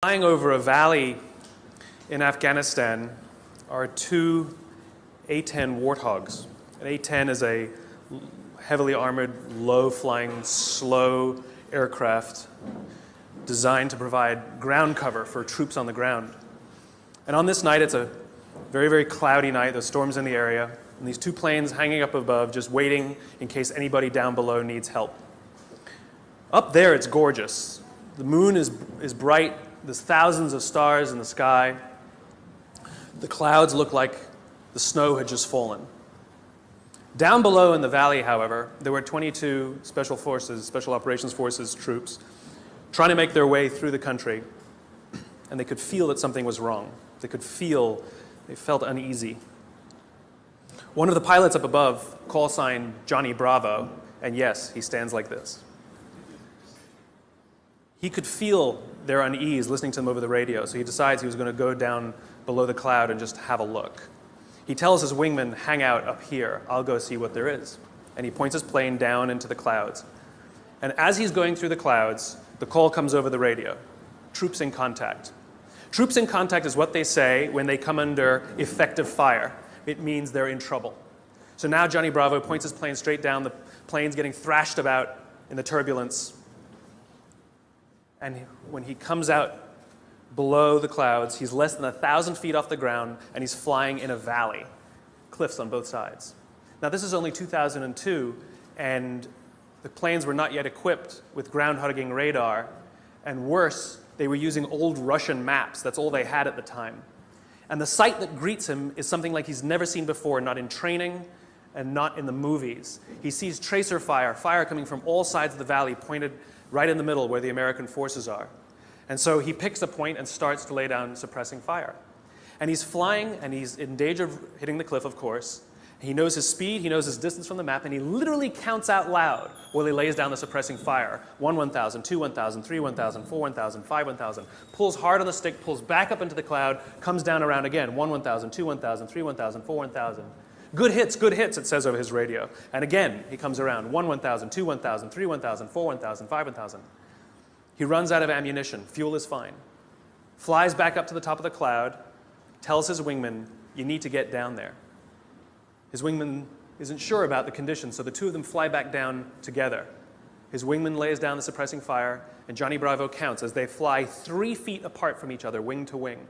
Flying over a valley in Afghanistan are two A-10 Warthogs. An A-10 is a heavily armored, low-flying, slow aircraft designed to provide ground cover for troops on the ground. And on this night, it's a very, very cloudy night. There's storms in the area. And these two planes hanging up above, just waiting in case anybody down below needs help. Up there, it's gorgeous. The moon is bright. There's thousands of stars in the sky. The clouds look like the snow had just fallen. Down below in the valley, however, there were 22 Special Operations Forces troops trying to make their way through the country, and they could feel that something was wrong. They felt uneasy. One of the pilots up above, call sign Johnny Bravo, and yes, he stands like this. He could feel their unease listening to them over the radio, so he decides he was going to go down below the cloud and just have a look. He tells his wingman, hang out up here, I'll go see what there is. And he points his plane down into the clouds. And as he's going through the clouds, the call comes over the radio. Troops in contact. Troops in contact is what they say when they come under effective fire. It means they're in trouble. So now Johnny Bravo points his plane straight down. The plane's getting thrashed about in the turbulence. And when he comes out below the clouds, he's less than 1,000 feet off the ground, and he's flying in a valley, cliffs on both sides. Now, this is only 2002, and the planes were not yet equipped with ground-hugging radar, and worse, they were using old Russian maps. That's all they had at the time. And the sight that greets him is something like he's never seen before, not in training and not in the movies. He sees tracer fire coming from all sides of the valley, pointed right in the middle where the American forces are. And so he picks a point and starts to lay down suppressing fire. And he's flying, and he's in danger of hitting the cliff, of course. He knows his speed, he knows his distance from the map, and he literally counts out loud while he lays down the suppressing fire. 1, 1,000, 2, 1,000, 3, 1,000, 4, 1,000, 5, 1,000. Pulls hard on the stick, pulls back up into the cloud, comes down around again. 1, 1,000, 2, 1,000, 3, 1,000, 4, 1,000. Good hits, it says over his radio. And again, he comes around. 1, 1,000, 2, 1,000, 3, 1,000, 4, 1,000, 5, 1,000. He runs out of ammunition. Fuel is fine. Flies back up to the top of the cloud, tells his wingman, you need to get down there. His wingman isn't sure about the conditions, so the two of them fly back down together. His wingman lays down the suppressing fire, and Johnny Bravo counts as they fly 3 feet apart from each other, wing to wing.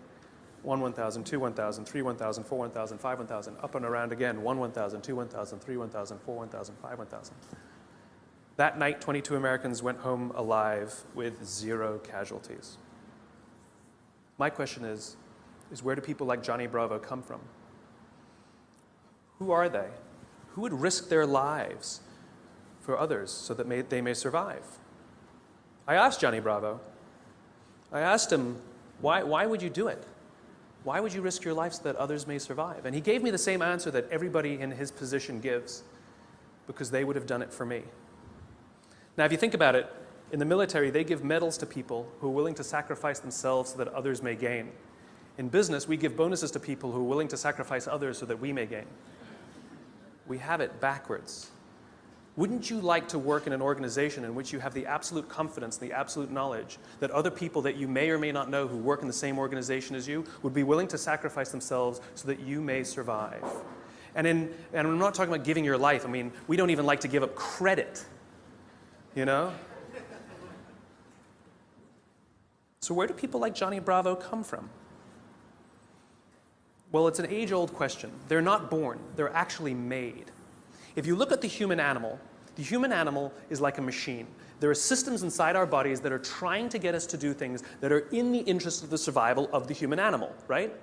1, 1,000, 2, 1,000, 3, 1,000, 4, 1,000, 5, 1,000, up and around again. 1, 1,000, 2, 1,000, 3, 1,000, 4, 1,000, 5, 1,000. That night, 22 Americans went home alive with 0 casualties. My question is where do people like Johnny Bravo come from? Who are they? Who would risk their lives for others so that they may survive? I asked Johnny Bravo. I asked him, why would you do it? Why would you risk your life so that others may survive? And he gave me the same answer that everybody in his position gives, because they would have done it for me. Now, if you think about it, in the military, they give medals to people who are willing to sacrifice themselves so that others may gain. In business, we give bonuses to people who are willing to sacrifice others so that we may gain. We have it backwards. Wouldn't you like to work in an organization in which you have the absolute confidence, the absolute knowledge that other people that you may or may not know who work in the same organization as you would be willing to sacrifice themselves so that you may survive? And I'm not talking about giving your life. I mean, we don't even like to give up credit, you know? So where do people like Johnny Bravo come from? Well, it's an age-old question. They're not born. They're actually made. If you look at the human animal is like a machine. There are systems inside our bodies that are trying to get us to do things that are in the interest of the survival of the human animal, right?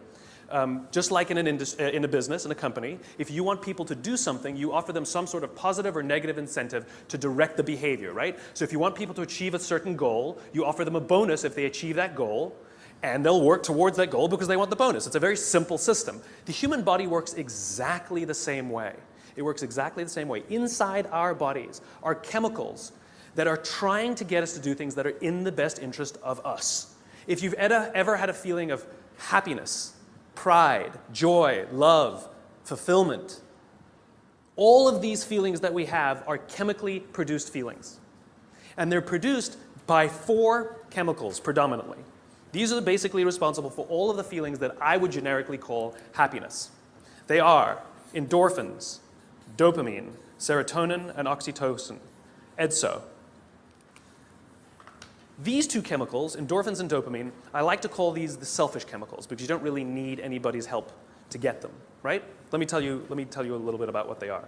Just like in a business, in a company, if you want people to do something, you offer them some sort of positive or negative incentive to direct the behavior, right? So if you want people to achieve a certain goal, you offer them a bonus if they achieve that goal, and they'll work towards that goal because they want the bonus. It's a very simple system. The human body works exactly the same way. It works exactly the same way. Inside our bodies are chemicals that are trying to get us to do things that are in the best interest of us. If you've ever had a feeling of happiness, pride, joy, love, fulfillment, all of these feelings that we have are chemically produced feelings. And they're produced by 4 chemicals predominantly. These are basically responsible for all of the feelings that I would generically call happiness. They are endorphins, dopamine, serotonin, and oxytocin, EDSO. These two chemicals, endorphins and dopamine, I like to call these the selfish chemicals because you don't really need anybody's help to get them, right? Let me tell you a little bit about what they are.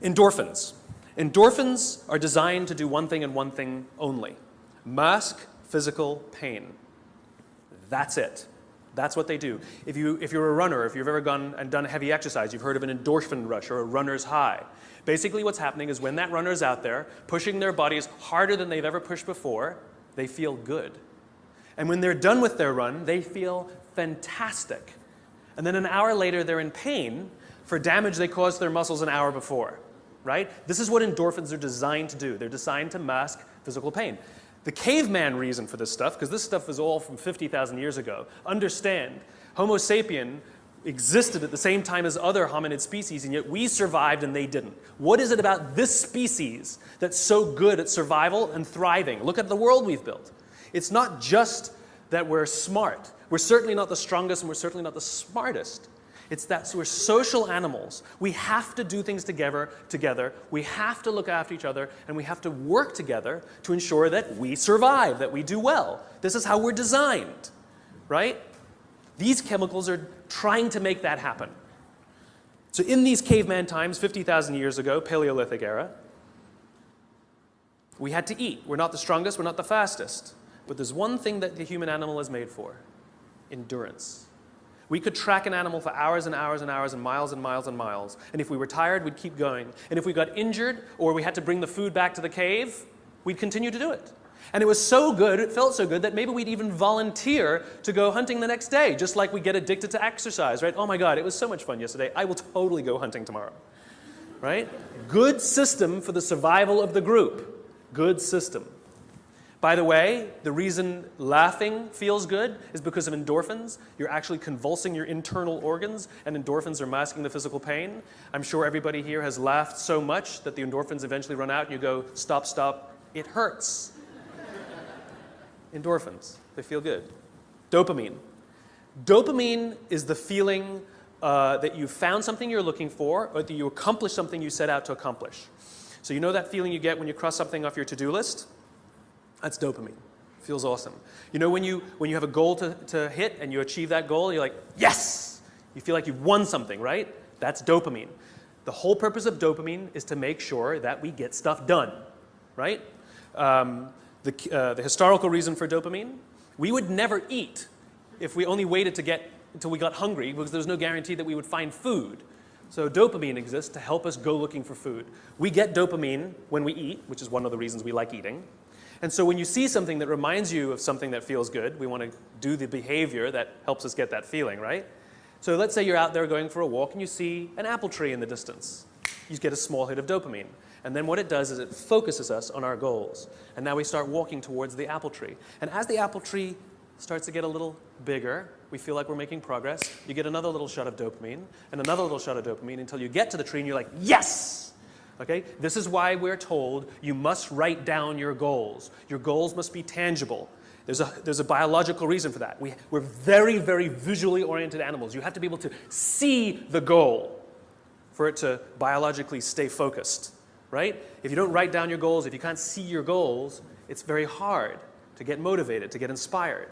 Endorphins. Endorphins are designed to do one thing and one thing only: mask physical pain. That's it. That's what they do. If you're a runner, if you've ever gone and done heavy exercise, you've heard of an endorphin rush or a runner's high. Basically what's happening is when that runner's out there pushing their bodies harder than they've ever pushed before, they feel good. And when they're done with their run, they feel fantastic. And then an hour later, they're in pain for damage they caused their muscles an hour before, right? This is what endorphins are designed to do. They're designed to mask physical pain. The caveman reason for this stuff, because this stuff is all from 50,000 years ago, understand, Homo sapien existed at the same time as other hominid species, and yet we survived and they didn't. What is it about this species that's so good at survival and thriving? Look at the world we've built. It's not just that we're smart. We're certainly not the strongest and we're certainly not the smartest. It's that we're social animals. We have to do things together. We have to look after each other, and we have to work together to ensure that we survive, that we do well. This is how we're designed, right? These chemicals are trying to make that happen. So in these caveman times, 50,000 years ago, Paleolithic era, we had to eat. We're not the strongest, we're not the fastest. But there's one thing that the human animal is made for: endurance. We could track an animal for hours and hours and hours and miles and miles and miles. And if we were tired, we'd keep going. And if we got injured or we had to bring the food back to the cave, we'd continue to do it. And it was so good, it felt so good, that maybe we'd even volunteer to go hunting the next day, just like we get addicted to exercise, right? Oh my God, it was so much fun yesterday. I will totally go hunting tomorrow, right? Good system for the survival of the group. Good system. By the way, the reason laughing feels good is because of endorphins. You're actually convulsing your internal organs, and endorphins are masking the physical pain. I'm sure everybody here has laughed so much that the endorphins eventually run out and you go, stop, stop, it hurts. Endorphins, they feel good. Dopamine. Dopamine is the feeling that you found something you're looking for, or that you accomplished something you set out to accomplish. So you know that feeling you get when you cross something off your to-do list? That's dopamine. Feels awesome. You know when you have a goal to hit and you achieve that goal, you're like, yes! You feel like you've won something, right? That's dopamine. The whole purpose of dopamine is to make sure that we get stuff done, right? The historical reason for dopamine, we would never eat if we only waited until we got hungry, because there's no guarantee that we would find food. So dopamine exists to help us go looking for food. We get dopamine when we eat, which is one of the reasons we like eating. And so when you see something that reminds you of something that feels good, we want to do the behavior that helps us get that feeling, right? So let's say you're out there going for a walk and you see an apple tree in the distance. You get a small hit of dopamine. And then what it does is it focuses us on our goals. And now we start walking towards the apple tree. And as the apple tree starts to get a little bigger, we feel like we're making progress. You get another little shot of dopamine and another little shot of dopamine until you get to the tree and you're like, yes! Okay? This is why we're told you must write down your goals. Your goals must be tangible. There's a biological reason for that. We're very, very visually oriented animals. You have to be able to see the goal for it to biologically stay focused, right? If you don't write down your goals, if you can't see your goals, it's very hard to get motivated, to get inspired.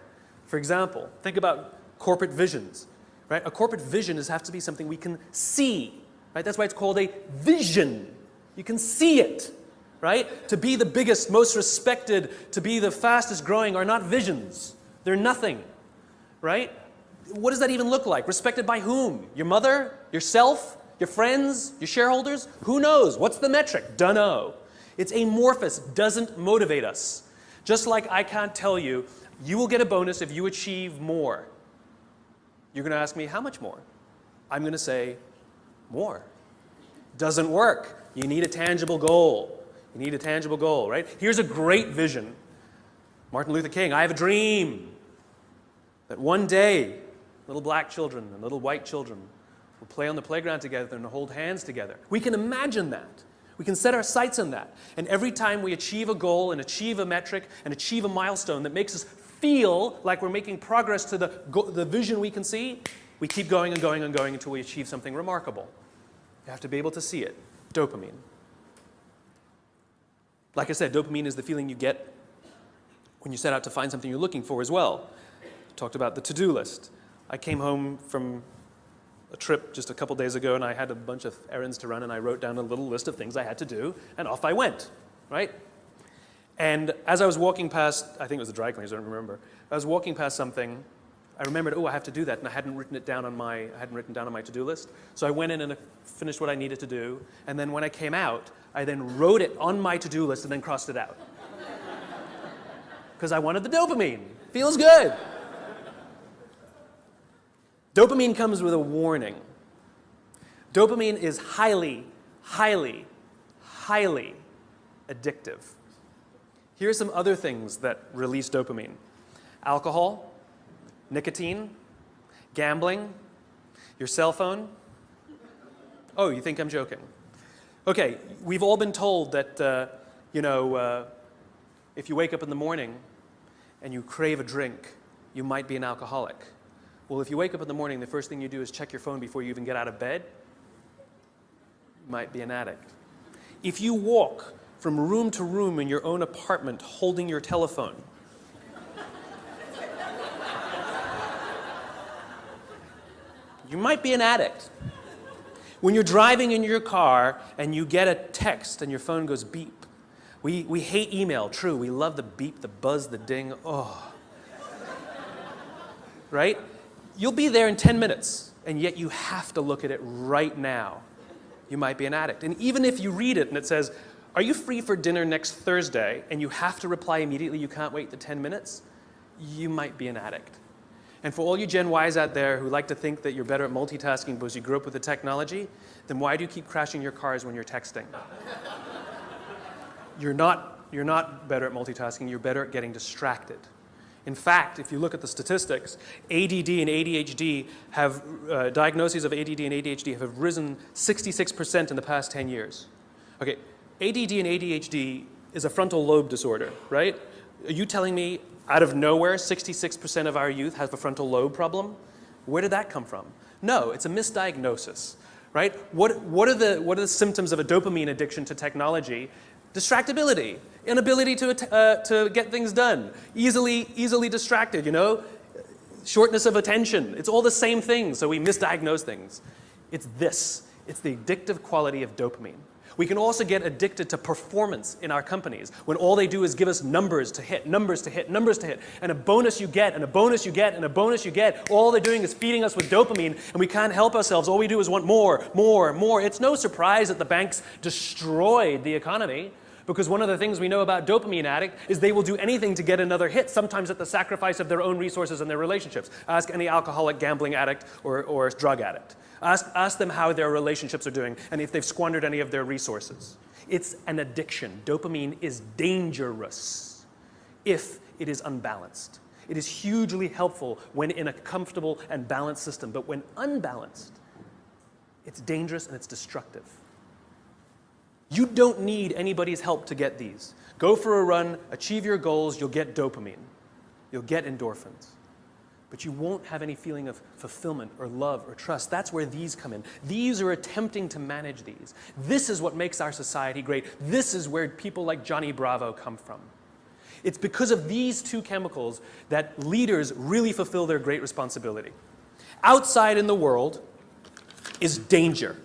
For example, think about corporate visions, right? A corporate vision has to be something we can see, right? That's why it's called a vision. You can see it, right? To be the biggest, most respected, to be the fastest growing are not visions. They're nothing, right? What does that even look like? Respected by whom? Your mother? Yourself? Your friends? Your shareholders? Who knows? What's the metric? Dunno. It's amorphous, doesn't motivate us. Just like I can't tell you, you will get a bonus if you achieve more. You're going to ask me, how much more? I'm going to say, more. Doesn't work. You need a tangible goal. You need a tangible goal, right? Here's a great vision. Martin Luther King, I have a dream that one day little black children and little white children will play on the playground together and hold hands together. We can imagine that. We can set our sights on that. And every time we achieve a goal and achieve a metric and achieve a milestone that makes us feel like we're making progress to the vision we can see, we keep going and going and going until we achieve something remarkable. You have to be able to see it. Dopamine. Like I said, dopamine is the feeling you get when you set out to find something you're looking for as well. Talked about the to-do list. I came home from a trip just a couple days ago, and I had a bunch of errands to run, and I wrote down a little list of things I had to do, and off I went, right? And as I was walking past, I think it was the dry cleaners, I don't remember. I was walking past something, I remembered, oh, I have to do that, and I hadn't written down on my to-do list. So I went in and finished what I needed to do, and then when I came out, I then wrote it on my to-do list and then crossed it out. Because I wanted the dopamine. Feels good. Dopamine comes with a warning. Dopamine is highly, highly, highly addictive. Here are some other things that release dopamine. Alcohol, nicotine, gambling, your cell phone. Oh, you think I'm joking? Okay, we've all been told that, if you wake up in the morning and you crave a drink, you might be an alcoholic. Well, if you wake up in the morning, the first thing you do is check your phone before you even get out of bed, you might be an addict. If you walk from room to room in your own apartment holding your telephone, you might be an addict. When you're driving in your car and you get a text and your phone goes beep. We hate email, true. We love the beep, the buzz, the ding. Oh. Right? You'll be there in 10 minutes, and yet you have to look at it right now. You might be an addict. And even if you read it and it says, are you free for dinner next Thursday? And you have to reply immediately, you can't wait the 10 minutes, you might be an addict. And for all you Gen Ys out there who like to think that you're better at multitasking because you grew up with the technology, then why do you keep crashing your cars when you're texting? You're not better at multitasking, you're better at getting distracted. In fact, if you look at the statistics, ADD and ADHD have, diagnoses of ADD and ADHD have risen 66% in the past 10 years. Okay, ADD and ADHD is a frontal lobe disorder, right? Are you telling me out of nowhere 66% of our youth have a frontal lobe problem? Where did that come from? No, it's a misdiagnosis, right? What are the symptoms of a dopamine addiction to technology? Distractibility, inability to get things done, easily distracted, shortness of attention. It's all the same thing, so we misdiagnose things. It's the addictive quality of dopamine. We can also get addicted to performance in our companies when all they do is give us numbers to hit, numbers to hit, numbers to hit, and a bonus you get, and a bonus you get, and a bonus you get. All they're doing is feeding us with dopamine, and we can't help ourselves. All we do is want more, more, more. It's no surprise that the banks destroyed the economy, because one of the things we know about dopamine addict is they will do anything to get another hit, sometimes at the sacrifice of their own resources and their relationships. Ask any alcoholic, gambling addict, or drug addict. Ask them how their relationships are doing and if they've squandered any of their resources. It's an addiction. Dopamine is dangerous if it is unbalanced. It is hugely helpful when in a comfortable and balanced system, but when unbalanced, it's dangerous and it's destructive. You don't need anybody's help to get these. Go for a run, achieve your goals, you'll get dopamine. You'll get endorphins. But you won't have any feeling of fulfillment or love or trust. That's where these come in. These are attempting to manage these. This is what makes our society great. This is where people like Johnny Bravo come from. It's because of these two chemicals that leaders really fulfill their great responsibility. Outside in the world is danger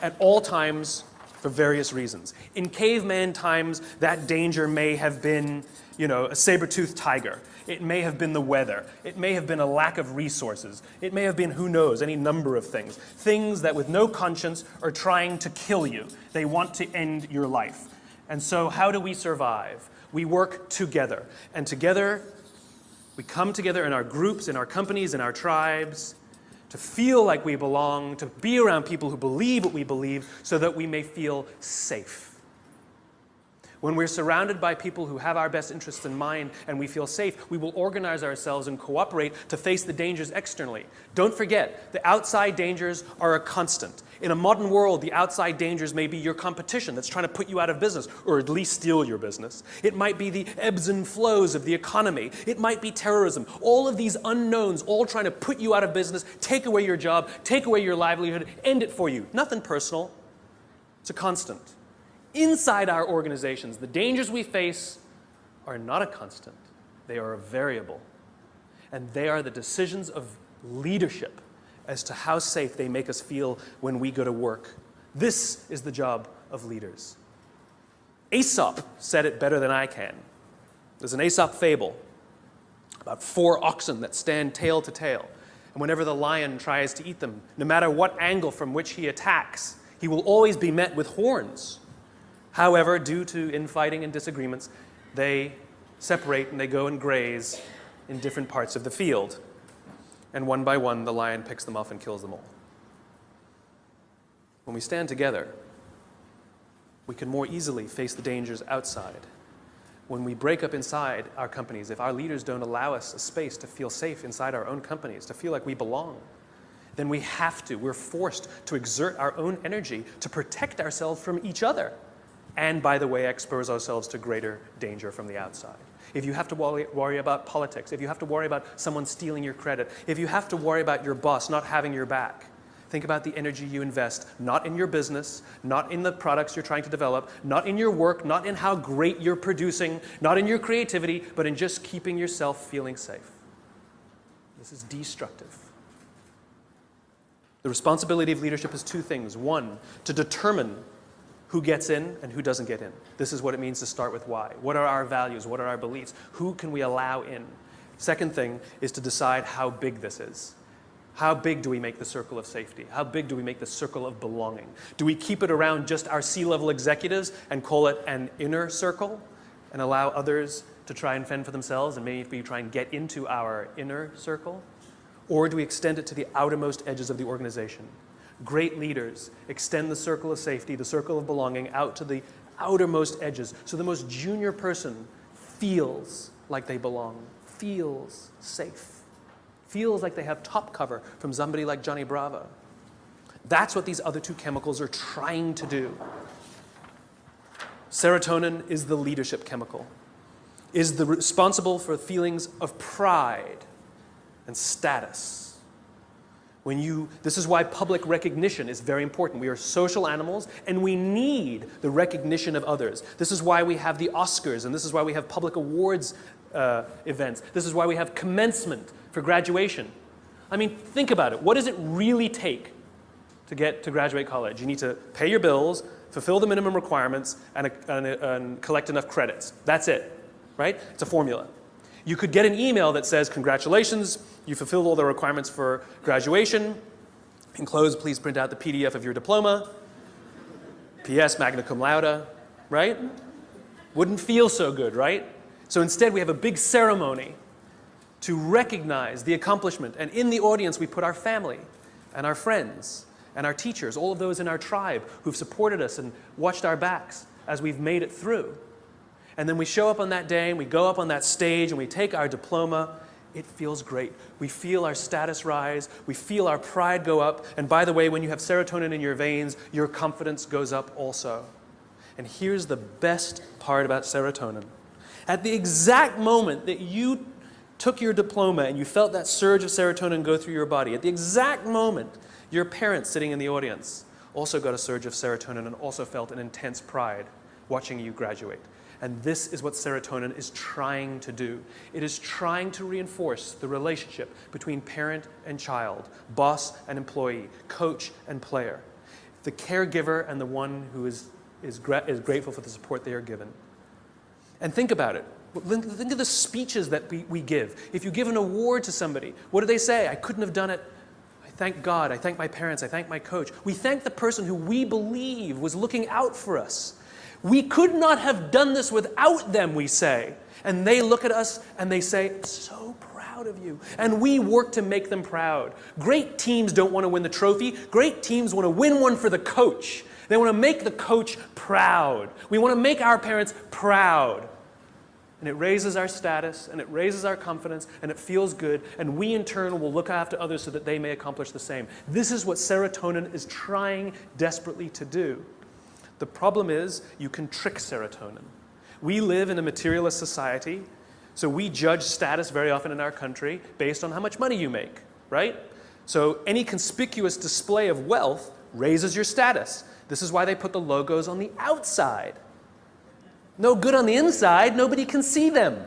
at all times for various reasons. In caveman times, that danger may have been, a saber-toothed tiger. It may have been the weather. It may have been a lack of resources. It may have been, who knows, any number of things. Things that with no conscience are trying to kill you. They want to end your life. And so how do we survive? We work together. And together, we come together in our groups, in our companies, in our tribes, to feel like we belong, to be around people who believe what we believe, so that we may feel safe. When we're surrounded by people who have our best interests in mind and we feel safe, we will organize ourselves and cooperate to face the dangers externally. Don't forget, the outside dangers are a constant. In a modern world, the outside dangers may be your competition that's trying to put you out of business, or at least steal your business. It might be the ebbs and flows of the economy. It might be terrorism. All of these unknowns, all trying to put you out of business, take away your job, take away your livelihood, end it for you. Nothing personal. It's a constant. Inside our organizations, the dangers we face are not a constant. They are a variable. And they are the decisions of leadership as to how safe they make us feel when we go to work. This is the job of leaders. Aesop said it better than I can. There's an Aesop fable about 4 oxen that stand tail to tail. And whenever the lion tries to eat them, no matter what angle from which he attacks, he will always be met with horns. However, due to infighting and disagreements, they separate and they go and graze in different parts of the field. And one by one, the lion picks them off and kills them all. When we stand together, we can more easily face the dangers outside. When we break up inside our companies, if our leaders don't allow us a space to feel safe inside our own companies, to feel like we belong, then we're forced to exert our own energy to protect ourselves from each other. And, by the way, expose ourselves to greater danger from the outside. If you have to worry about politics, if you have to worry about someone stealing your credit, if you have to worry about your boss not having your back, think about the energy you invest, not in your business, not in the products you're trying to develop, not in your work, not in how great you're producing, not in your creativity, but in just keeping yourself feeling safe. This is destructive. The responsibility of leadership is 2 things. 1, to determine who gets in and who doesn't get in. This is what it means to start with why. What are our values? What are our beliefs? Who can we allow in? Second thing is to decide how big this is. How big do we make the circle of safety? How big do we make the circle of belonging? Do we keep it around just our C-level executives and call it an inner circle and allow others to try and fend for themselves and maybe try and get into our inner circle? Or do we extend it to the outermost edges of the organization? Great leaders extend the circle of safety, the circle of belonging, out to the outermost edges. So the most junior person feels like they belong, feels safe, feels like they have top cover from somebody like Johnny Bravo. That's what these other 2 chemicals are trying to do. Serotonin is the leadership chemical, is responsible for feelings of pride and status. This is why public recognition is very important. We are social animals, and we need the recognition of others. This is why we have the Oscars, and this is why we have public awards events. This is why we have commencement for graduation. I mean, think about it. What does it really take to get to graduate college? You need to pay your bills, fulfill the minimum requirements, and collect enough credits. That's it, right? It's a formula. You could get an email that says, congratulations, you fulfilled all the requirements for graduation. Enclosed, please print out the PDF of your diploma. P.S. magna cum laude, right? Wouldn't feel so good, right? So instead, we have a big ceremony to recognize the accomplishment. And in the audience, we put our family and our friends and our teachers, all of those in our tribe who've supported us and watched our backs as we've made it through. And then we show up on that day, and we go up on that stage, and we take our diploma. It feels great. We feel our status rise. We feel our pride go up. And by the way, when you have serotonin in your veins, your confidence goes up also. And here's the best part about serotonin. At the exact moment that you took your diploma and you felt that surge of serotonin go through your body, at the exact moment, your parents sitting in the audience also got a surge of serotonin and also felt an intense pride watching you graduate. And this is what serotonin is trying to do. It is trying to reinforce the relationship between parent and child, boss and employee, coach and player, the caregiver and the one who is grateful for the support they are given. And think about it. Think of the speeches that we give. If you give an award to somebody, what do they say? I couldn't have done it. I thank God. I thank my parents. I thank my coach. We thank the person who we believe was looking out for us. We could not have done this without them, we say. And they look at us and they say, so proud of you. And we work to make them proud. Great teams don't want to win the trophy. Great teams want to win one for the coach. They want to make the coach proud. We want to make our parents proud. And it raises our status, and it raises our confidence, and it feels good, and we in turn will look after others so that they may accomplish the same. This is what serotonin is trying desperately to do. The problem is you can trick serotonin. We live in a materialist society, so we judge status very often in our country based on how much money you make, right? So any conspicuous display of wealth raises your status. This is why they put the logos on the outside. No good on the inside, nobody can see them.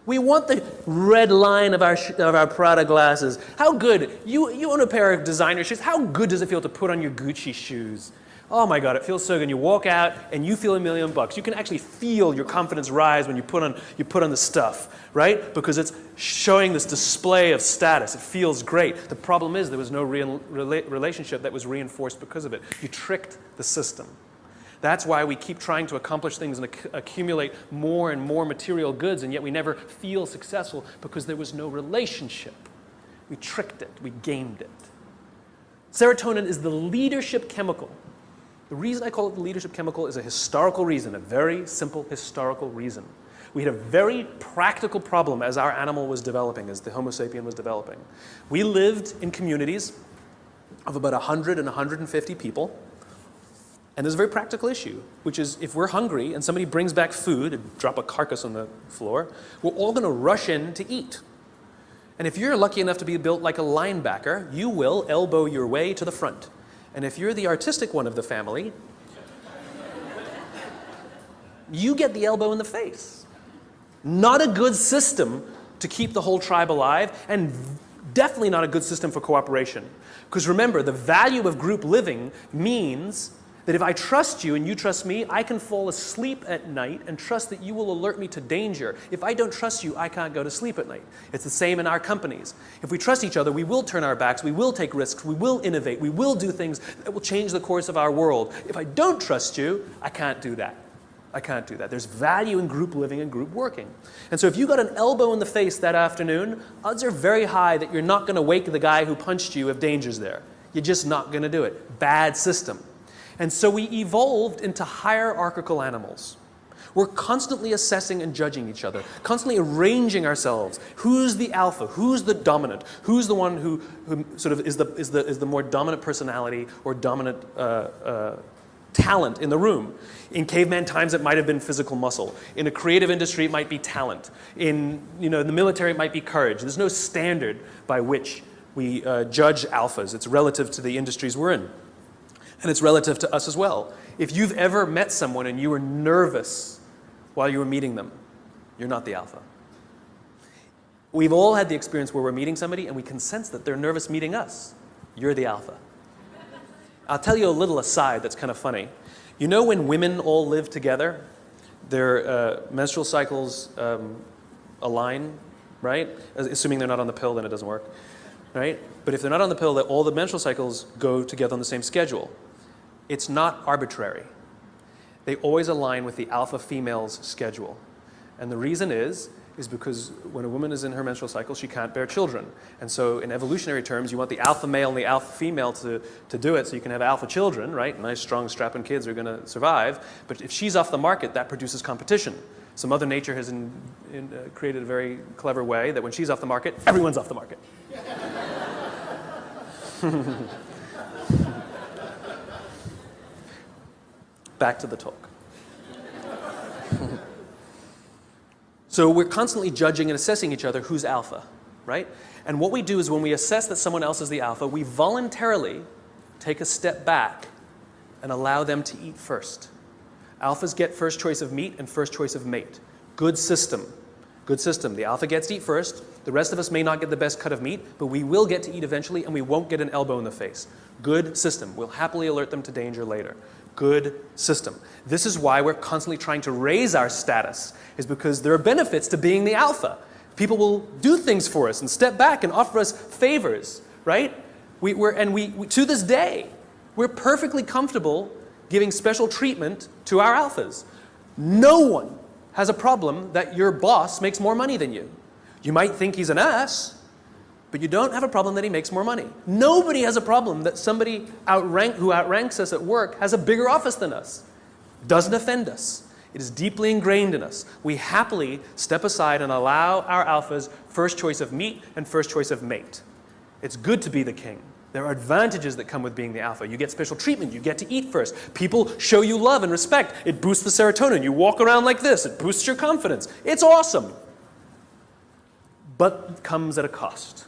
We want the red line of our Prada glasses. How good, you own a pair of designer shoes, how good does it feel to put on your Gucci shoes? Oh my God, it feels so good. You walk out and you feel $1 million. You can actually feel your confidence rise when you put on the stuff, right? Because it's showing this display of status. It feels great. The problem is there was no real relationship that was reinforced because of it. You tricked the system. That's why we keep trying to accomplish things and accumulate more and more material goods, and yet we never feel successful because there was no relationship. We tricked it. We gamed it. Serotonin is the leadership chemical. The reason I call it the leadership chemical is a historical reason, a very simple historical reason. We had a very practical problem as our animal was developing, as the Homo sapien was developing. We lived in communities of about 100 and 150 people. And there's a very practical issue, which is if we're hungry and somebody brings back food and drop a carcass on the floor, we're all going to rush in to eat. And if you're lucky enough to be built like a linebacker, you will elbow your way to the front. And if you're the artistic one of the family, you get the elbow in the face. Not a good system to keep the whole tribe alive, and definitely not a good system for cooperation. Because remember, the value of group living means that if I trust you and you trust me, I can fall asleep at night and trust that you will alert me to danger. If I don't trust you, I can't go to sleep at night. It's the same in our companies. If we trust each other, we will turn our backs, we will take risks, we will innovate, we will do things that will change the course of our world. If I don't trust you, I can't do that. I can't do that. There's value in group living and group working. And so if you got an elbow in the face that afternoon, odds are very high that you're not going to wake the guy who punched you if danger's there. You're just not going to do it. Bad system. And so we evolved into hierarchical animals. We're constantly assessing and judging each other, constantly arranging ourselves. Who's the alpha? Who's the dominant? Who's the one who sort of is the more dominant personality or dominant talent in the room? In caveman times, it might have been physical muscle. In a creative industry, it might be talent. In the military, it might be courage. There's no standard by which we judge alphas. It's relative to the industries we're in. And it's relative to us as well. If you've ever met someone and you were nervous while you were meeting them, you're not the alpha. We've all had the experience where we're meeting somebody and we can sense that they're nervous meeting us. You're the alpha. I'll tell you a little aside that's kind of funny. You know when women all live together, their menstrual cycles align, right? Assuming they're not on the pill, then it doesn't work, right? But if they're not on the pill, all the menstrual cycles go together on the same schedule. It's not arbitrary. They always align with the alpha female's schedule. And the reason is because when a woman is in her menstrual cycle, she can't bear children. And so in evolutionary terms, you want the alpha male and the alpha female to do it so you can have alpha children, right? Nice, strong, strapping kids are going to survive. But if she's off the market, that produces competition. So Mother Nature has created a very clever way that when she's off the market, everyone's off the market. Back to the talk. So we're constantly judging and assessing each other who's alpha, right? And what we do is when we assess that someone else is the alpha, we voluntarily take a step back and allow them to eat first. Alphas get first choice of meat and first choice of mate. Good system. Good system. The alpha gets to eat first. The rest of us may not get the best cut of meat, but we will get to eat eventually and we won't get an elbow in the face. Good system. We'll happily alert them to danger later. Good system. This is why we're constantly trying to raise our status, is because there are benefits to being the alpha. People will do things for us and step back and offer us favors, right? To this day, we're perfectly comfortable giving special treatment to our alphas. No one has a problem that your boss makes more money than you. You might think he's an ass, but you don't have a problem that he makes more money. Nobody has a problem that somebody who outranks us at work has a bigger office than us. Doesn't offend us. It is deeply ingrained in us. We happily step aside and allow our alphas first choice of meat and first choice of mate. It's good to be the king. There are advantages that come with being the alpha. You get special treatment. You get to eat first. People show you love and respect. It boosts the serotonin. You walk around like this. It boosts your confidence. It's awesome. But it comes at a cost.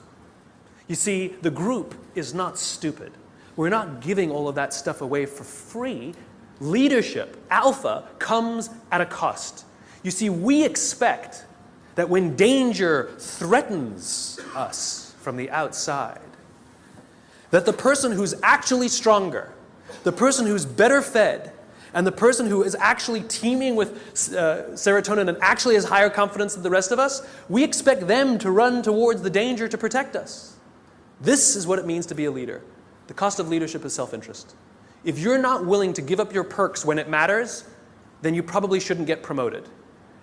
You see, the group is not stupid. We're not giving all of that stuff away for free. Leadership, alpha, comes at a cost. You see, we expect that when danger threatens us from the outside, that the person who's actually stronger, the person who's better fed, and the person who is actually teeming with serotonin and actually has higher confidence than the rest of us, we expect them to run towards the danger to protect us. This is what it means to be a leader. The cost of leadership is self-interest. If you're not willing to give up your perks when it matters, then you probably shouldn't get promoted.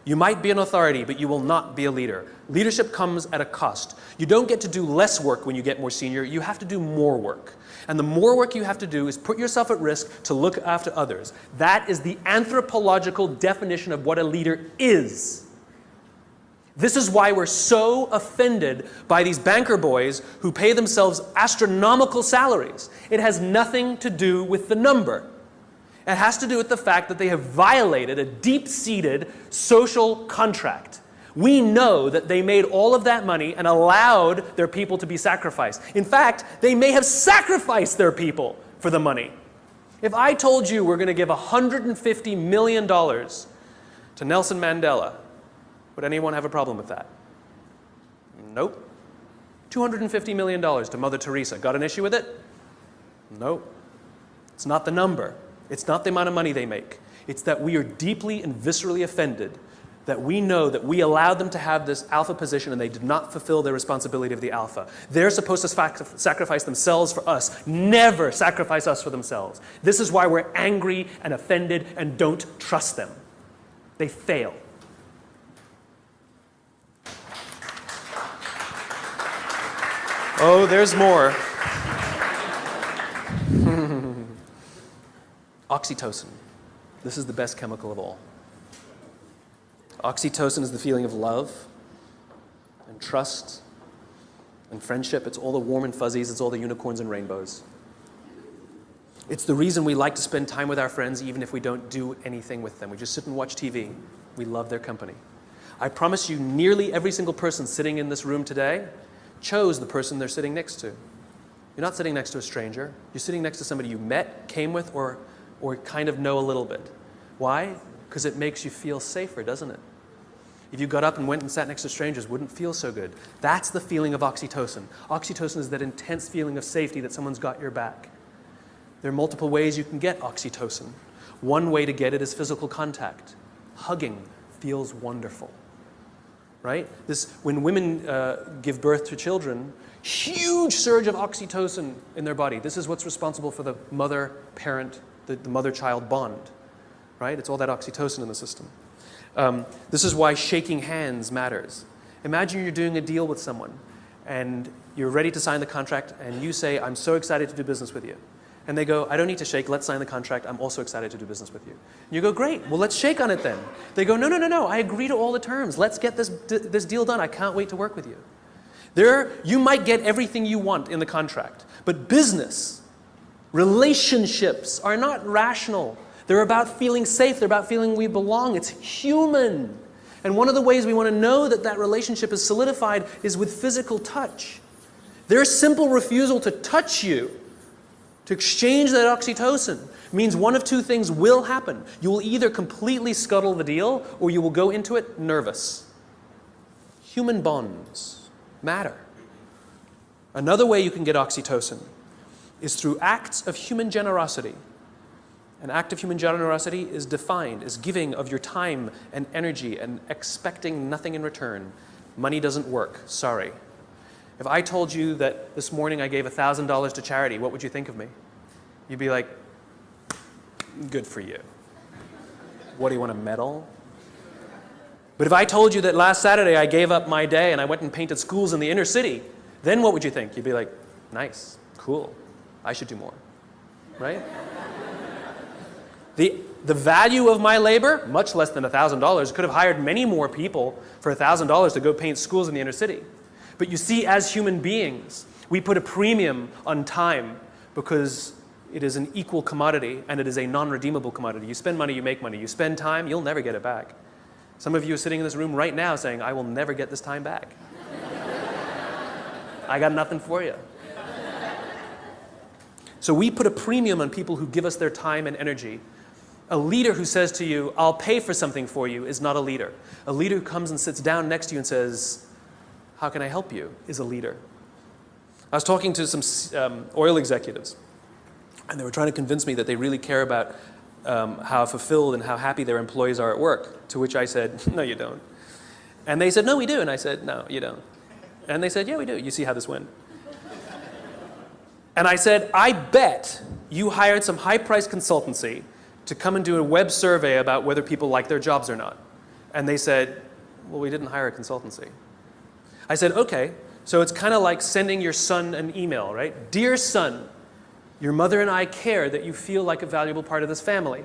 You might be an authority, but you will not be a leader. Leadership comes at a cost. You don't get to do less work when you get more senior. You have to do more work. And the more work you have to do is put yourself at risk to look after others. That is the anthropological definition of what a leader is. This is why we're so offended by these banker boys who pay themselves astronomical salaries. It has nothing to do with the number. It has to do with the fact that they have violated a deep-seated social contract. We know that they made all of that money and allowed their people to be sacrificed. In fact, they may have sacrificed their people for the money. If I told you we're going to give $150 million to Nelson Mandela, would anyone have a problem with that? Nope. $250 million to Mother Teresa. Got an issue with it? Nope. It's not the number. It's not the amount of money they make. It's that we are deeply and viscerally offended that we know that we allowed them to have this alpha position and they did not fulfill their responsibility of the alpha. They're supposed to sacrifice themselves for us. Never sacrifice us for themselves. This is why we're angry and offended and don't trust them. They fail. Oh, there's more. Oxytocin. This is the best chemical of all. Oxytocin is the feeling of love and trust and friendship. It's all the warm and fuzzies. It's all the unicorns and rainbows. It's the reason we like to spend time with our friends even if we don't do anything with them. We just sit and watch TV. We love their company. I promise you, nearly every single person sitting in this room today chose the person they're sitting next to. You're not sitting next to a stranger. You're sitting next to somebody you met, came with, or kind of know a little bit. Why? Because it makes you feel safer, doesn't it? If you got up and went and sat next to strangers, wouldn't feel so good. That's the feeling of oxytocin. Oxytocin is that intense feeling of safety that someone's got your back. There are multiple ways you can get oxytocin. One way to get it is physical contact. Hugging feels wonderful, right? When women give birth to children, huge surge of oxytocin in their body. This is what's responsible for the mother-parent, the mother-child bond, right? It's all that oxytocin in the system. This is why shaking hands matters. Imagine you're doing a deal with someone and you're ready to sign the contract and you say, I'm so excited to do business with you. And they go, I don't need to shake, let's sign the contract, I'm also excited to do business with you. And you go, great, well let's shake on it then. They go, no, I agree to all the terms, let's get this deal done, I can't wait to work with you. You might get everything you want in the contract, but business, relationships are not rational. They're about feeling safe, they're about feeling we belong, it's human. And one of the ways we want to know that that relationship is solidified is with physical touch. Their simple refusal to touch you, to exchange that oxytocin, means one of two things will happen. You will either completely scuttle the deal, or you will go into it nervous. Human bonds matter. Another way you can get oxytocin is through acts of human generosity. An act of human generosity is defined as giving of your time and energy and expecting nothing in return. Money doesn't work, sorry. If I told you that this morning I gave $1,000 to charity, what would you think of me? You'd be like, Good for you. What, do you want a medal? But if I told you that last Saturday I gave up my day and I went and painted schools in the inner city, then what would you think? You'd be like, nice, cool, I should do more, right? The value of my labor, much less than $1,000, could have hired many more people for $1,000 to go paint schools in the inner city. But you see, as human beings, we put a premium on time because it is an equal commodity and it is a non-redeemable commodity. You spend money, you make money. You spend time, you'll never get it back. Some of you are sitting in this room right now saying, I will never get this time back. I got nothing for you. So we put a premium on people who give us their time and energy. A leader who says to you, I'll pay for something for you, is not a leader. A leader who comes and sits down next to you and says, how can I help you, is a leader. I was talking to some oil executives, and they were trying to convince me that they really care about how fulfilled and how happy their employees are at work, to which I said, no, you don't. And they said, no, we do. And I said, no, you don't. And they said, yeah, we do. You see how this went. And I said, I bet you hired some high-priced consultancy to come and do a web survey about whether people like their jobs or not. And they said, well, we didn't hire a consultancy. I said, okay, so it's kind of like sending your son an email, right? Dear son, your mother and I care that you feel like a valuable part of this family.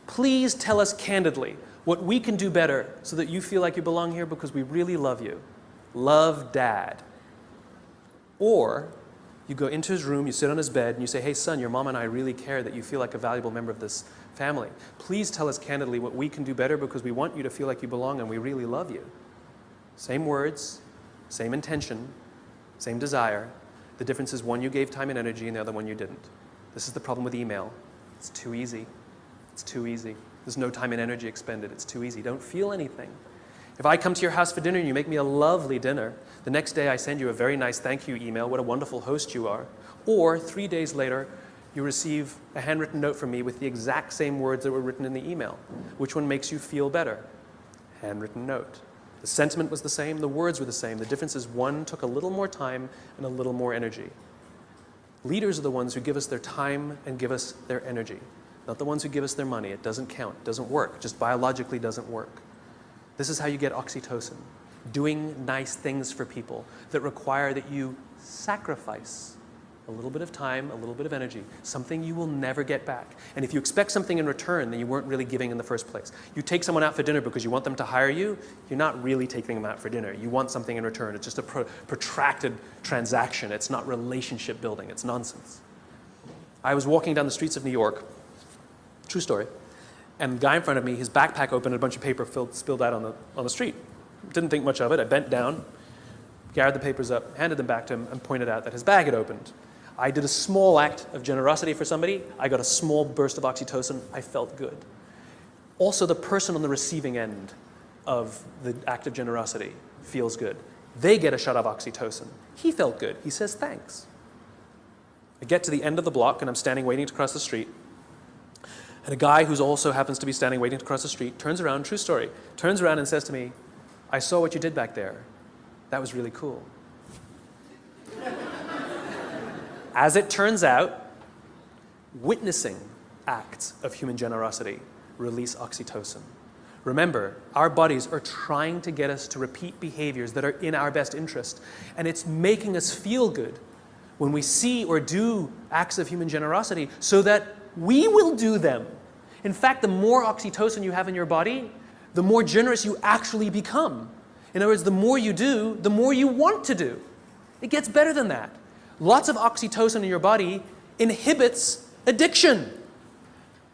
Please tell us candidly what we can do better so that you feel like you belong here because we really love you. Love, Dad. Or you go into his room, you sit on his bed, and you say, hey, son, your mom and I really care that you feel like a valuable member of this family. Please tell us candidly what we can do better because we want you to feel like you belong and we really love you. Same words, same intention, same desire. The difference is one you gave time and energy and the other one you didn't. This is the problem with email. It's too easy. It's too easy. There's no time and energy expended. It's too easy. Don't feel anything. If I come to your house for dinner and you make me a lovely dinner, the next day I send you a very nice thank you email, what a wonderful host you are. Or 3 days later, you receive a handwritten note from me with the exact same words that were written in the email. Which one makes you feel better? Handwritten note. The sentiment was the same, the words were the same. The difference is one took a little more time and a little more energy. Leaders are the ones who give us their time and give us their energy, not the ones who give us their money. It doesn't count, it doesn't work, just biologically doesn't work. This is how you get oxytocin, doing nice things for people that require that you sacrifice a little bit of time, a little bit of energy, something you will never get back. And if you expect something in return, then you weren't really giving in the first place. You take someone out for dinner because you want them to hire you, you're not really taking them out for dinner. You want something in return. It's just a protracted transaction. It's not relationship building. It's nonsense. I was walking down the streets of New York, true story, and the guy in front of me, his backpack opened and a bunch of paper spilled out on the street. Didn't think much of it. I bent down, gathered the papers up, handed them back to him, and pointed out that his bag had opened. I did a small act of generosity for somebody. I got a small burst of oxytocin. I felt good. Also, the person on the receiving end of the act of generosity feels good. They get a shot of oxytocin. He felt good. He says thanks. I get to the end of the block, and I'm standing waiting to cross the street. And a guy who also happens to be standing waiting to cross the street turns around, true story, turns around and says to me, I saw what you did back there. That was really cool. As it turns out, witnessing acts of human generosity release oxytocin. Remember, our bodies are trying to get us to repeat behaviors that are in our best interest, and it's making us feel good when we see or do acts of human generosity so that we will do them. In fact, the more oxytocin you have in your body, the more generous you actually become. In other words, the more you do, the more you want to do. It gets better than that. Lots of oxytocin in your body inhibits addiction.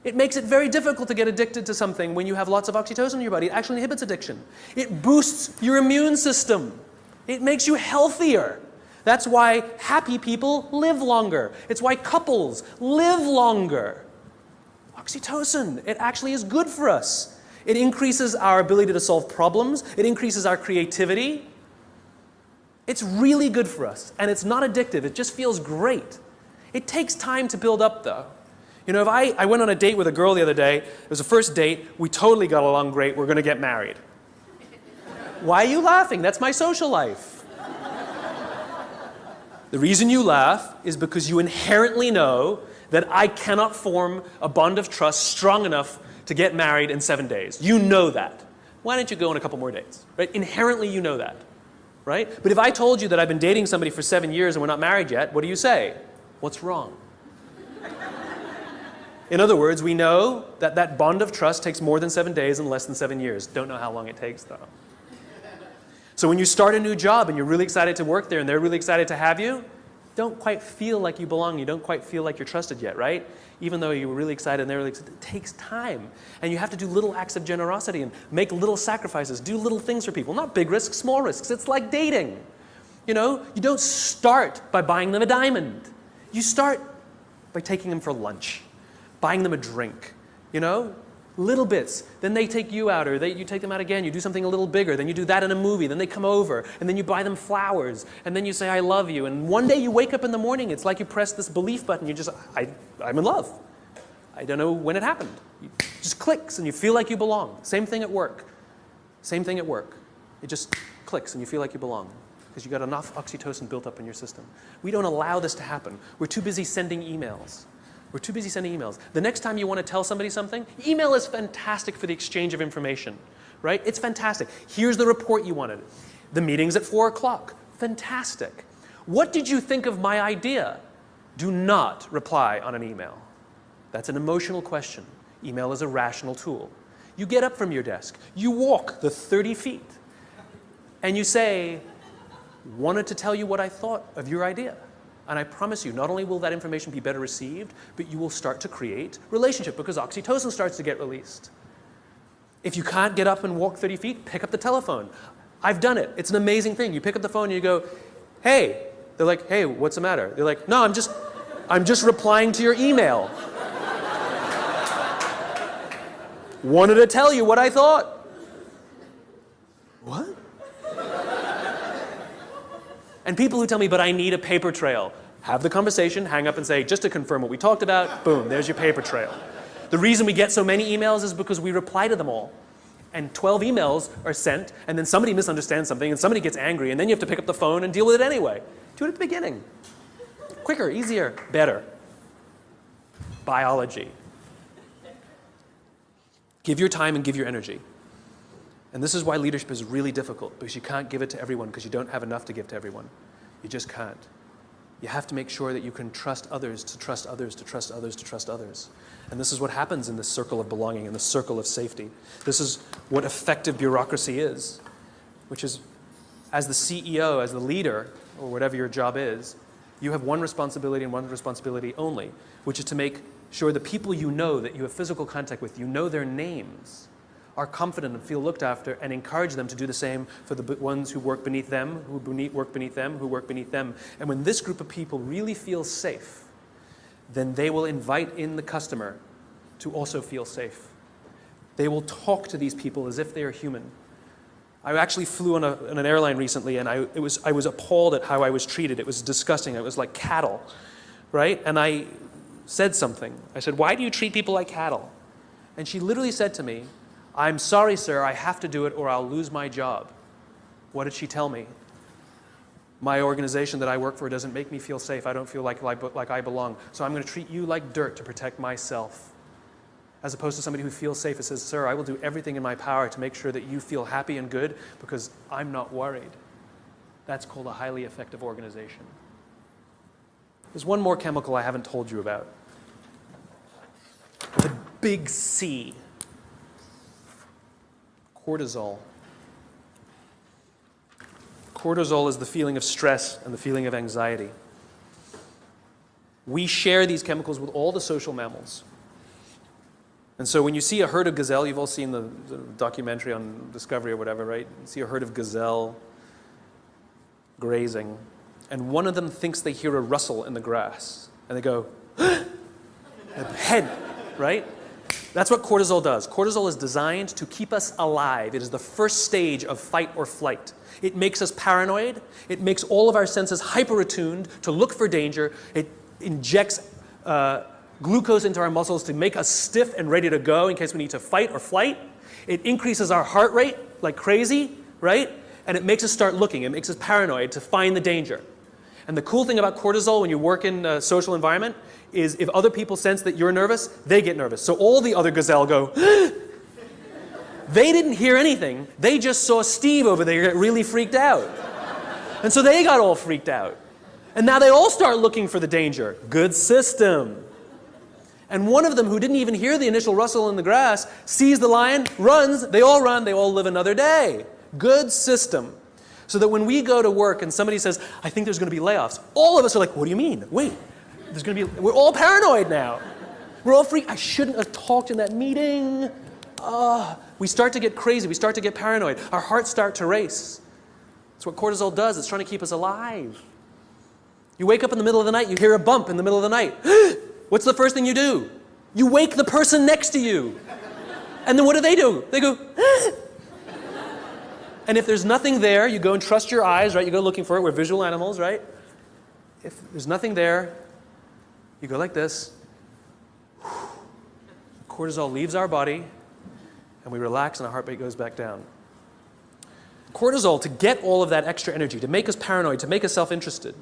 It makes it very difficult to get addicted to something when you have lots of oxytocin in your body. It actually inhibits addiction. It boosts your immune system. It makes you healthier. That's why happy people live longer. It's why couples live longer. Oxytocin, it actually is good for us. It increases our ability to solve problems. It increases our creativity. It's really good for us, and it's not addictive. It just feels great. It takes time to build up, though. You know, if I went on a date with a girl the other day, it was a first date, we totally got along great, we're going to get married. Why are you laughing? That's my social life. The reason you laugh is because you inherently know that I cannot form a bond of trust strong enough to get married in 7 days. You know that. Why don't you go on a couple more dates? Right? Inherently you know that. Right? But if I told you that I've been dating somebody for 7 years and we're not married yet, what do you say? What's wrong? In other words, we know that that bond of trust takes more than 7 days and less than 7 years. Don't know how long it takes, though. So when you start a new job and you're really excited to work there and they're really excited to have you, don't quite feel like you belong. You don't quite feel like you're trusted yet, right? Even though you were really excited and they're really excited, it takes time. And you have to do little acts of generosity and make little sacrifices, do little things for people. Not big risks, small risks. It's like dating. You know, you don't start by buying them a diamond. You start by taking them for lunch, buying them a drink, you know? Little bits. Then they take you out, or you take them out again. You do something a little bigger. Then you do that in a movie. Then they come over, and then you buy them flowers, and then you say, I love you. And one day you wake up in the morning, it's like you press this belief button. You just, I'm in love. I don't know when it happened. It just clicks, and you feel like you belong. Same thing at work. Same thing at work. It just clicks, and you feel like you belong because you got enough oxytocin built up in your system. We don't allow this to happen. We're too busy sending emails. We're too busy sending emails. The next time you want to tell somebody something, email is fantastic for the exchange of information, right? It's fantastic. Here's the report you wanted. The meeting's at 4 o'clock. Fantastic. What did you think of my idea? Do not reply on an email. That's an emotional question. Email is a rational tool. You get up from your desk. You walk the 30 feet. And you say, wanted to tell you what I thought of your idea. And I promise you, not only will that information be better received, but you will start to create relationship because oxytocin starts to get released. If you can't get up and walk 30 feet, pick up the telephone. I've done it. It's an amazing thing. You pick up the phone and you go, hey. They're like, hey, what's the matter? They're like, no, I'm just replying to your email. Wanted to tell you what I thought. What? And people who tell me, but I need a paper trail. Have the conversation, hang up and say, just to confirm what we talked about, boom, there's your paper trail. The reason we get so many emails is because we reply to them all. And 12 emails are sent, and then somebody misunderstands something, and somebody gets angry, and then you have to pick up the phone and deal with it anyway. Do it at the beginning. Quicker, easier, better. Biology. Give your time and give your energy. And this is why leadership is really difficult, because you can't give it to everyone because you don't have enough to give to everyone. You just can't. You have to make sure that you can trust others, to trust others, to trust others, to trust others. And this is what happens in this circle of belonging, in the circle of safety. This is what effective bureaucracy is, which is, as the CEO, as the leader, or whatever your job is, you have one responsibility and one responsibility only, which is to make sure the people you know that you have physical contact with, you know their names, are confident and feel looked after, and encourage them to do the same for the ones who work beneath them, who work beneath them, who work beneath them. And when this group of people really feel safe, then they will invite in the customer to also feel safe. They will talk to these people as if they are human. I actually flew on an airline recently, and I was appalled at how I was treated. It was disgusting. It was like cattle, right? And I said something. I said, why do you treat people like cattle? And she literally said to me, I'm sorry, sir, I have to do it or I'll lose my job. What did she tell me? My organization that I work for doesn't make me feel safe. I don't feel like I belong. So I'm going to treat you like dirt to protect myself. As opposed to somebody who feels safe and says, sir, I will do everything in my power to make sure that you feel happy and good because I'm not worried. That's called a highly effective organization. There's one more chemical I haven't told you about. The big C. Cortisol. Cortisol is the feeling of stress and the feeling of anxiety. We share these chemicals with all the social mammals. And so when you see a herd of gazelle, you've all seen the documentary on Discovery or whatever, right? You see a herd of gazelle grazing, and one of them thinks they hear a rustle in the grass, and they go, head, right? That's what cortisol does. Cortisol is designed to keep us alive. It is the first stage of fight or flight. It makes us paranoid. It makes all of our senses hyper-attuned to look for danger. It injects glucose into our muscles to make us stiff and ready to go in case we need to fight or flight. It increases our heart rate like crazy, right? And it makes us start looking. It makes us paranoid to find the danger. And the cool thing about cortisol when you work in a social environment is if other people sense that you're nervous, they get nervous. So all the other gazelle go, they didn't hear anything. They just saw Steve over there get really freaked out. And so they got all freaked out. And now they all start looking for the danger. Good system. And one of them, who didn't even hear the initial rustle in the grass, sees the lion, runs, they all run, they all live another day. Good system. So that when we go to work and somebody says, I think there's going to be layoffs, all of us are like, what do you mean? Wait, there's going to be, we're all paranoid now. We're all freaked. I shouldn't have talked in that meeting. We start to get crazy. We start to get paranoid. Our hearts start to race. That's what cortisol does. It's trying to keep us alive. You wake up in the middle of the night, you hear a bump in the middle of the night. What's the first thing you do? You wake the person next to you. And then what do? They go, and if there's nothing there, you go and trust your eyes, right? You go looking for it. We're visual animals, right? If there's nothing there, you go like this. Cortisol leaves our body, and we relax, and our heart rate goes back down. Cortisol, to get all of that extra energy, to make us paranoid, to make us self-interested,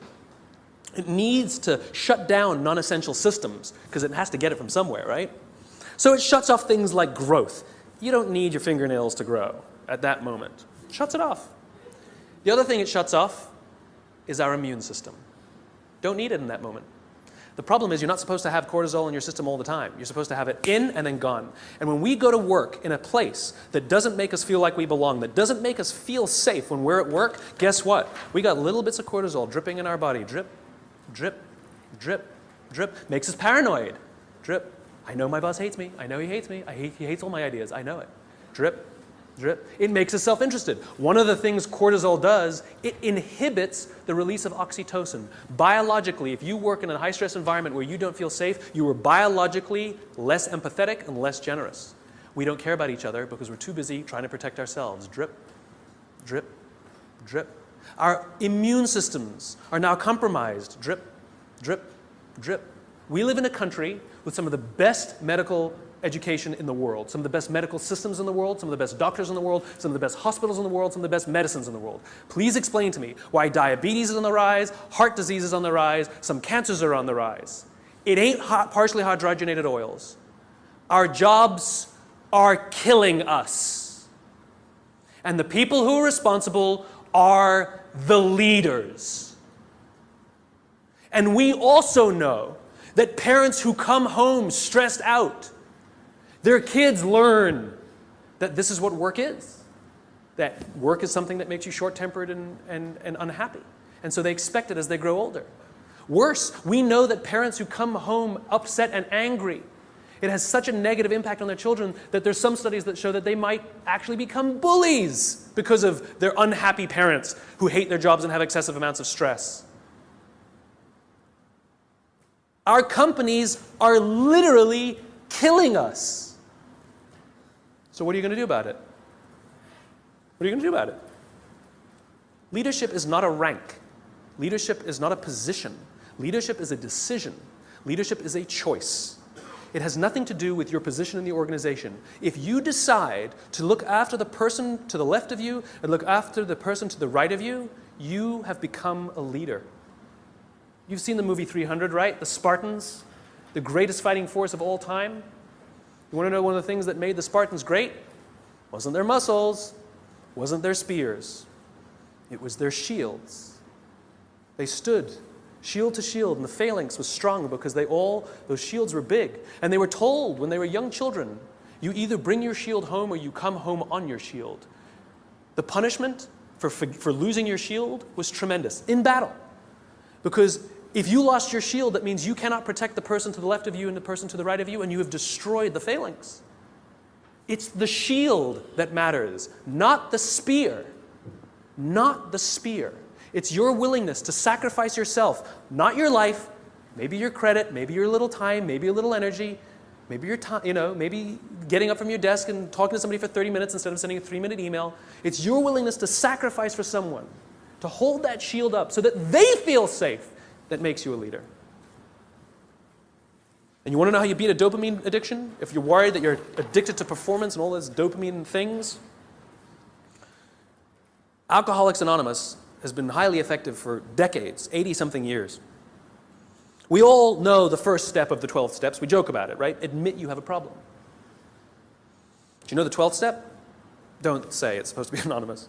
it needs to shut down non-essential systems because it has to get it from somewhere, right? So it shuts off things like growth. You don't need your fingernails to grow at that moment. It shuts it off. The other thing it shuts off is our immune system. Don't need it in that moment. The problem is you're not supposed to have cortisol in your system all the time. You're supposed to have it in and then gone. And when we go to work in a place that doesn't make us feel like we belong, that doesn't make us feel safe when we're at work, guess what? We got little bits of cortisol dripping in our body. Drip, drip, drip, drip. Makes us paranoid. Drip. I know my boss hates me. I know he hates me. He hates all my ideas. I know it. Drip, drip. It makes us self-interested. One of the things cortisol does, it inhibits the release of oxytocin. Biologically, if you work in a high-stress environment where you don't feel safe, you are biologically less empathetic and less generous. We don't care about each other because we're too busy trying to protect ourselves. Drip, drip, drip. Our immune systems are now compromised. Drip, drip, drip. We live in a country with some of the best medical education in the world, some of the best medical systems in the world, some of the best doctors in the world, some of the best hospitals in the world, some of the best medicines in the world. Please explain to me why diabetes is on the rise, heart disease is on the rise, some cancers are on the rise. It ain't partially hydrogenated oils. Our jobs are killing us. And the people who are responsible are the leaders. And we also know that parents who come home stressed out, their kids learn that this is what work is. That work is something that makes you short-tempered and unhappy. And so they expect it as they grow older. Worse, we know that parents who come home upset and angry, it has such a negative impact on their children that there's some studies that show that they might actually become bullies because of their unhappy parents who hate their jobs and have excessive amounts of stress. Our companies are literally killing us. So what are you going to do about it? What are you going to do about it? Leadership is not a rank. Leadership is not a position. Leadership is a decision. Leadership is a choice. It has nothing to do with your position in the organization. If you decide to look after the person to the left of you and look after the person to the right of you, you have become a leader. You've seen the movie 300, right? The Spartans, the greatest fighting force of all time. You want to know one of the things that made the Spartans great? Wasn't their muscles, wasn't their spears. It was their shields. They stood shield to shield, and the phalanx was strong because those shields were big. And they were told when they were young children, you either bring your shield home or you come home on your shield. The punishment for losing your shield was tremendous in battle. Because if you lost your shield, that means you cannot protect the person to the left of you and the person to the right of you, and you have destroyed the phalanx. It's the shield that matters, not the spear. Not the spear. It's your willingness to sacrifice yourself, not your life, maybe your credit, maybe your little time, maybe a little energy, maybe your time, maybe getting up from your desk and talking to somebody for 30 minutes instead of sending a 3-minute email. It's your willingness to sacrifice for someone, to hold that shield up so that they feel safe, that makes you a leader. And you want to know how you beat a dopamine addiction? If you're worried that you're addicted to performance and all those dopamine things? Alcoholics Anonymous has been highly effective for decades, 80-something years. We all know the first step of the 12 steps. We joke about it, right? Admit you have a problem. Do you know the 12th step? Don't say, it's supposed to be anonymous.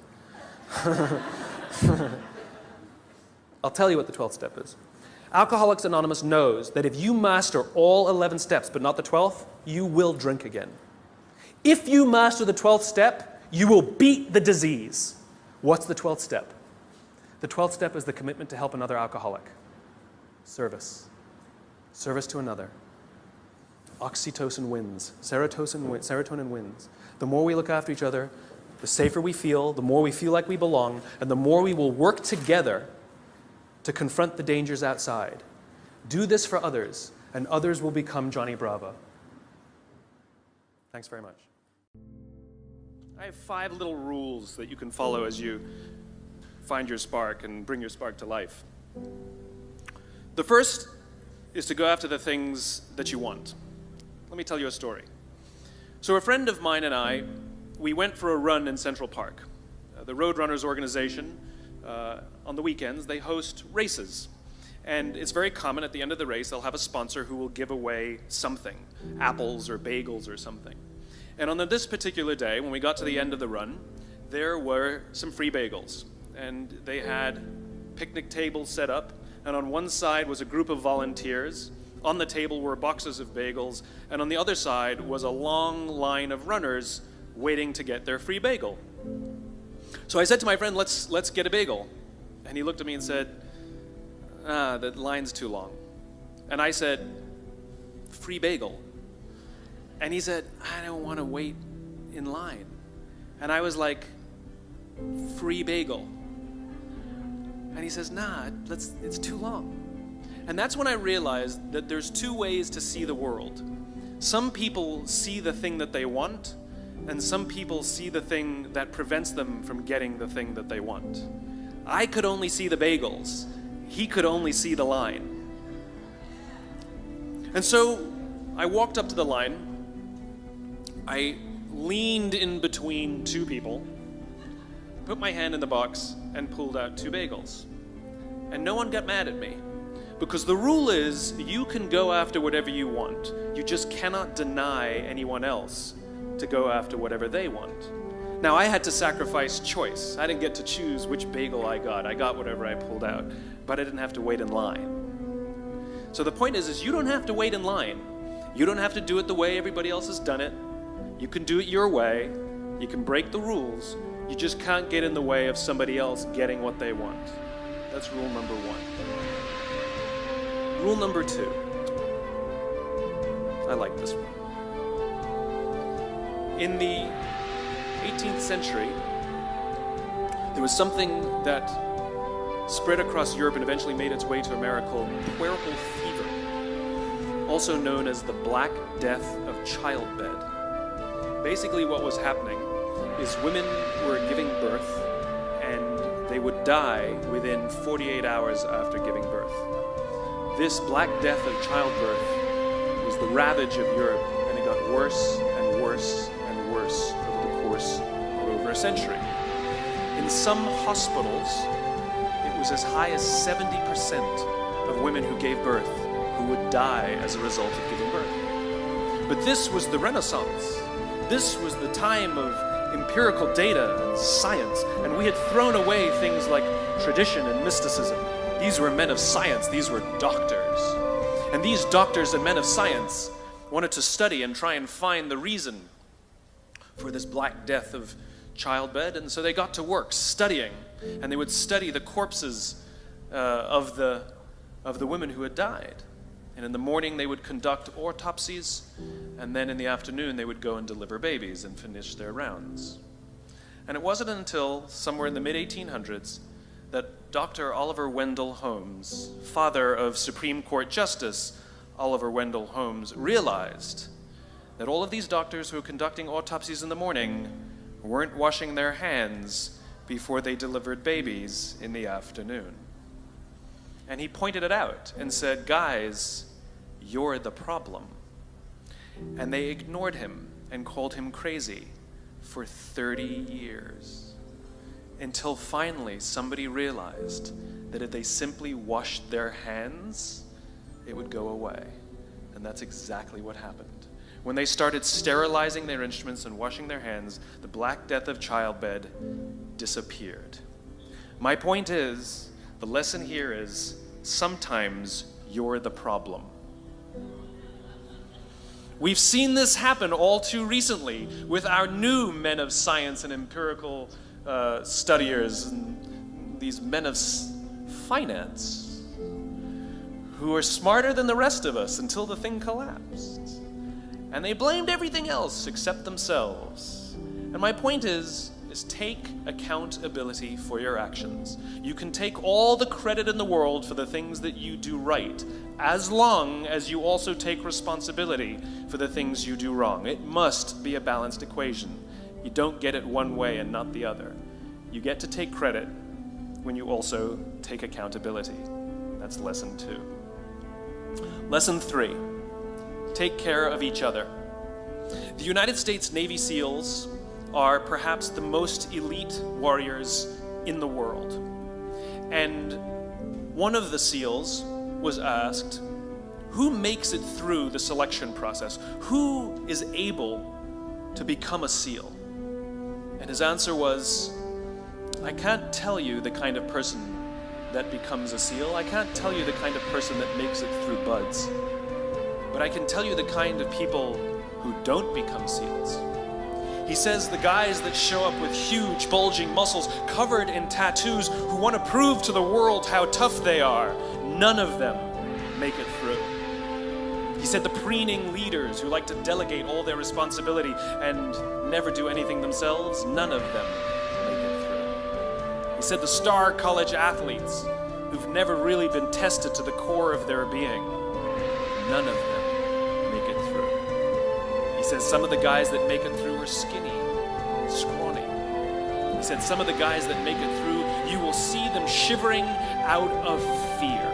I'll tell you what the 12th step is. Alcoholics Anonymous knows that if you master all 11 steps, but not the 12th, you will drink again. If you master the 12th step, you will beat the disease. What's the 12th step? The 12th step is the commitment to help another alcoholic. Service. Service to another. Oxytocin wins. Serotonin wins. The more we look after each other, the safer we feel, the more we feel like we belong, and the more we will work together to confront the dangers outside. Do this for others, and others will become Johnny Bravo. Thanks very much. I have 5 little rules that you can follow as you find your spark and bring your spark to life. The first is to go after the things that you want. Let me tell you a story. So a friend of mine and I, we went for a run in Central Park. The Roadrunners organization, on the weekends, they host races. And it's very common at the end of the race, they'll have a sponsor who will give away something, apples or bagels or something. And on this particular day, when we got to the end of the run, there were some free bagels. And they had picnic tables set up, and on one side was a group of volunteers. On the table were boxes of bagels, and on the other side was a long line of runners waiting to get their free bagel. So I said to my friend, let's get a bagel. And he looked at me and said, the line's too long. And I said, free bagel. And he said, I don't want to wait in line. And I was like, free bagel. And he says, nah, it's too long. And that's when I realized that there's 2 ways to see the world. Some people see the thing that they want, and some people see the thing that prevents them from getting the thing that they want. I could only see the bagels. He could only see the line. And so I walked up to the line. I leaned in between 2 people, put my hand in the box, and pulled out 2 bagels. And no one got mad at me. Because the rule is, you can go after whatever you want. You just cannot deny anyone else to go after whatever they want. Now, I had to sacrifice choice. I didn't get to choose which bagel I got. I got whatever I pulled out, but I didn't have to wait in line. So the point is you don't have to wait in line. You don't have to do it the way everybody else has done it. You can do it your way. You can break the rules. You just can't get in the way of somebody else getting what they want. That's rule number 1. Rule number 2. I like this one. In the 18th century, there was something that spread across Europe and eventually made its way to America called puerperal fever, also known as the Black Death of childbed. Basically what was happening is women were giving birth and they would die within 48 hours after giving birth. This Black Death of childbirth was the ravage of Europe, and it got worse and worse and worse over the course of over a century. In some hospitals, it was as high as 70% of women who gave birth who would die as a result of giving birth. But this was the Renaissance. This was the time of empirical data and science, and we had thrown away things like tradition and mysticism. These were men of science, these were doctors. And these doctors and men of science wanted to study and try and find the reason for this Black Death of childbed, and so they got to work studying, and they would study the corpses of the women who had died. And in the morning they would conduct autopsies, and then in the afternoon they would go and deliver babies and finish their rounds. And it wasn't until somewhere in the mid-1800s that Dr. Oliver Wendell Holmes, father of Supreme Court Justice Oliver Wendell Holmes, realized that all of these doctors who were conducting autopsies in the morning weren't washing their hands before they delivered babies in the afternoon. And he pointed it out and said, guys, you're the problem. And they ignored him and called him crazy for 30 years. until finally somebody realized that if they simply washed their hands, it would go away. And that's exactly what happened. When they started sterilizing their instruments and washing their hands, the Black Death of childbed disappeared. My point is, the lesson here is, sometimes you're the problem. We've seen this happen all too recently with our new men of science and empirical studiers, and these men of finance who are smarter than the rest of us until the thing collapsed. And they blamed everything else except themselves. And my point is take accountability for your actions. You can take all the credit in the world for the things that you do right, as long as you also take responsibility for the things you do wrong. It must be a balanced equation. You don't get it one way and not the other. You get to take credit when you also take accountability. That's lesson 2. Lesson 3, take care of each other. The United States Navy SEALs are perhaps the most elite warriors in the world. And one of the SEALs was asked, who makes it through the selection process? Who is able to become a SEAL? And his answer was, I can't tell you the kind of person that becomes a SEAL. I can't tell you the kind of person that makes it through BUD/S. But I can tell you the kind of people who don't become SEALs. He says the guys that show up with huge, bulging muscles, covered in tattoos, who want to prove to the world how tough they are, none of them make it through. He said the preening leaders who like to delegate all their responsibility and never do anything themselves, none of them make it through. He said the star college athletes who've never really been tested to the core of their being, none of them make it through. He says some of the guys that make it through are skinny, scrawny. He said some of the guys that make it through, you will see them shivering out of fear.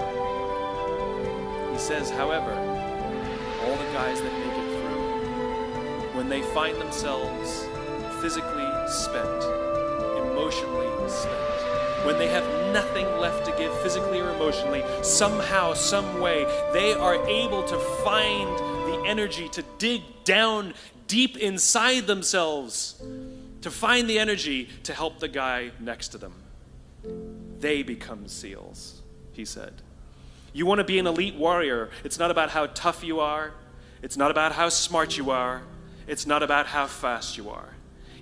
He says, however, all the guys that make it through, when they find themselves physically spent, emotionally spent, when they have nothing left to give physically or emotionally, somehow, some way, they are able to find the energy to dig down deep inside themselves, to find the energy to help the guy next to them. They become SEALs, he said. You want to be an elite warrior. It's not about how tough you are. It's not about how smart you are. It's not about how fast you are.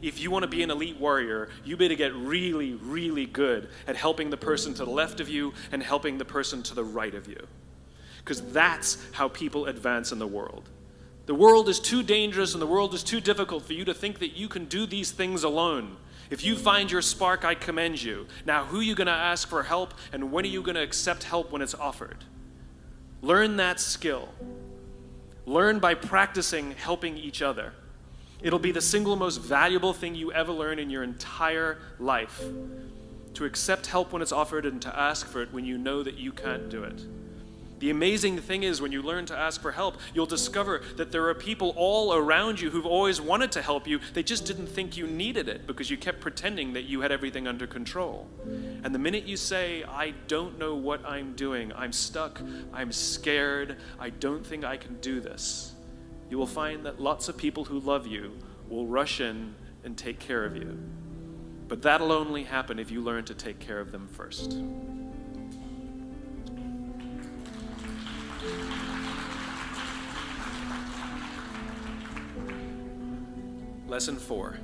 If you want to be an elite warrior, you better get really, really good at helping the person to the left of you and helping the person to the right of you. Because that's how people advance in the world. The world is too dangerous and the world is too difficult for you to think that you can do these things alone. If you find your spark, I commend you. Now, who are you going to ask for help, and when are you going to accept help when it's offered? Learn that skill. Learn by practicing helping each other. It'll be the single most valuable thing you ever learn in your entire life. To accept help when it's offered and to ask for it when you know that you can't do it. The amazing thing is, when you learn to ask for help, you'll discover that there are people all around you who've always wanted to help you. They just didn't think you needed it because you kept pretending that you had everything under control. And the minute you say, I don't know what I'm doing, I'm stuck, I'm scared, I don't think I can do this, you will find that lots of people who love you will rush in and take care of you. But that'll only happen if you learn to take care of them first. Lesson 4.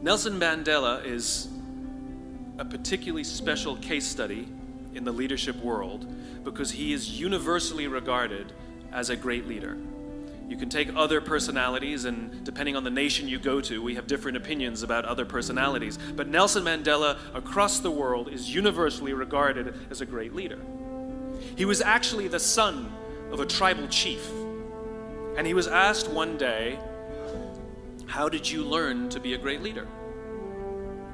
Nelson Mandela is a particularly special case study in the leadership world because he is universally regarded as a great leader. You can take other personalities, and depending on the nation you go to, we have different opinions about other personalities. But Nelson Mandela across the world is universally regarded as a great leader. He was actually the son of a tribal chief. And he was asked one day, how did you learn to be a great leader?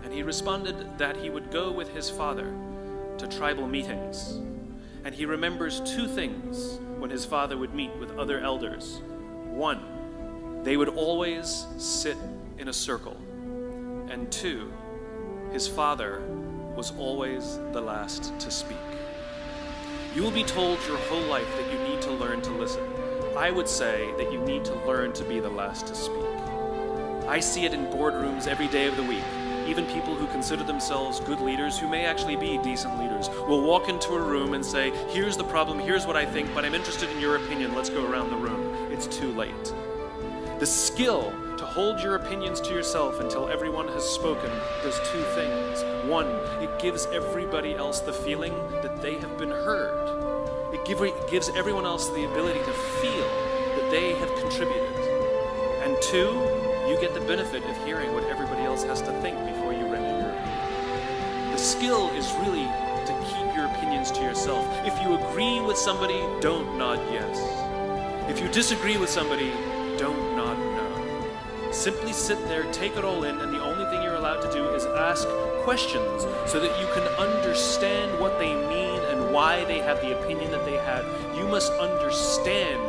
And he responded that he would go with his father to tribal meetings. And he remembers 2 things when his father would meet with other elders. 1, they would always sit in a circle. And 2, his father was always the last to speak. You will be told your whole life that you need to learn to listen. I would say that you need to learn to be the last to speak. I see it in boardrooms every day of the week. Even people who consider themselves good leaders, who may actually be decent leaders, will walk into a room and say, here's the problem, here's what I think, but I'm interested in your opinion, let's go around the room. It's too late. The skill to hold your opinions to yourself until everyone has spoken does 2 things. 1, it gives everybody else the feeling that they have been heard. It gives everyone else the ability to feel that they have contributed. And 2, you get the benefit of hearing what everybody else has to think before you render your opinion. The skill is really to keep your opinions to yourself. If you agree with somebody, don't nod yes. If you disagree with somebody, don't nod no. Simply sit there, take it all in, and the only thing you're allowed to do is ask questions so that you can understand what they mean and why they have the opinion that they have. You must understand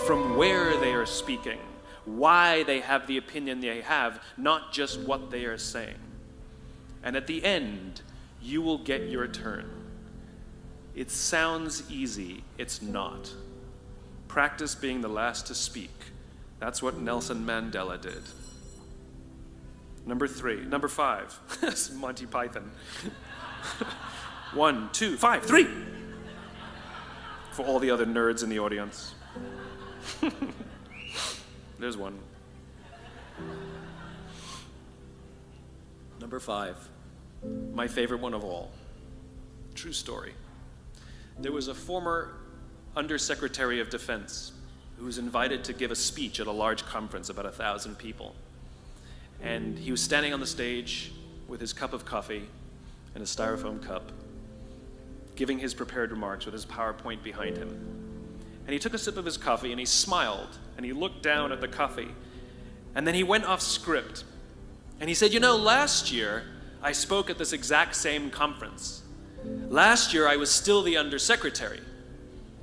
from where they are speaking, why they have the opinion they have, not just what they are saying. And at the end, you will get your turn. It sounds easy, it's not. Practice being the last to speak. That's what Nelson Mandela did. Number 5. This is Monty Python. 1, 2, 5, 3. For all the other nerds in the audience. There's one. Number 5. My favorite one of all. True story. There was a former Undersecretary of Defense who was invited to give a speech at a large conference, about 1,000 people. And he was standing on the stage with his cup of coffee and a styrofoam cup, giving his prepared remarks with his PowerPoint behind him. And he took a sip of his coffee and he smiled and he looked down at the coffee. And then he went off script. And he said, last year I spoke at this exact same conference. Last year I was still the undersecretary.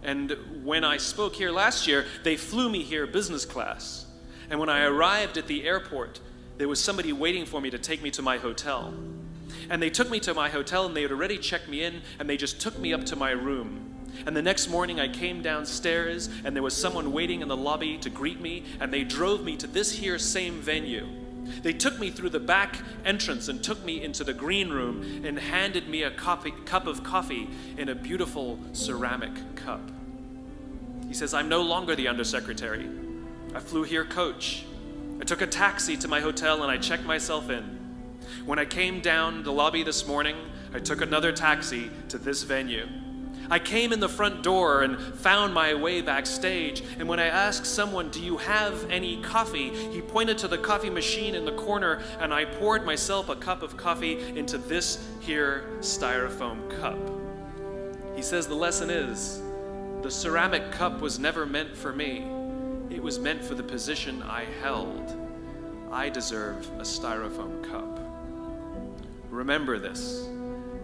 And when I spoke here last year, they flew me here business class. And when I arrived at the airport, there was somebody waiting for me to take me to my hotel. And they took me to my hotel and they had already checked me in and they just took me up to my room. And the next morning I came downstairs and there was someone waiting in the lobby to greet me and they drove me to this here same venue. They took me through the back entrance and took me into the green room and handed me a cup of coffee in a beautiful ceramic cup. He says, I'm no longer the undersecretary. I flew here coach. I took a taxi to my hotel and I checked myself in. When I came down the lobby this morning, I took another taxi to this venue. I came in the front door and found my way backstage, and when I asked someone, do you have any coffee? He pointed to the coffee machine in the corner, and I poured myself a cup of coffee into this here styrofoam cup. He says the lesson is, the ceramic cup was never meant for me. It was meant for the position I held. I deserve a styrofoam cup. Remember this.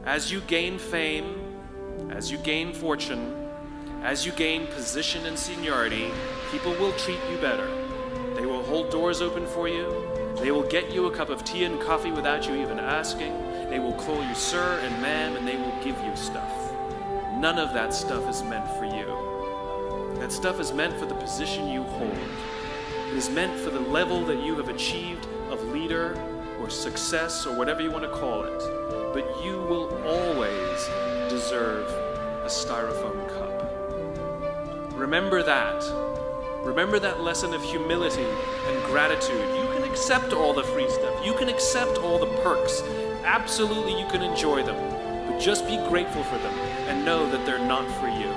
As you gain fame, as you gain fortune, as you gain position and seniority, people will treat you better. They will hold doors open for you. They will get you a cup of tea and coffee without you even asking. They will call you sir and ma'am, and they will give you stuff. None of that stuff is meant for you. That stuff is meant for the position you hold. It is meant for the level that you have achieved of leader or success or whatever you want to call it. But you will always deserve a styrofoam cup. Remember that. Remember that lesson of humility and gratitude. You can accept all the free stuff. You can accept all the perks. Absolutely, you can enjoy them. But just be grateful for them and know that they're not for you.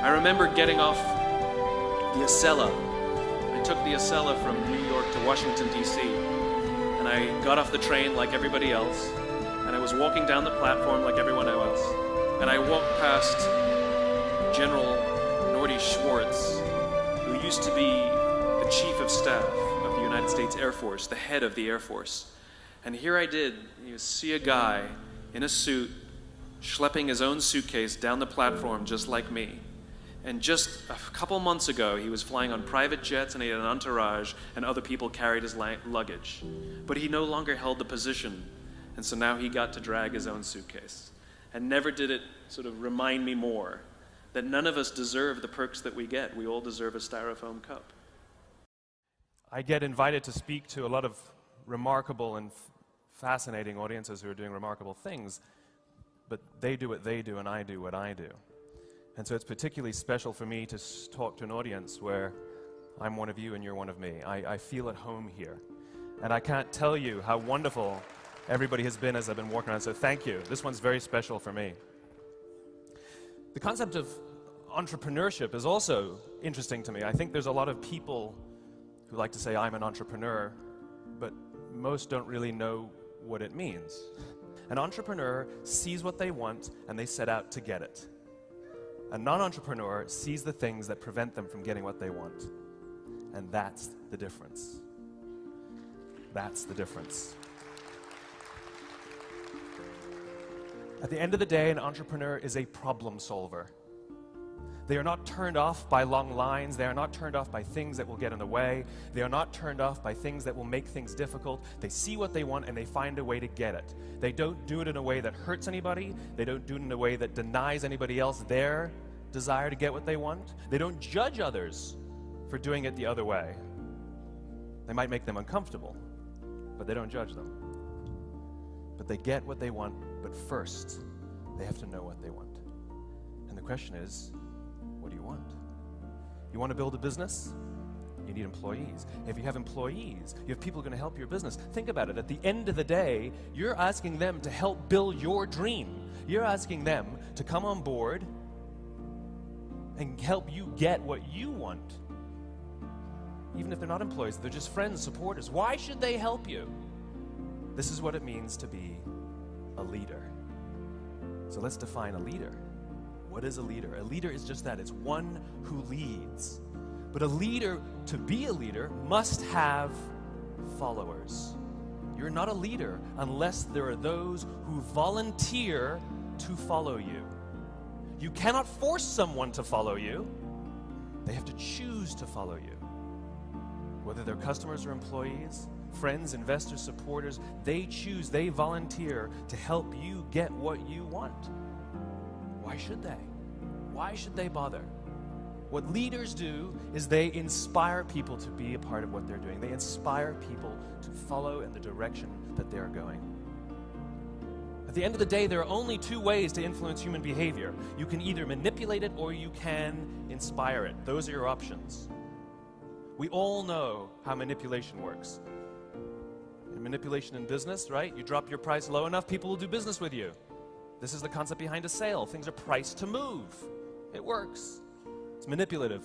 I remember getting off the Acela. I took the Acela from New York to Washington, D.C. And I got off the train like everybody else. And I was walking down the platform like everyone else. And I walked past General Nordy Schwartz, who used to be the Chief of Staff of the United States Air Force, the head of the Air Force. And here I did, see a guy in a suit schlepping his own suitcase down the platform just like me. And just a couple months ago, he was flying on private jets and he had an entourage and other people carried his luggage. But he no longer held the position, and so now he got to drag his own suitcase. And never did it sort of remind me more that none of us deserve the perks that we get. We all deserve a styrofoam cup. I get invited to speak to a lot of remarkable and fascinating audiences who are doing remarkable things, but they do what they do and I do what I do. And so it's particularly special for me to talk to an audience where I'm one of you and you're one of me. I feel at home here. And I can't tell you how wonderful everybody has been as I've been walking around, so thank you. This one's very special for me. The concept of entrepreneurship is also interesting to me. I think there's a lot of people who like to say, I'm an entrepreneur, but most don't really know what it means. An entrepreneur sees what they want and they set out to get it. A non-entrepreneur sees the things that prevent them from getting what they want. And that's the difference. That's the difference. At the end of the day, an entrepreneur is a problem solver. They are not turned off by long lines. They are not turned off by things that will get in the way. They are not turned off by things that will make things difficult. They see what they want and they find a way to get it. They don't do it in a way that hurts anybody. They don't do it in a way that denies anybody else their desire to get what they want. They don't judge others for doing it the other way. They might make them uncomfortable, but they don't judge them. But they get what they want, but first, they have to know what they want. And the question is, what do you want? You want to build a business? You need employees. If you have employees, you have people who are going to help your business. Think about it. At the end of the day, you're asking them to help build your dream. You're asking them to come on board and help you get what you want. Even if they're not employees, they're just friends, supporters. Why should they help you? This is what it means to be a leader. So let's define a leader. What is a leader? A leader is just that. It's one who leads. But a leader, to be a leader, must have followers. You're not a leader unless there are those who volunteer to follow you. You cannot force someone to follow you. They have to choose to follow you. Whether they're customers or employees, friends, investors, supporters, they choose, they volunteer to help you get what you want. Why should they? Why should they bother? What leaders do is they inspire people to be a part of what they're doing. They inspire people to follow in the direction that they're going. At the end of the day, there are only two ways to influence human behavior. You can either manipulate it or you can inspire it. Those are your options. We all know how manipulation works. Manipulation in business, right? You drop your price low enough, people will do business with you. This is the concept behind a sale. Things are priced to move. It works. It's manipulative.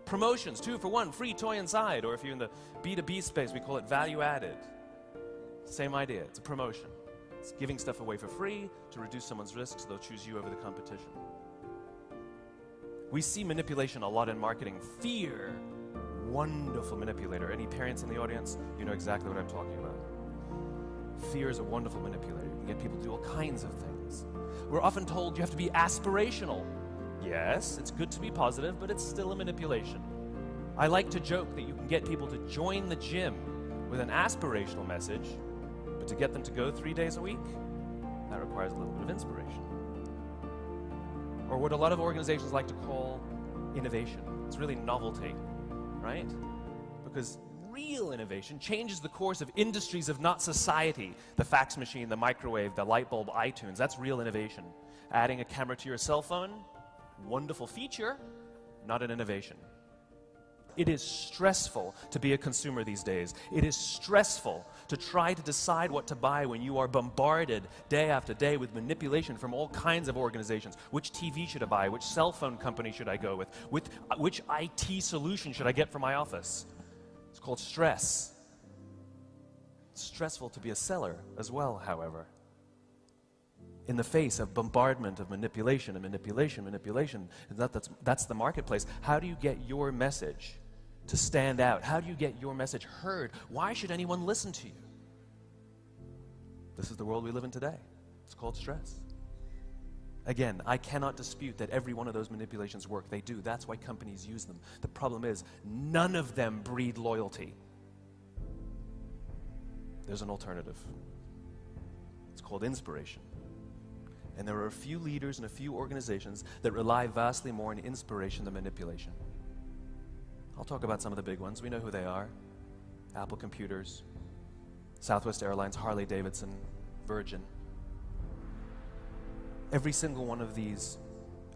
Promotions, 2 for 1, free toy inside. Or if you're in the B2B space, we call it value added. Same idea. It's a promotion. It's giving stuff away for free to reduce someone's risk so they'll choose you over the competition. We see manipulation a lot in marketing. Fear, wonderful manipulator. Any parents in the audience, you know exactly what I'm talking about. Fear is a wonderful manipulator. You can get people to do all kinds of things. We're often told you have to be aspirational. Yes, it's good to be positive, but it's still a manipulation. I like to joke that you can get people to join the gym with an aspirational message, but to get them to go 3 days a week, that requires a little bit of inspiration. Or what a lot of organizations like to call innovation. It's really novelty, right? Because real innovation changes the course of industries, if not society. The fax machine, the microwave, the light bulb, iTunes, that's real innovation. Adding a camera to your cell phone, wonderful feature, not an innovation. It is stressful to be a consumer these days. It is stressful to try to decide what to buy when you are bombarded day after day with manipulation from all kinds of organizations. Which TV should I buy? Which cell phone company should I go with? Which IT solution should I get for my office? It's called stress. It's stressful to be a seller as well, however. In the face of bombardment of manipulation and manipulation, that's the marketplace. How do you get your message to stand out? How do you get your message heard? Why should anyone listen to you? This is the world we live in today. It's called stress. Again, I cannot dispute that every one of those manipulations work. They do. That's why companies use them. The problem is, none of them breed loyalty. There's an alternative. It's called inspiration. And there are a few leaders and a few organizations that rely vastly more on inspiration than manipulation. I'll talk about some of the big ones. We know who they are. Apple Computers, Southwest Airlines, Harley-Davidson, Virgin. Every single one of these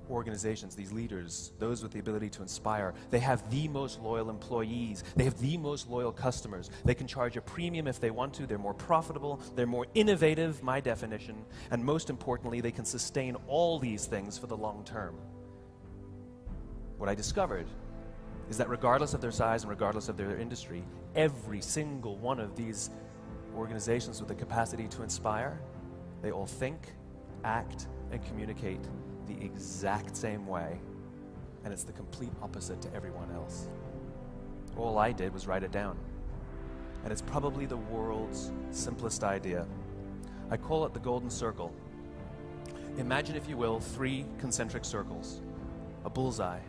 organizations, these leaders, those with the ability to inspire, they have the most loyal employees. They have the most loyal customers. They can charge a premium if they want to. They're more profitable. They're more innovative, my definition. And most importantly, they can sustain all these things for the long term. What I discovered is that regardless of their size and regardless of their industry, every single one of these organizations with the capacity to inspire, they all think, act, and communicate the exact same way, and it's the complete opposite to everyone else. All I did was write it down, and it's probably the world's simplest idea. I call it the golden circle. Imagine, if you will, 3 concentric circles, a bullseye.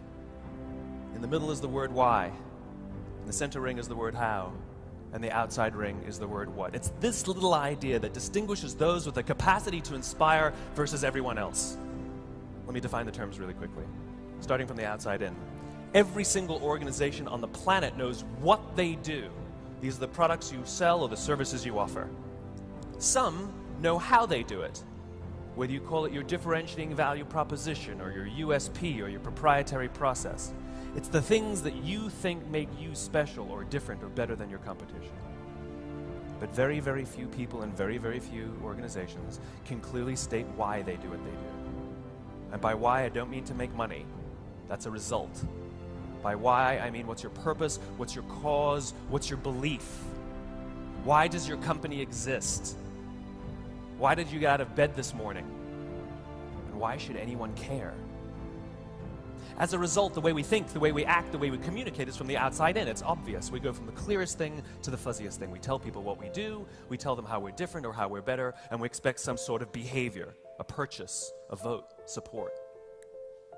In the middle is the word why, in the center ring is the word how, and the outside ring is the word what. It's this little idea that distinguishes those with the capacity to inspire versus everyone else. Let me define the terms really quickly, starting from the outside in. Every single organization on the planet knows what they do. These are the products you sell or the services you offer. Some know how they do it, whether you call it your differentiating value proposition or your USP or your proprietary process. It's the things that you think make you special or different or better than your competition. But very, very few people and very, very few organizations can clearly state why they do what they do. And by why, I don't mean to make money. That's a result. By why, I mean what's your purpose, what's your cause, what's your belief? Why does your company exist? Why did you get out of bed this morning? And why should anyone care? As a result, the way we think, the way we act, the way we communicate is from the outside in. It's obvious. We go from the clearest thing to the fuzziest thing. We tell people what we do, we tell them how we're different or how we're better, and we expect some sort of behavior, a purchase, a vote, support.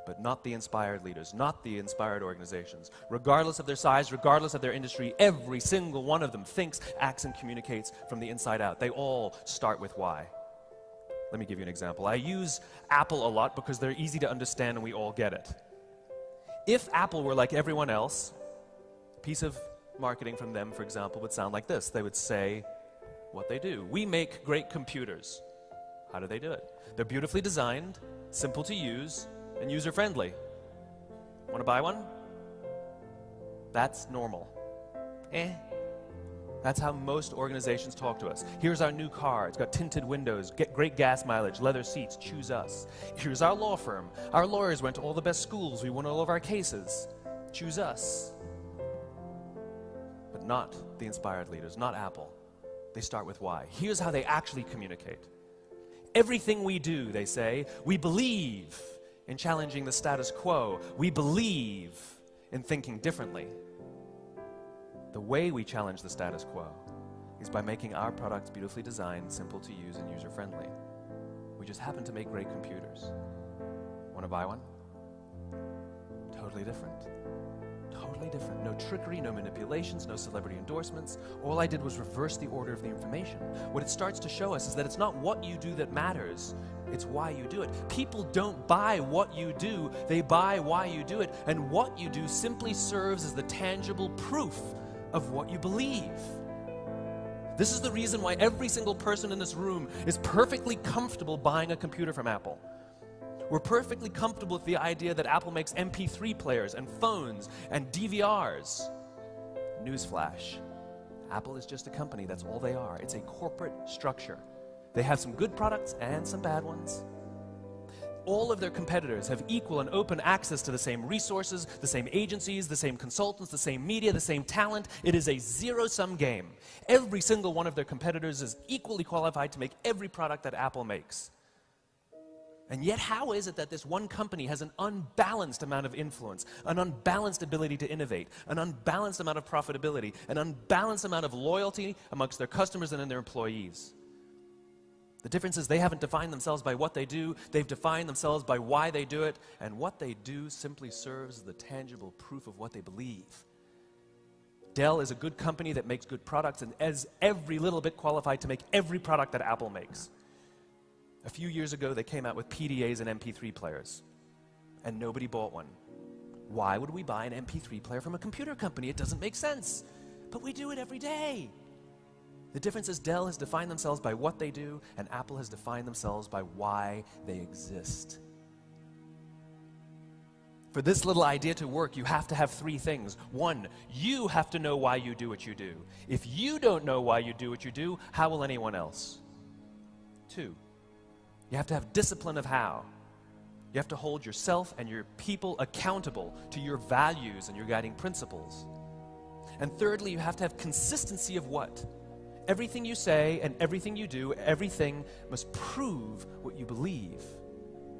But not the inspired leaders, not the inspired organizations. Regardless of their size, regardless of their industry, every single one of them thinks, acts, and communicates from the inside out. They all start with why. Let me give you an example. I use Apple a lot because they're easy to understand and we all get it. If Apple were like everyone else, a piece of marketing from them, for example, would sound like this. They would say what they do. We make great computers. How do they do it? They're beautifully designed, simple to use, and user-friendly. Want to buy one? That's normal. That's how most organizations talk to us. Here's our new car. It's got tinted windows, great gas mileage, leather seats. Choose us. Here's our law firm. Our lawyers went to all the best schools. We won all of our cases. Choose us. But not the inspired leaders, not Apple. They start with why. Here's how they actually communicate. Everything we do, they say, we believe in challenging the status quo. We believe in thinking differently. The way we challenge the status quo is by making our products beautifully designed, simple to use, and user-friendly. We just happen to make great computers. Want to buy one? Totally different. Totally different. No trickery, no manipulations, no celebrity endorsements. All I did was reverse the order of the information. What it starts to show us is that it's not what you do that matters, it's why you do it. People don't buy what you do, they buy why you do it. And what you do simply serves as the tangible proof of what you believe. This is the reason why every single person in this room is perfectly comfortable buying a computer from Apple. We're perfectly comfortable with the idea that Apple makes MP3 players and phones and DVRs. Newsflash. Apple is just a company, that's all they are. It's a corporate structure. They have some good products and some bad ones. All of their competitors have equal and open access to the same resources, the same agencies, the same consultants, the same media, the same talent. It is a zero-sum game. Every single one of their competitors is equally qualified to make every product that Apple makes. And yet, how is it that this one company has an unbalanced amount of influence, an unbalanced ability to innovate, an unbalanced amount of profitability, an unbalanced amount of loyalty amongst their customers and in their employees? The difference is they haven't defined themselves by what they do, they've defined themselves by why they do it, and what they do simply serves as the tangible proof of what they believe. Dell is a good company that makes good products and is every little bit qualified to make every product that Apple makes. A few years ago, they came out with PDAs and MP3 players, and nobody bought one. Why would we buy an MP3 player from a computer company? It doesn't make sense. But we do it every day. The difference is Dell has defined themselves by what they do, and Apple has defined themselves by why they exist. For this little idea to work, you have to have three things. One, you have to know why you do what you do. If you don't know why you do what you do, how will anyone else? Two, you have to have discipline of how. You have to hold yourself and your people accountable to your values and your guiding principles. And thirdly, you have to have consistency of what? Everything you say and everything you do, everything must prove what you believe.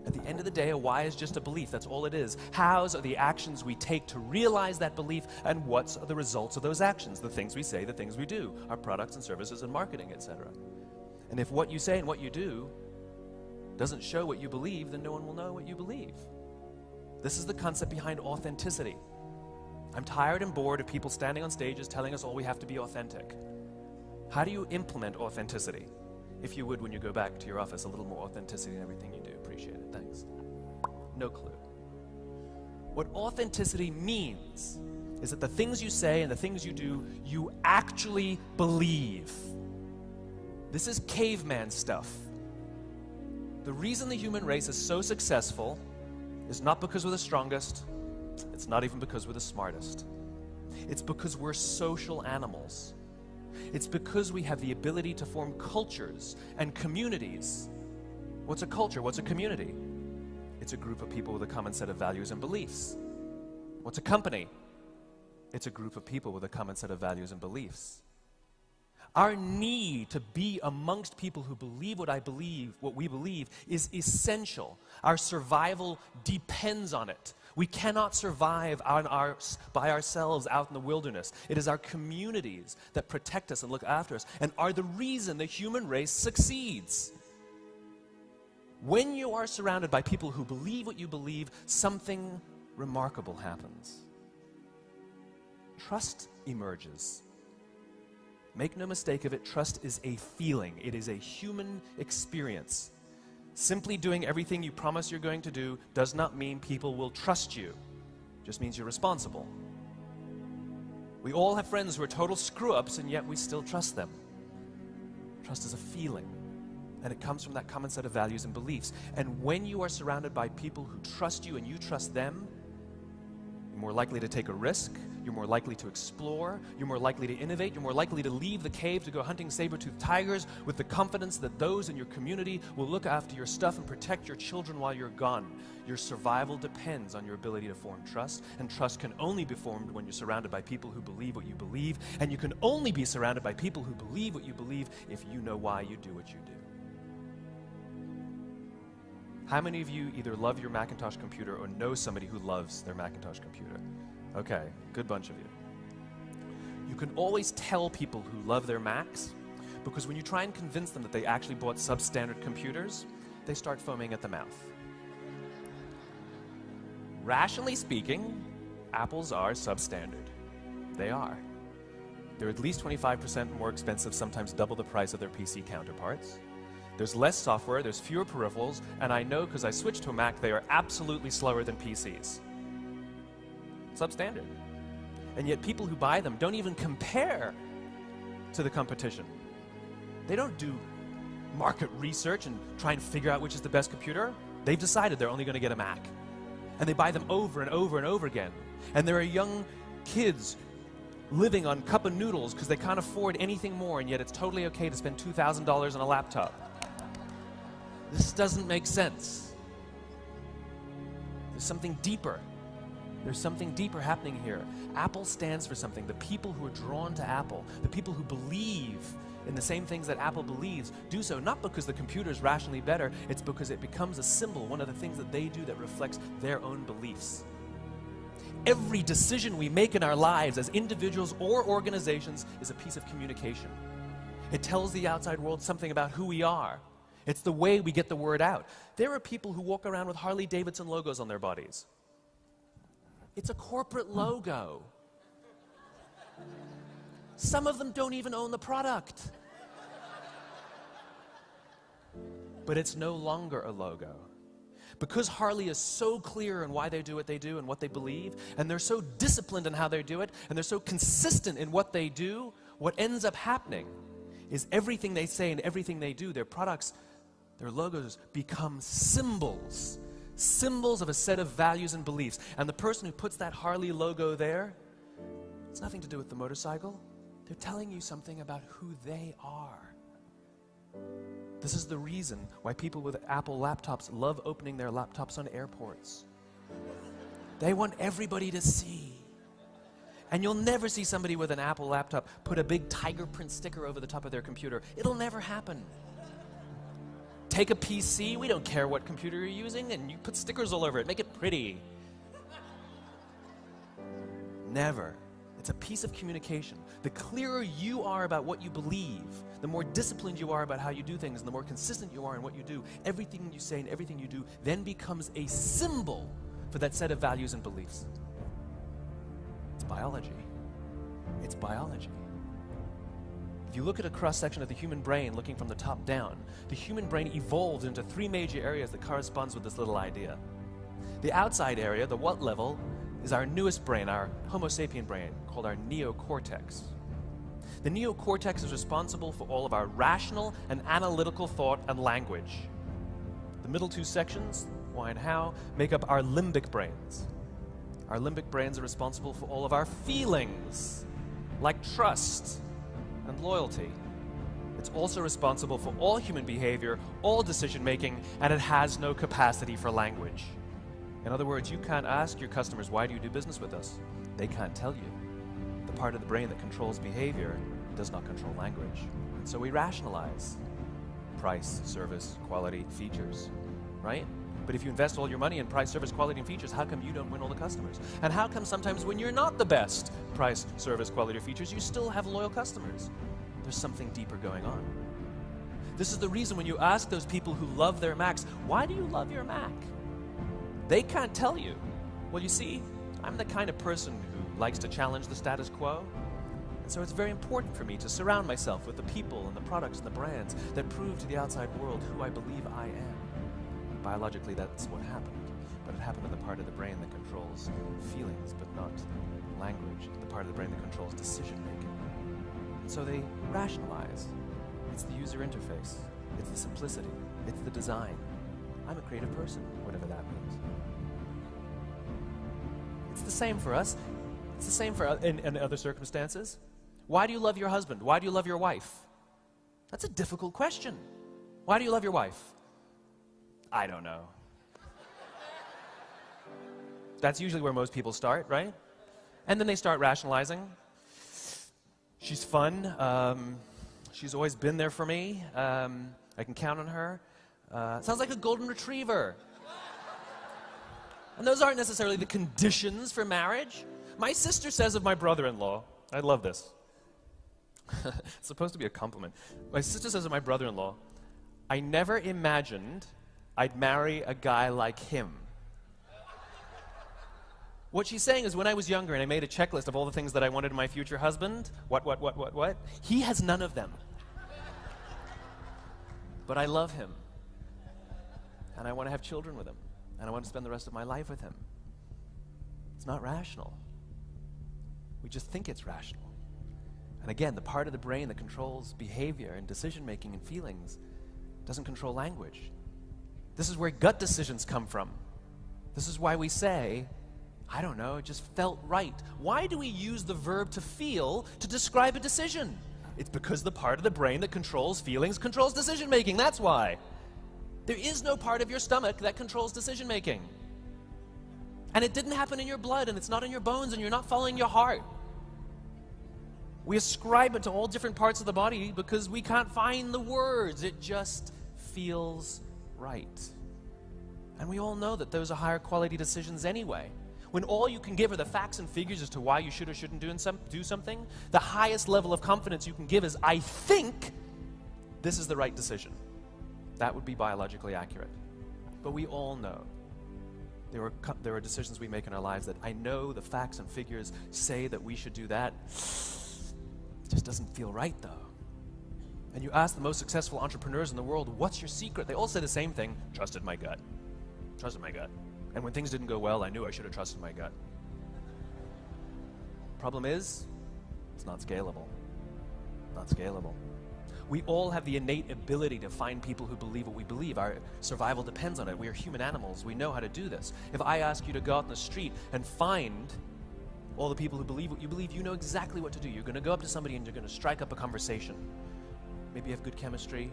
At the end of the day, a why is just a belief. That's all it is. Hows are the actions we take to realize that belief, and what's are the results of those actions, the things we say, the things we do, our products and services and marketing, etc. And if what you say and what you do doesn't show what you believe, then no one will know what you believe. This is the concept behind authenticity. I'm tired and bored of people standing on stages telling us all we have to be authentic. How do you implement authenticity? If you would, when you go back to your office, a little more authenticity in everything you do. Appreciate it. Thanks. No clue. What authenticity means is that the things you say and the things you do, you actually believe. This is caveman stuff. The reason the human race is so successful is not because we're the strongest. It's not even because we're the smartest. It's because we're social animals. It's because we have the ability to form cultures and communities. What's a culture? What's a community? It's a group of people with a common set of values and beliefs. What's a company? It's a group of people with a common set of values and beliefs. Our need to be amongst people who believe what we believe, is essential. Our survival depends on it. We cannot survive by ourselves out in the wilderness. It is our communities that protect us and look after us and are the reason the human race succeeds. When you are surrounded by people who believe what you believe, something remarkable happens. Trust emerges. Make no mistake of it, trust is a feeling. It is a human experience. Simply doing everything you promise you're going to do does not mean people will trust you. It just means you're responsible. We all have friends who are total screw-ups, and yet we still trust them. Trust is a feeling, and it comes from that common set of values and beliefs. And when you are surrounded by people who trust you and you trust them, you're more likely to take a risk, you're more likely to explore, you're more likely to innovate, you're more likely to leave the cave to go hunting saber-toothed tigers with the confidence that those in your community will look after your stuff and protect your children while you're gone. Your survival depends on your ability to form trust, and trust can only be formed when you're surrounded by people who believe what you believe, and you can only be surrounded by people who believe what you believe if you know why you do what you do. How many of you either love your Macintosh computer or know somebody who loves their Macintosh computer? Okay, good bunch of you. You can always tell people who love their Macs because when you try and convince them that they actually bought substandard computers, they start foaming at the mouth. Rationally speaking, Apples are substandard. They are. They're at least 25% more expensive, sometimes double the price of their PC counterparts. There's less software, there's fewer peripherals, and I know because I switched to a Mac, they are absolutely slower than PCs. Substandard. And yet people who buy them don't even compare to the competition. They don't do market research and try and figure out which is the best computer. They've decided they're only going to get a Mac. And they buy them over and over and over again. And there are young kids living on cup of noodles because they can't afford anything more, and yet it's totally okay to spend $2,000 on a laptop. This doesn't make sense. There's something deeper. There's something deeper happening here. Apple stands for something. The people who are drawn to Apple, the people who believe in the same things that Apple believes, do so not because the computer is rationally better, it's because it becomes a symbol, one of the things that they do that reflects their own beliefs. Every decision we make in our lives as individuals or organizations is a piece of communication. It tells the outside world something about who we are. It's the way we get the word out. There are people who walk around with Harley Davidson logos on their bodies. It's a corporate logo. Some of them don't even own the product. But it's no longer a logo. Because Harley is so clear in why they do what they do and what they believe, and they're so disciplined in how they do it, and they're so consistent in what they do, what ends up happening is everything they say and everything they do, their products, their logos become symbols. Symbols of a set of values and beliefs. And the person who puts that Harley logo there, it's nothing to do with the motorcycle. They're telling you something about who they are. This is the reason why people with Apple laptops love opening their laptops on airports. They want everybody to see. And you'll never see somebody with an Apple laptop put a big tiger print sticker over the top of their computer. It'll never happen. Take a PC, we don't care what computer you're using, and you put stickers all over it, make it pretty. Never. It's a piece of communication. The clearer you are about what you believe, the more disciplined you are about how you do things, and the more consistent you are in what you do, everything you say and everything you do then becomes a symbol for that set of values and beliefs. It's biology. It's biology. If you look at a cross-section of the human brain looking from the top down, the human brain evolved into 3 major areas that corresponds with this little idea. The outside area, the what level, is our newest brain, our Homo sapien brain, called our neocortex. The neocortex is responsible for all of our rational and analytical thought and language. The middle 2 sections, why and how, make up our limbic brains. Our limbic brains are responsible for all of our feelings, like trust and loyalty. It's also responsible for all human behavior, all decision-making, and it has no capacity for language. In other words, you can't ask your customers, why do you do business with us? They can't tell you. The part of the brain that controls behavior does not control language. And so we rationalize price, service, quality, features, right? But if you invest all your money in price, service, quality, and features, how come you don't win all the customers? And how come sometimes when you're not the best price, service, quality, or features, you still have loyal customers? There's something deeper going on. This is the reason when you ask those people who love their Macs, why do you love your Mac? They can't tell you. Well, you see, I'm the kind of person who likes to challenge the status quo. And so it's very important for me to surround myself with the people and the products and the brands that prove to the outside world who I believe I am. Biologically, that's what happened. But it happened in the part of the brain that controls feelings, but not language, the part of the brain that controls decision-making. And so they rationalize. It's the user interface. It's the simplicity. It's the design. I'm a creative person, whatever that means. It's the same for us. It's the same for in other circumstances. Why do you love your husband? Why do you love your wife? That's a difficult question. Why do you love your wife? I don't know. That's usually where most people start, right? And then they start rationalizing. She's fun. She's always been there for me. I can count on her. Sounds like a golden retriever. And those aren't necessarily the conditions for marriage. My sister says of my brother-in-law, I love this. It's supposed to be a compliment. My sister says of my brother-in-law, I never imagined I'd marry a guy like him. What she's saying is when I was younger and I made a checklist of all the things that I wanted in my future husband, what, he has none of them. But I love him. And I want to have children with him. And I want to spend the rest of my life with him. It's not rational. We just think it's rational. And again, the part of the brain that controls behavior and decision-making and feelings doesn't control language. This is where gut decisions come from. This is why we say, I don't know, it just felt right. Why do we use the verb to feel to describe a decision? It's because the part of the brain that controls feelings controls decision-making. That's why. There is no part of your stomach that controls decision-making. And it didn't happen in your blood, and it's not in your bones, and you're not following your heart. We ascribe it to all different parts of the body because we can't find the words. It just feels right. And we all know that those are higher quality decisions anyway. When all you can give are the facts and figures as to why you should or shouldn't do something, the highest level of confidence you can give is, I think this is the right decision. That would be biologically accurate. But we all know there are decisions we make in our lives that I know the facts and figures say that we should do that. It just doesn't feel right, though. And you ask the most successful entrepreneurs in the world, what's your secret? They all say the same thing: trusted my gut. Trusted my gut. And when things didn't go well, I knew I should have trusted my gut. Problem is, it's not scalable. Not scalable. We all have the innate ability to find people who believe what we believe. Our survival depends on it. We are human animals. We know how to do this. If I ask you to go out in the street and find all the people who believe what you believe, you know exactly what to do. You're going to go up to somebody and you're going to strike up a conversation. Maybe you have good chemistry,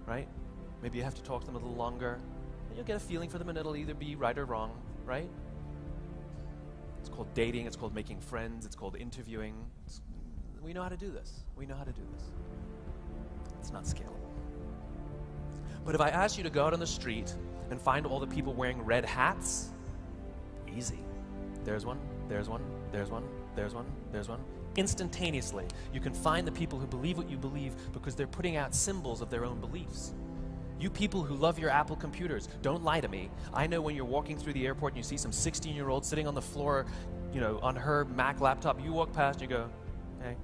right? Maybe you have to talk to them a little longer. And you'll get a feeling for them, and it'll either be right or wrong, right? It's called dating. It's called making friends. It's called interviewing. We know how to do this. We know how to do this. It's not scalable. But if I ask you to go out on the street and find all the people wearing red hats, easy. There's one, there's one, there's one, there's one, there's one. Instantaneously, you can find the people who believe what you believe because they're putting out symbols of their own beliefs. You people who love your Apple computers, don't lie to me. I know when you're walking through the airport and you see some 16-year-old sitting on the floor, on her Mac laptop, you walk past and you go, hey.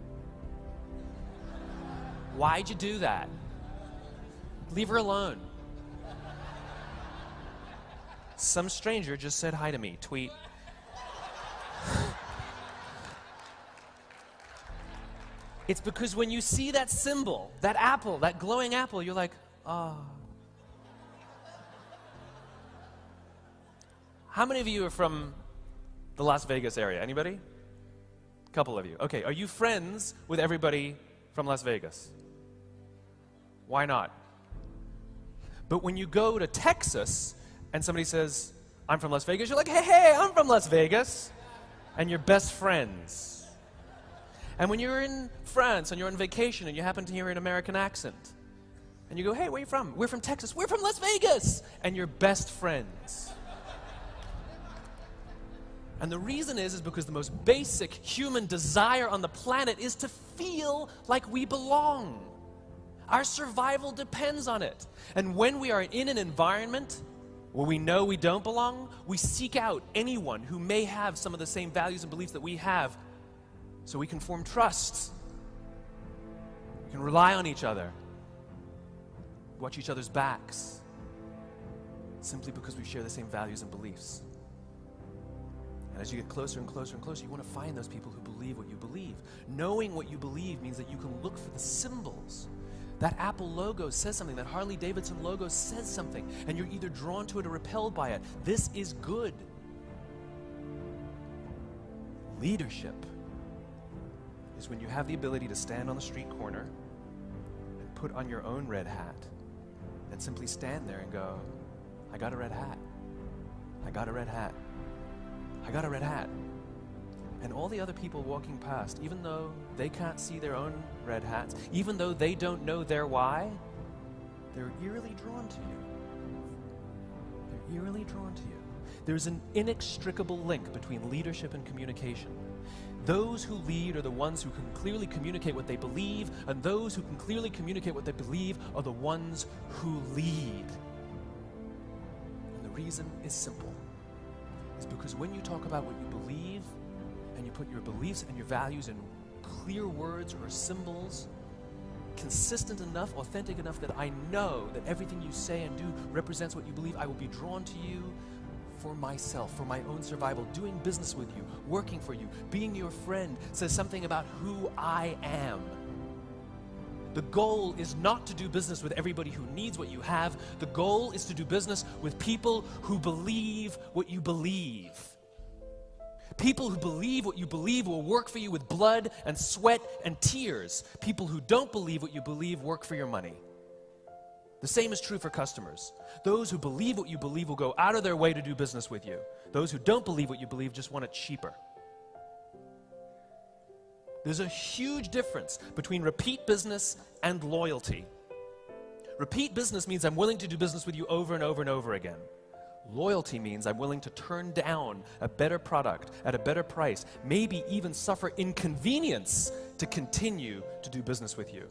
Why'd you do that? Leave her alone. Some stranger just said hi to me. Tweet. It's because when you see that symbol, that apple, that glowing apple, you're like, oh. How many of you are from the Las Vegas area? Anybody? A couple of you. Okay, are you friends with everybody from Las Vegas? Why not? But when you go to Texas and somebody says, I'm from Las Vegas, you're like, hey, I'm from Las Vegas. And you're best friends. And when you're in France and you're on vacation and you happen to hear an American accent, and you go, hey, where are you from? We're from Texas. We're from Las Vegas. And you're best friends. And the reason is because the most basic human desire on the planet is to feel like we belong. Our survival depends on it. And when we are in an environment where we know we don't belong, we seek out anyone who may have some of the same values and beliefs that we have so we can form trust. We can rely on each other. Watch each other's backs. Simply because we share the same values and beliefs. And as you get closer and closer and closer, you want to find those people who believe what you believe. Knowing what you believe means that you can look for the symbols. That Apple logo says something. That Harley Davidson logo says something. And you're either drawn to it or repelled by it. This is good. Leadership is when you have the ability to stand on the street corner and put on your own red hat and simply stand there and go, I got a red hat. I got a red hat. I got a red hat. And all the other people walking past, even though they can't see their own red hats, even though they don't know their why, they're eerily drawn to you. They're eerily drawn to you. There's an inextricable link between leadership and communication. Those who lead are the ones who can clearly communicate what they believe, and those who can clearly communicate what they believe are the ones who lead. And the reason is simple. It's because when you talk about what you believe, and you put your beliefs and your values in clear words or symbols, consistent enough, authentic enough that I know that everything you say and do represents what you believe, I will be drawn to you for myself, for my own survival. Doing business with you, working for you, being your friend says something about who I am. The goal is not to do business with everybody who needs what you have. The goal is to do business with people who believe what you believe. People who believe what you believe will work for you with blood and sweat and tears. People who don't believe what you believe work for your money. The same is true for customers. Those who believe what you believe will go out of their way to do business with you. Those who don't believe what you believe just want it cheaper. There's a huge difference between repeat business and loyalty. Repeat business means I'm willing to do business with you over and over and over again. Loyalty means I'm willing to turn down a better product at a better price, maybe even suffer inconvenience to continue to do business with you.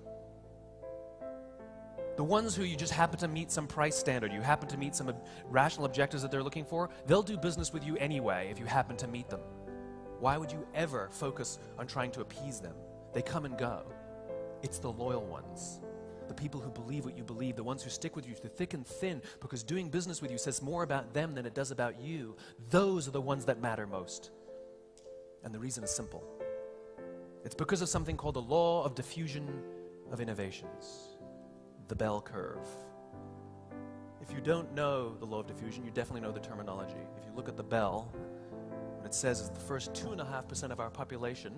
The ones who you just happen to meet some price standard, you happen to meet some rational objectives that they're looking for, they'll do business with you anyway if you happen to meet them. Why would you ever focus on trying to appease them? They come and go. It's the loyal ones, the people who believe what you believe, the ones who stick with you through thick and thin because doing business with you says more about them than it does about you. Those are the ones that matter most. And the reason is simple. It's because of something called the law of diffusion of innovations. The bell curve. If you don't know the law of diffusion, you definitely know the terminology. If you look at the bell, what it says is the first 2.5% of our population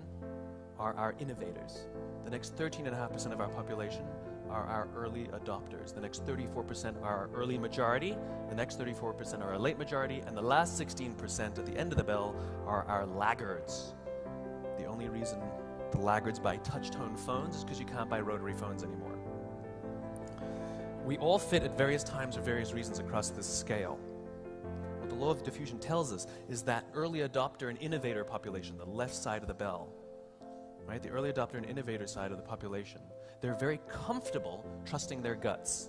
are our innovators. The next 13.5% of our population are our early adopters. The next 34% are our early majority. The next 34% are our late majority. And the last 16% at the end of the bell are our laggards. The only reason the laggards buy touch-tone phones is because you can't buy rotary phones anymore. We all fit at various times for various reasons across this scale. What the law of diffusion tells us is that early adopter and innovator population, the left side of the bell, right? The early adopter and innovator side of the population, they're very comfortable trusting their guts.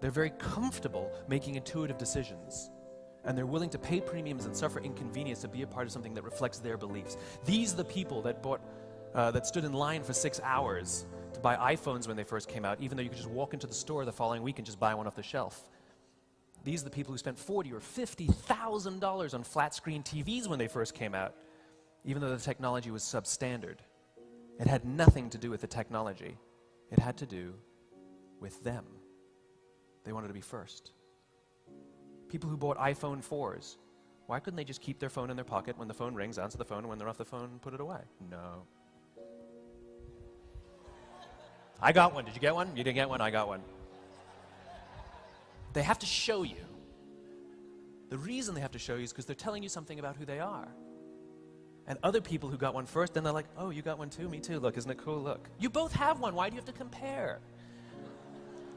They're very comfortable making intuitive decisions. And they're willing to pay premiums and suffer inconvenience to be a part of something that reflects their beliefs. These are the people that stood in line for 6 hours to buy iPhones when they first came out, even though you could just walk into the store the following week and just buy one off the shelf. These are the people who spent $40,000 or $50,000 on flat-screen TVs when they first came out, even though the technology was substandard. It had nothing to do with the technology. It had to do with them. They wanted to be first. People who bought iPhone 4s, why couldn't they just keep their phone in their pocket? When the phone rings, answer the phone, and when they're off the phone, put it away? No. I got one. Did you get one? You didn't get one? I got one. They have to show you. The reason they have to show you is because they're telling you something about who they are. And other people who got one first, then they're like, oh, you got one too? Me too. Look, isn't it cool? Look. You both have one. Why do you have to compare?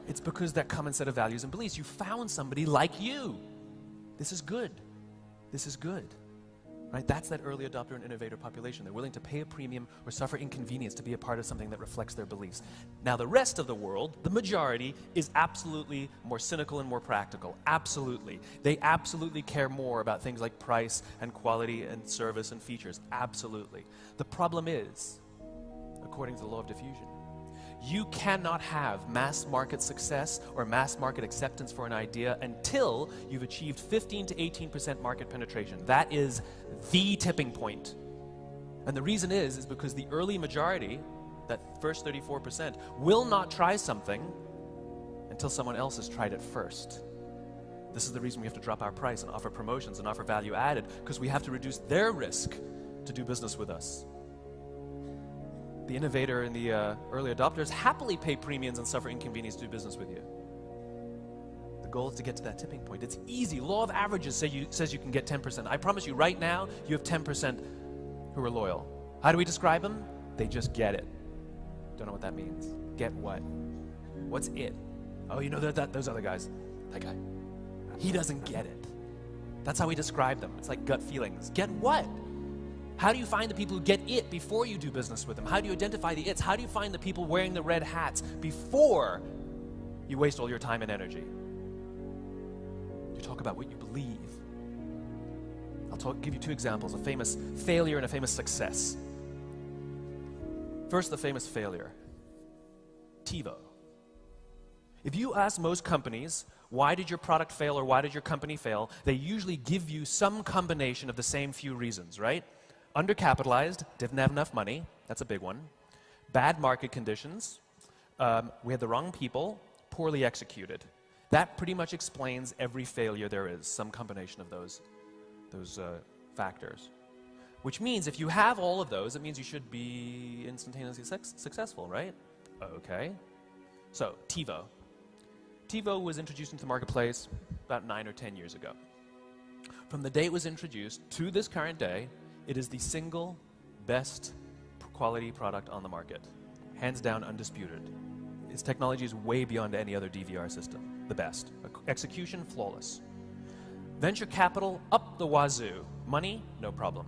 It's because that common set of values and beliefs. You found somebody like you. This is good. This is good. Right? That's that early adopter and innovator population. They're willing to pay a premium or suffer inconvenience to be a part of something that reflects their beliefs. Now, the rest of the world, the majority, is absolutely more cynical and more practical. Absolutely. They absolutely care more about things like price and quality and service and features. Absolutely. The problem is, according to the law of diffusion, you cannot have mass market success or mass market acceptance for an idea until you've achieved 15 to 18% market penetration. That is the tipping point. And the reason is because the early majority, that first 34%, will not try something until someone else has tried it first. This is the reason we have to drop our price and offer promotions and offer value added, because we have to reduce their risk to do business with us. The innovator and the early adopters happily pay premiums and suffer inconvenience to do business with you. The goal is to get to that tipping point. It's easy. Law of averages says you can get 10%. I promise you right now, you have 10% who are loyal. How do we describe them? They just get it. Don't know what that means. Get what? What's it? Oh, you know those other guys. That guy. He doesn't get it. That's how we describe them. It's like gut feelings. Get what? How do you find the people who get it before you do business with them? How do you identify the its? How do you find the people wearing the red hats before you waste all your time and energy? You talk about what you believe. Give you two examples, a famous failure and a famous success. First, the famous failure. TiVo. If you ask most companies, why did your product fail or why did your company fail, they usually give you some combination of the same few reasons, right? Undercapitalized, didn't have enough money, that's a big one. Bad market conditions, we had the wrong people, poorly executed. That pretty much explains every failure there is, some combination of those factors. Which means if you have all of those, it means you should be instantaneously successful, right? Okay. So, TiVo. TiVo was introduced into the marketplace about 9 or 10 years ago. From the day it was introduced to this current day, it is the single best quality product on the market. Hands down, undisputed. Its technology is way beyond any other DVR system. The best. Execution, flawless. Venture capital, up the wazoo. Money, no problem.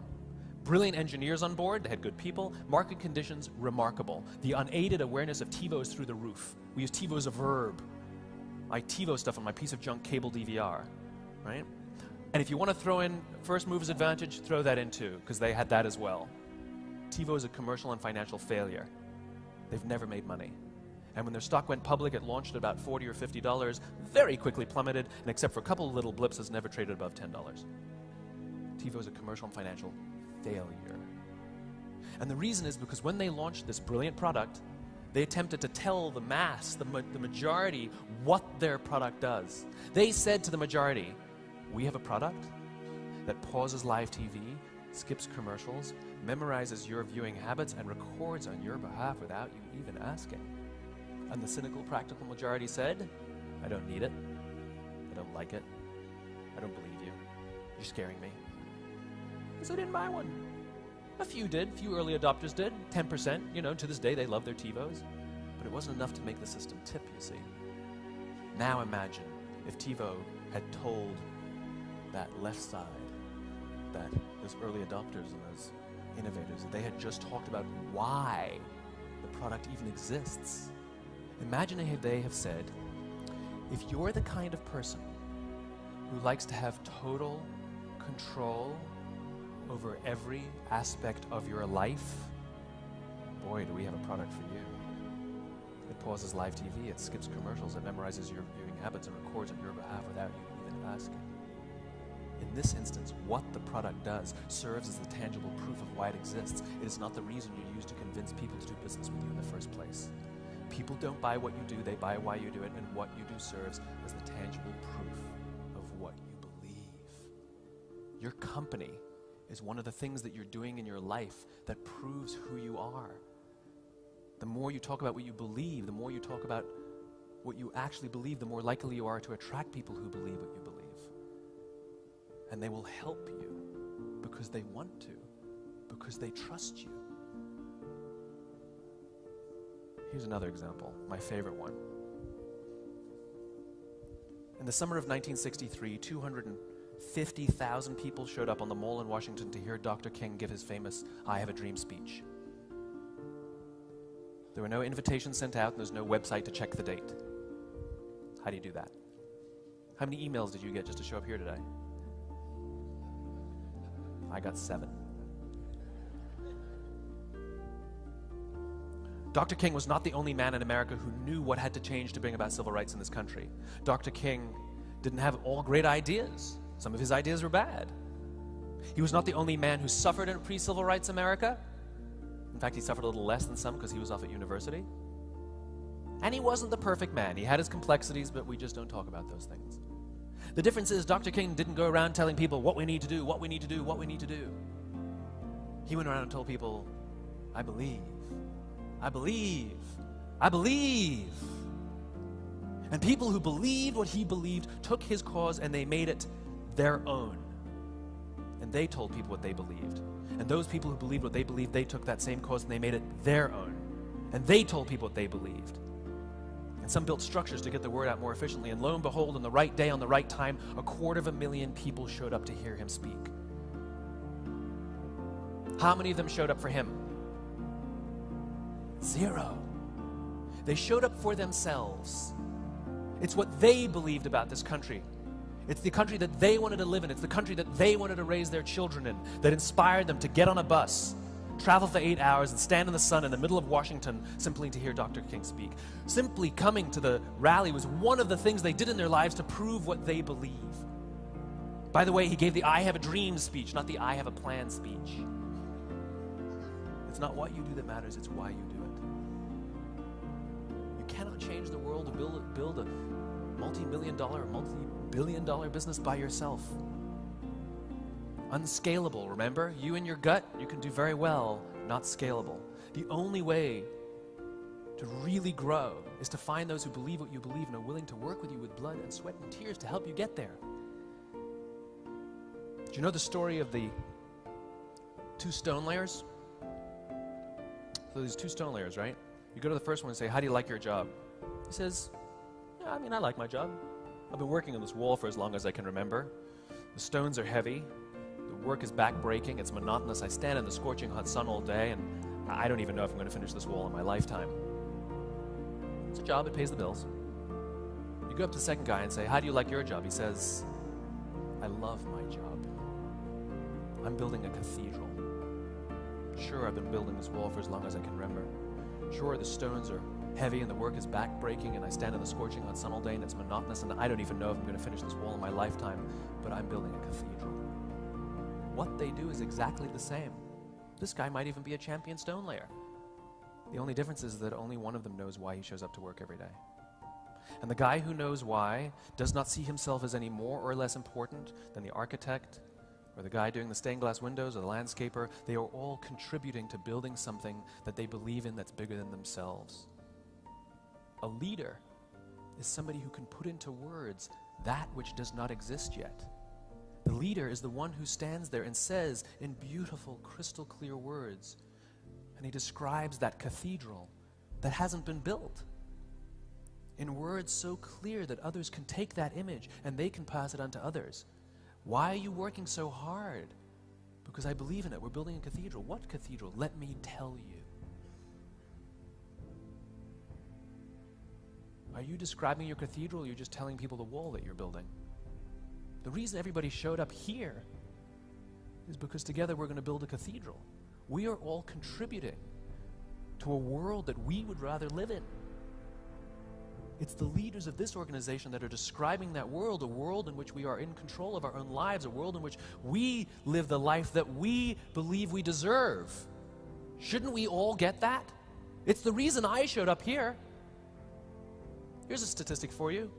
Brilliant engineers on board, they had good people. Market conditions, remarkable. The unaided awareness of TiVo is through the roof. We use TiVo as a verb. my TiVo stuff on my piece of junk cable DVR, right? And if you want to throw in first mover's advantage, throw that in too, because they had that as well. TiVo is a commercial and financial failure. They've never made money. And when their stock went public, it launched at about $40 or $50, very quickly plummeted, and except for a couple of little blips, has never traded above $10. TiVo is a commercial and financial failure. And the reason is because when they launched this brilliant product, they attempted to tell the mass, the majority, what their product does. They said to the majority, we have a product that pauses live TV, skips commercials, memorizes your viewing habits, and records on your behalf without you even asking. And the cynical, practical majority said, I don't need it. I don't like it. I don't believe you. You're scaring me. So they didn't buy one. A few did. A few early adopters did. 10%. To this day, they love their TiVos. But it wasn't enough to make the system tip, you see. Now imagine if TiVo had told that left side, that those early adopters and those innovators, that they had just talked about why the product even exists. Imagine if they have said, if you're the kind of person who likes to have total control over every aspect of your life, boy, do we have a product for you. It pauses live TV, it skips commercials, it memorizes your viewing habits and records on your behalf without you even asking. In this instance, what the product does serves as the tangible proof of why it exists. It is not the reason you use to convince people to do business with you in the first place. People don't buy what you do, they buy why you do it, and what you do serves as the tangible proof of what you believe. Your company is one of the things that you're doing in your life that proves who you are. The more you talk about what you believe, the more you talk about what you actually believe, the more likely you are to attract people who believe what you believe. And they will help you because they want to, because they trust you. Here's another example, my favorite one. In the summer of 1963, 250,000 people showed up on the Mall in Washington to hear Dr. King give his famous I Have a Dream speech. There were no invitations sent out and there's no website to check the date. How do you do that? How many emails did you get just to show up here today? I got 7. Dr. King was not the only man in America who knew what had to change to bring about civil rights in this country. Dr. King didn't have all great ideas. Some of his ideas were bad. He was not the only man who suffered in pre-civil rights America. In fact, he suffered a little less than some because he was off at university. And he wasn't the perfect man. He had his complexities, but we just don't talk about those things. The difference is Dr. King didn't go around telling people what we need to do, what we need to do, what we need to do. He went around and told people, I believe. I believe. I believe. And people who believed what he believed took his cause and they made it their own. And they told people what they believed. And those people who believed what they believed, they took that same cause and they made it their own. And they told people what they believed. And some built structures to get the word out more efficiently. And lo and behold, on the right day, on the right time, 250,000 people showed up to hear him speak. How many of them showed up for him? 0. They showed up for themselves. It's what they believed about this country. It's the country that they wanted to live in. It's the country that they wanted to raise their children in, that inspired them to get on a bus, travel for 8 hours, and stand in the sun in the middle of Washington simply to hear Dr. King speak. Simply coming to the rally was one of the things they did in their lives to prove what they believe. By the way, he gave the I Have a Dream speech, not the I Have a Plan speech. It's not what you do that matters, it's why you do it. You cannot change the world or build a multi-million-dollar or multi-billion-dollar business by yourself. Unscalable, remember? You and your gut, you can do very well, not scalable. The only way to really grow is to find those who believe what you believe and are willing to work with you with blood and sweat and tears to help you get there. Do you know the story of the 2 stone layers? So there's 2 stone layers, right? You go to the first one and say, how do you like your job? He says, yeah, I like my job. I've been working on this wall for as long as I can remember. The stones are heavy. The work is back-breaking. It's monotonous. I stand in the scorching hot sun all day, and I don't even know if I'm going to finish this wall in my lifetime. It's a job. It pays the bills. You go up to the second guy and say, how do you like your job? He says, I love my job. I'm building a cathedral. Sure, I've been building this wall for as long as I can remember. Sure, the stones are heavy and the work is back-breaking and I stand in the scorching hot sun all day and it's monotonous and I don't even know if I'm going to finish this wall in my lifetime, but I'm building a cathedral. What they do is exactly the same. This guy might even be a champion stone layer. The only difference is that only one of them knows why he shows up to work every day. And the guy who knows why does not see himself as any more or less important than the architect or the guy doing the stained glass windows or the landscaper. They are all contributing to building something that they believe in that's bigger than themselves. A leader is somebody who can put into words that which does not exist yet. The leader is the one who stands there and says in beautiful, crystal clear words, and he describes that cathedral that hasn't been built in words so clear that others can take that image and they can pass it on to others. Why are you working so hard? Because I believe in it. We're building a cathedral. What cathedral? Let me tell you. Are you describing your cathedral or are you just telling people the wall that you're building? The reason everybody showed up here is because together we're going to build a cathedral. We are all contributing to a world that we would rather live in. It's the leaders of this organization that are describing that world, a world in which we are in control of our own lives, a world in which we live the life that we believe we deserve. Shouldn't we all get that? It's the reason I showed up here. Here's a statistic for you.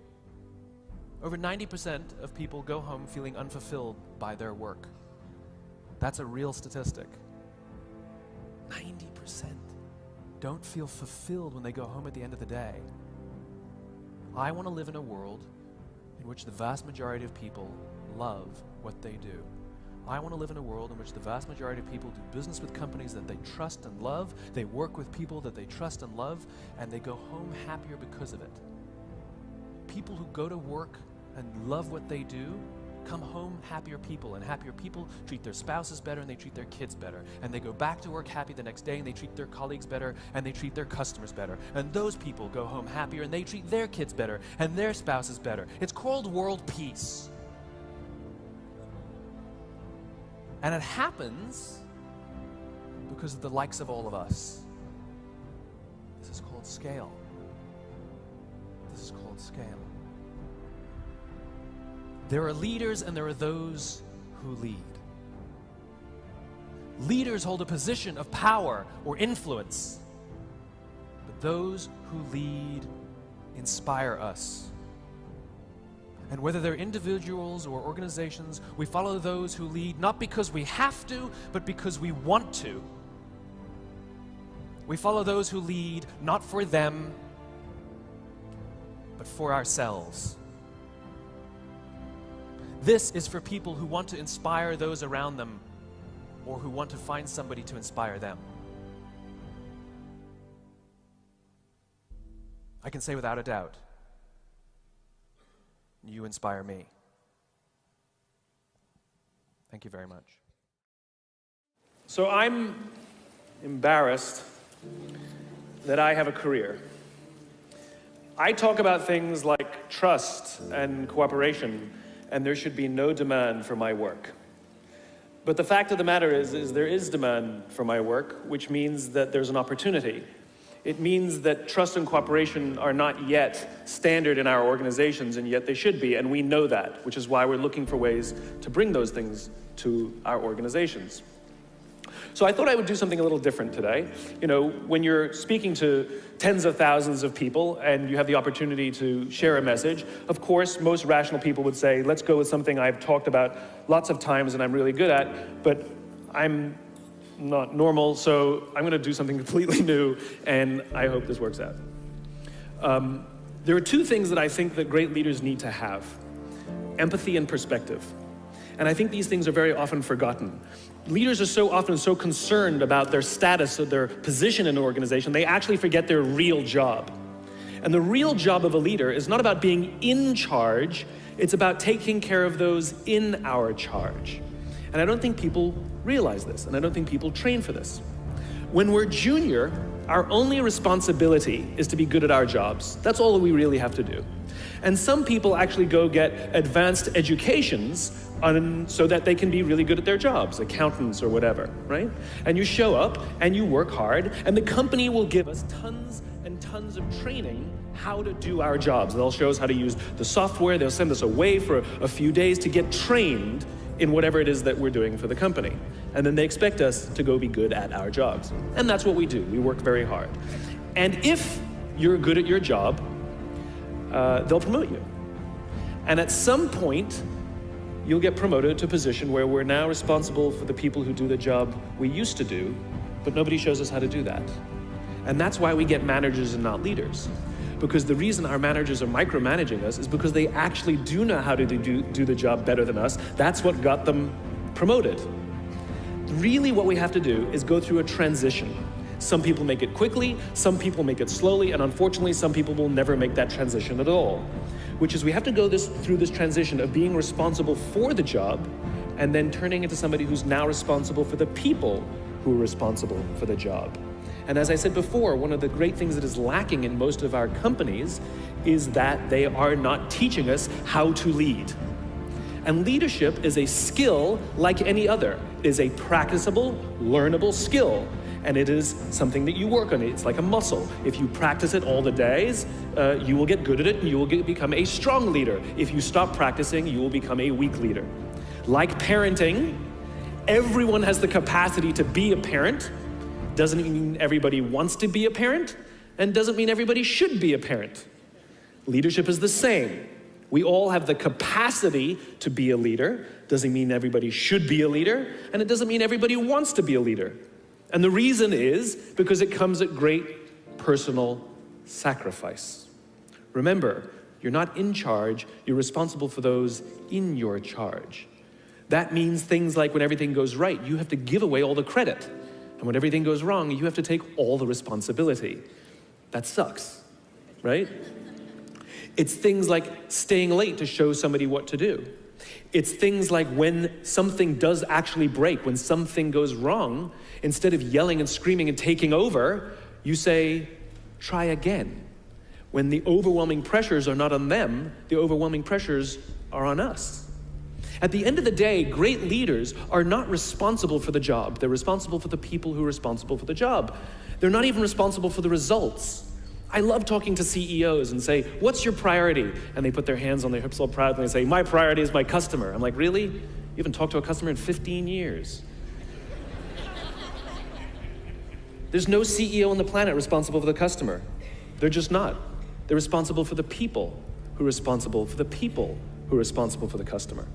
Over 90% of people go home feeling unfulfilled by their work. That's a real statistic. 90% don't feel fulfilled when they go home at the end of the day. I want to live in a world in which the vast majority of people love what they do. I want to live in a world in which the vast majority of people do business with companies that they trust and love, they work with people that they trust and love, and they go home happier because of it. People who go to work and love what they do come home happier people, and happier people treat their spouses better and they treat their kids better, and they go back to work happy the next day and they treat their colleagues better and they treat their customers better, and those people go home happier and they treat their kids better and their spouses better. It's called world peace. And it happens because of the likes of all of us. This is called scale. This is called scale. There are leaders and there are those who lead. Leaders hold a position of power or influence, but those who lead inspire us. And whether they're individuals or organizations, we follow those who lead not because we have to, but because we want to. We follow those who lead not for them, but for ourselves. This is for people who want to inspire those around them or who want to find somebody to inspire them. I can say without a doubt, you inspire me. Thank you very much. So I'm embarrassed that I have a career. I talk about things like trust and cooperation, and there should be no demand for my work. But the fact of the matter is there is demand for my work, which means that there's an opportunity. It means that trust and cooperation are not yet standard in our organizations, and yet they should be, and we know that, which is why we're looking for ways to bring those things to our organizations. So I thought I would do something a little different today. You know, when you're speaking to tens of thousands of people and you have the opportunity to share a message, of course, most rational people would say, let's go with something I've talked about lots of times and I'm really good at, but I'm not normal, so I'm going to do something completely new, and I hope this works out. There are two things that I think that great leaders need to have: empathy and perspective. And I think these things are very often forgotten. Leaders are so often so concerned about their status or their position in an organization, they actually forget their real job. And the real job of a leader is not about being in charge, it's about taking care of those in our charge. And I don't think people realize this, and I don't think people train for this. When we're junior, our only responsibility is to be good at our jobs. That's all we really have to do. And some people actually go get advanced educations so that they can be really good at their jobs, accountants or whatever, right? And you show up and you work hard, and the company will give us tons and tons of training how to do our jobs. They'll show us how to use the software. They'll send us away for a few days to get trained in whatever it is that we're doing for the company. And then they expect us to go be good at our jobs. And that's what we do. We work very hard. And if you're good at your job, they'll promote you. And at some point, you'll get promoted to a position where we're now responsible for the people who do the job we used to do, but nobody shows us how to do that. And that's why we get managers and not leaders. Because the reason our managers are micromanaging us is because they actually do know how to do the job better than us. That's what got them promoted. Really what we have to do is go through a transition. Some people make it quickly, some people make it slowly, and unfortunately some people will never make that transition at all. Which is we have to go through this transition of being responsible for the job and then turning into somebody who's now responsible for the people who are responsible for the job. And as I said before, one of the great things that is lacking in most of our companies is that they are not teaching us how to lead. And leadership is a skill like any other. It is a practicable, learnable skill. And it is something that you work on. It's like a muscle. If you practice it all the days, you will get good at it and you will become a strong leader. If you stop practicing, you will become a weak leader. Like parenting, everyone has the capacity to be a parent. Doesn't mean everybody wants to be a parent, and doesn't mean everybody should be a parent. Leadership is the same. We all have the capacity to be a leader. Doesn't mean everybody should be a leader, and it doesn't mean everybody wants to be a leader. And the reason is because it comes at great personal sacrifice. Remember, you're not in charge, you're responsible for those in your charge. That means things like when everything goes right, you have to give away all the credit. And when everything goes wrong, you have to take all the responsibility. That sucks, right? It's things like staying late to show somebody what to do. It's things like when something does actually break, when something goes wrong, instead of yelling and screaming and taking over, you say, try again. When the overwhelming pressures are not on them, the overwhelming pressures are on us. At the end of the day, great leaders are not responsible for the job. They're responsible for the people who are responsible for the job. They're not even responsible for the results. I love talking to CEOs and say, what's your priority? And they put their hands on their hips all proudly and say, my priority is my customer. I'm like, really? You haven't talked to a customer in 15 years. There's no CEO on the planet responsible for the customer. They're just not. They're responsible for the people who are responsible for the people who are responsible for the customer.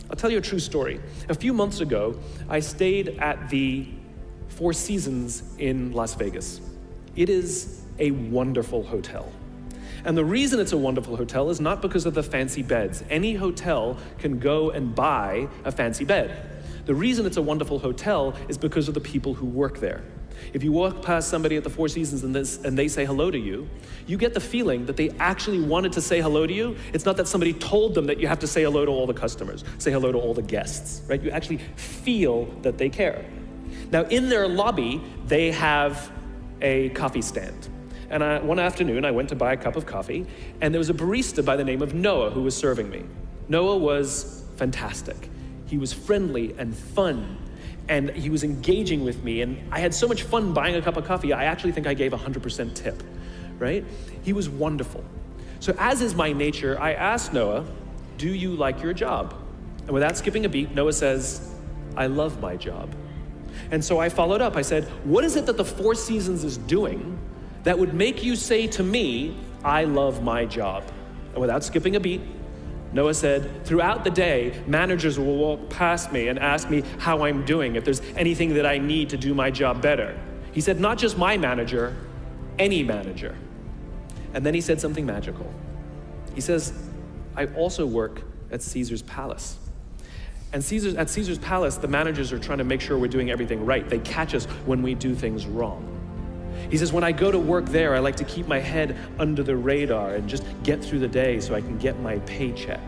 I'll tell you a true story. A few months ago, I stayed at the Four Seasons in Las Vegas. It is a wonderful hotel. And the reason it's a wonderful hotel is not because of the fancy beds. Any hotel can go and buy a fancy bed. The reason it's a wonderful hotel is because of the people who work there. If you walk past somebody at the Four Seasons and they say hello to you, you get the feeling that they actually wanted to say hello to you. It's not that somebody told them that you have to say hello to all the customers, say hello to all the guests, right? You actually feel that they care. Now, in their lobby, they have a coffee stand. And one afternoon, I went to buy a cup of coffee, and there was a barista by the name of Noah who was serving me. Noah was fantastic. He was friendly and fun, and he was engaging with me, and I had so much fun buying a cup of coffee, I actually think I gave 100% tip, right? He was wonderful. So as is my nature, I asked Noah, do you like your job? And without skipping a beat, Noah says, I love my job. And so I followed up. I said, what is it that the Four Seasons is doing that would make you say to me, I love my job? And without skipping a beat, Noah said, throughout the day, managers will walk past me and ask me how I'm doing, if there's anything that I need to do my job better. He said, not just my manager, any manager. And then he said something magical. He says, I also work at Caesar's Palace. And at Caesar's Palace, the managers are trying to make sure we're doing everything right. They catch us when we do things wrong. He says, when I go to work there, I like to keep my head under the radar and just get through the day so I can get my paycheck.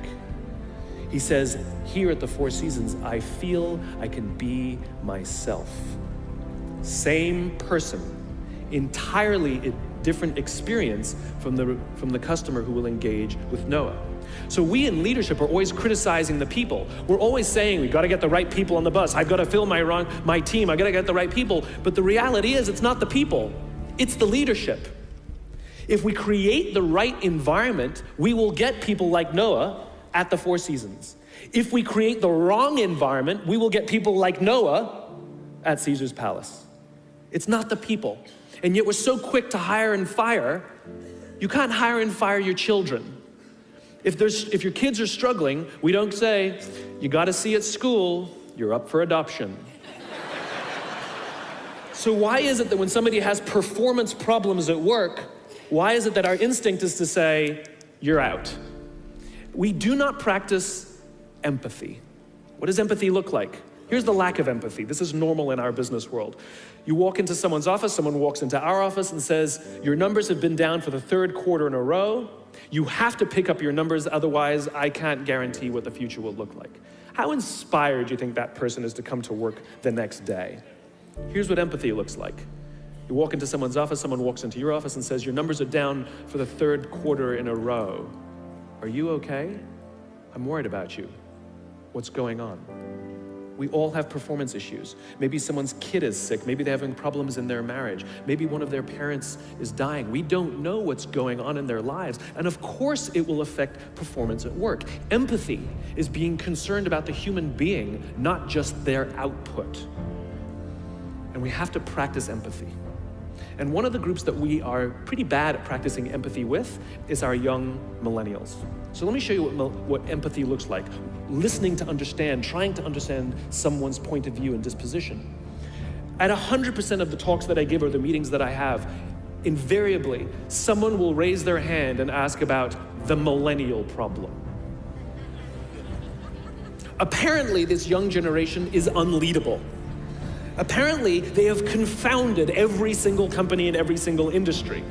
He says, here at the Four Seasons, I feel I can be myself. Same person, entirely different experience from the customer who will engage with Noah. So we in leadership are always criticizing the people. We're always saying, we gotta get the right people on the bus. I've gotta fill my team, I gotta get the right people. But the reality is, it's not the people, it's the leadership. If we create the right environment, we will get people like Noah at the Four Seasons. If we create the wrong environment, we will get people like Noah at Caesar's palace. It's not the people. And yet we're so quick to hire and fire. You can't hire and fire your children. If your kids are struggling, we don't say, you gotta see at school, you're up for adoption. So why is it that when somebody has performance problems at work, why is it that our instinct is to say, you're out? We do not practice empathy. What does empathy look like? Here's the lack of empathy. This is normal in our business world. You walk into someone's office, someone walks into our office and says, your numbers have been down for the third quarter in a row. You have to pick up your numbers, otherwise I can't guarantee what the future will look like. How inspired do you think that person is to come to work the next day? Here's what empathy looks like. You walk into someone's office, someone walks into your office and says, your numbers are down for the third quarter in a row. Are you okay? I'm worried about you. What's going on? We all have performance issues. Maybe someone's kid is sick. Maybe they're having problems in their marriage. Maybe one of their parents is dying. We don't know what's going on in their lives. And of course it will affect performance at work. Empathy is being concerned about the human being, not just their output. And we have to practice empathy. And one of the groups that we are pretty bad at practicing empathy with is our young millennials. So let me show you what empathy looks like. Listening to understand, trying to understand someone's point of view and disposition. At 100% of the talks that I give or the meetings that I have, invariably, someone will raise their hand and ask about the millennial problem. Apparently, this young generation is unleadable. Apparently, they have confounded every single company in every single industry.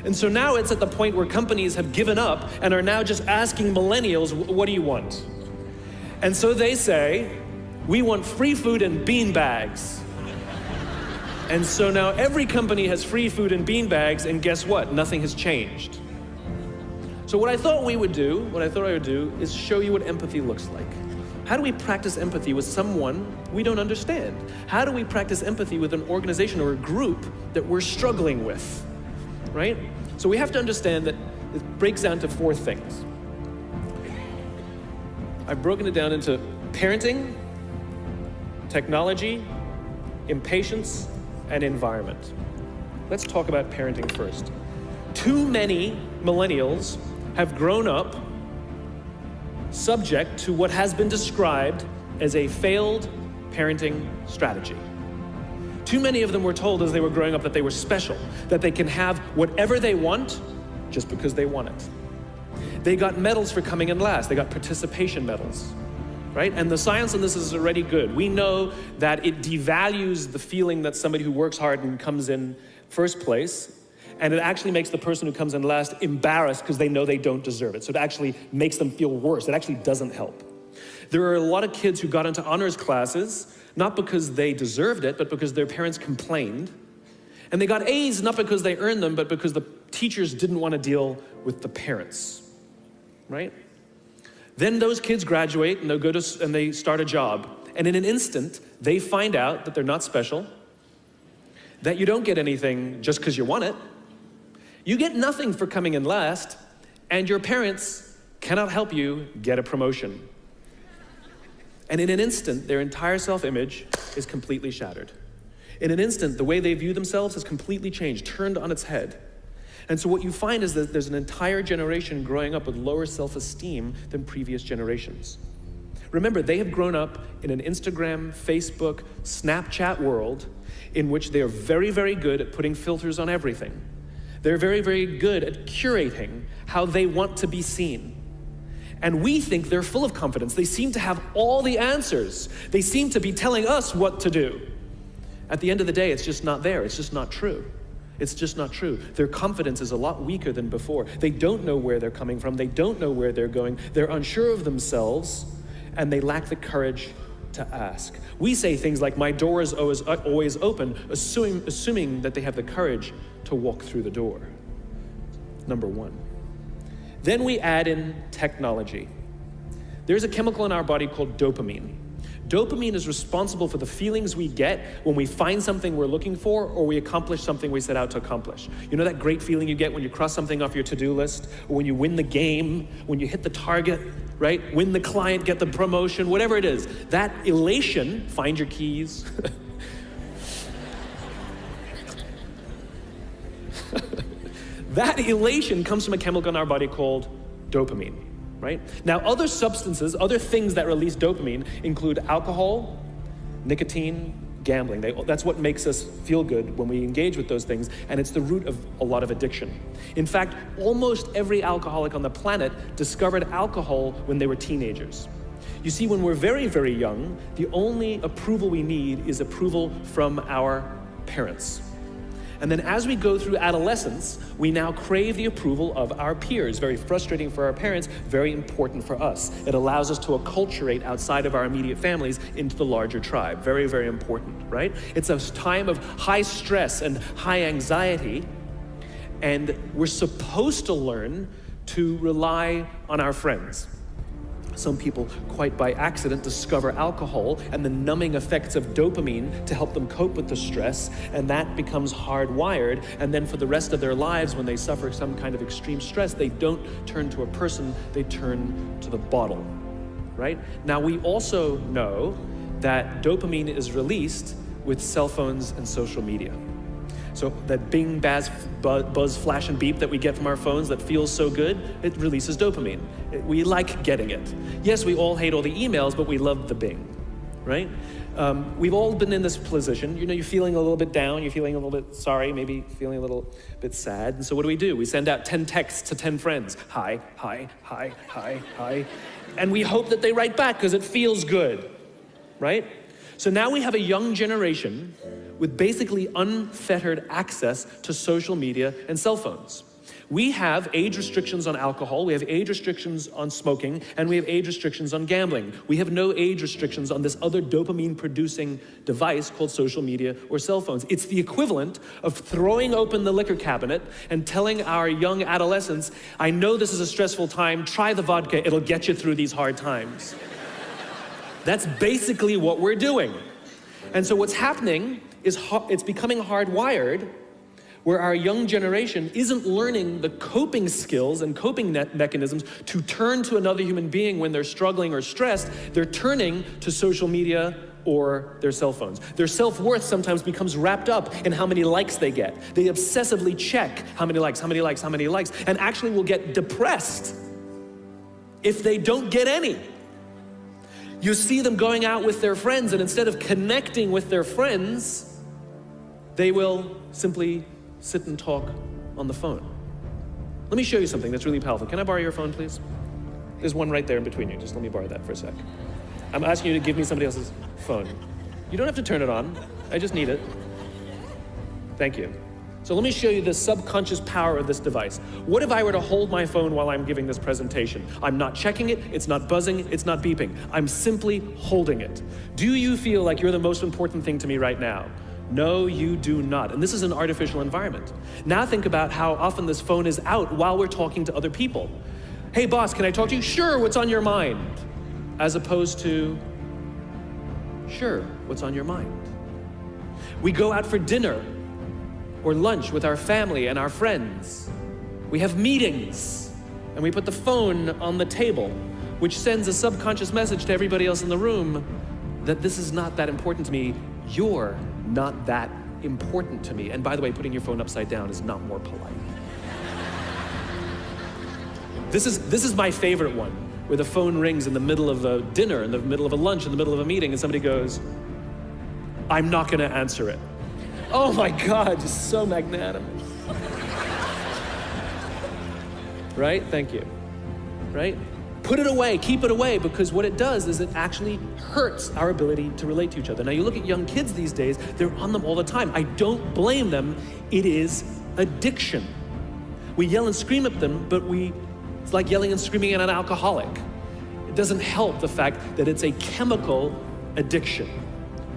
And so now it's at the point where companies have given up and are now just asking millennials, what do you want? And so they say, we want free food and bean bags. And so now every company has free food and bean bags, and guess what? Nothing has changed. So what I thought I would do is show you what empathy looks like. How do we practice empathy with someone we don't understand? How do we practice empathy with an organization or a group that we're struggling with, right? So we have to understand that it breaks down to 4 things. I've broken it down into parenting, technology, impatience, and environment. Let's talk about parenting first. Too many millennials have grown up subject to what has been described as a failed parenting strategy. Too many of them were told as they were growing up that they were special, that they can have whatever they want just because they want it. They got medals for coming in last. They got participation medals, right? And the science on this is already good. We know that it devalues the feeling that somebody who works hard and comes in first place, and it actually makes the person who comes in last embarrassed because they know they don't deserve it. So it actually makes them feel worse. It actually doesn't help. There are a lot of kids who got into honors classes, not because they deserved it, but because their parents complained. And they got A's not because they earned them, but because the teachers didn't want to deal with the parents, right? Then those kids graduate and they start a job. And in an instant, they find out that they're not special, that you don't get anything just because you want it. You get nothing for coming in last, and your parents cannot help you get a promotion. And in an instant, their entire self-image is completely shattered. In an instant, the way they view themselves has completely changed, turned on its head. And so what you find is that there's an entire generation growing up with lower self-esteem than previous generations. Remember, they have grown up in an Instagram, Facebook, Snapchat world in which they are very, very good at putting filters on everything. They're very, very good at curating how they want to be seen. And we think they're full of confidence. They seem to have all the answers. They seem to be telling us what to do. At the end of the day, it's just not there. It's just not true. It's just not true. Their confidence is a lot weaker than before. They don't know where they're coming from. They don't know where they're going. They're unsure of themselves, and they lack the courage to ask. We say things like, my door is always open, assuming that they have the courage to walk through the door. number one. Then we add in technology. There's a chemical in our body called dopamine. Dopamine is responsible for the feelings we get when we find something we're looking for or we accomplish something we set out to accomplish. You know that great feeling you get when you cross something off your to-do list, or when you win the game, when you hit the target, right? Win the client, get the promotion, whatever it is. That elation, find your keys. That elation comes from a chemical in our body called dopamine, right? Now, other substances, other things that release dopamine include alcohol, nicotine, gambling. That's what makes us feel good when we engage with those things, and it's the root of a lot of addiction. In fact, almost every alcoholic on the planet discovered alcohol when they were teenagers. You see, when we're very, very young, the only approval we need is approval from our parents. And then as we go through adolescence, we now crave the approval of our peers. Very frustrating for our parents, very important for us. It allows us to acculturate outside of our immediate families into the larger tribe. Very, very important, right? It's a time of high stress and high anxiety, and we're supposed to learn to rely on our friends. Some people, quite by accident, discover alcohol and the numbing effects of dopamine to help them cope with the stress, and that becomes hardwired. And then for the rest of their lives, when they suffer some kind of extreme stress, they don't turn to a person, they turn to the bottle, right? Now, we also know that dopamine is released with cell phones and social media. So that bing, buzz, flash, and beep that we get from our phones that feels so good, it releases dopamine. We like getting it. Yes, we all hate all the emails, but we love the bing, right? We've all been in this position. You know, you're feeling a little bit down, you're feeling a little bit sorry, maybe feeling a little bit sad. And so what do? We send out 10 texts to 10 friends. Hi, hi, hi, hi, hi. And we hope that they write back because it feels good, right? So now we have a young generation with basically unfettered access to social media and cell phones. We have age restrictions on alcohol, we have age restrictions on smoking, and we have age restrictions on gambling. We have no age restrictions on this other dopamine-producing device called social media or cell phones. It's the equivalent of throwing open the liquor cabinet and telling our young adolescents, I know this is a stressful time, try the vodka, it'll get you through these hard times. That's basically what we're doing. And so what's happening is it's becoming hardwired, where our young generation isn't learning the coping skills and coping mechanisms to turn to another human being when they're struggling or stressed. They're turning to social media or their cell phones. Their self-worth sometimes becomes wrapped up in how many likes they get. They obsessively check how many likes, and actually will get depressed if they don't get any. You see them going out with their friends, and instead of connecting with their friends, they will simply sit and talk on the phone. Let me show you something that's really powerful. Can I borrow your phone, please? There's one right there in between you. Just let me borrow that for a sec. I'm asking you to give me somebody else's phone. You don't have to turn it on. I just need it. Thank you. So let me show you the subconscious power of this device. What if I were to hold my phone while I'm giving this presentation? I'm not checking it, it's not buzzing, it's not beeping. I'm simply holding it. Do you feel like you're the most important thing to me right now? No, you do not. And this is an artificial environment. Now think about how often this phone is out while we're talking to other people. Hey boss, can I talk to you? Sure, what's on your mind? As opposed to, sure, what's on your mind? We go out for dinner or lunch with our family and our friends. We have meetings, and we put the phone on the table, which sends a subconscious message to everybody else in the room that this is not that important to me. You're not that important to me. And by the way, putting your phone upside down is not more polite. This is my favorite one, where the phone rings in the middle of a dinner, in the middle of a lunch, in the middle of a meeting, and somebody goes, I'm not gonna answer it. Oh my God, just so magnanimous. Right? Thank you. Right? Put it away, keep it away, because what it does is it actually hurts our ability to relate to each other. Now you look at young kids these days, they're on them all the time. I don't blame them, it is addiction. We yell and scream at them, but it's like yelling and screaming at an alcoholic. It doesn't help the fact that it's a chemical addiction,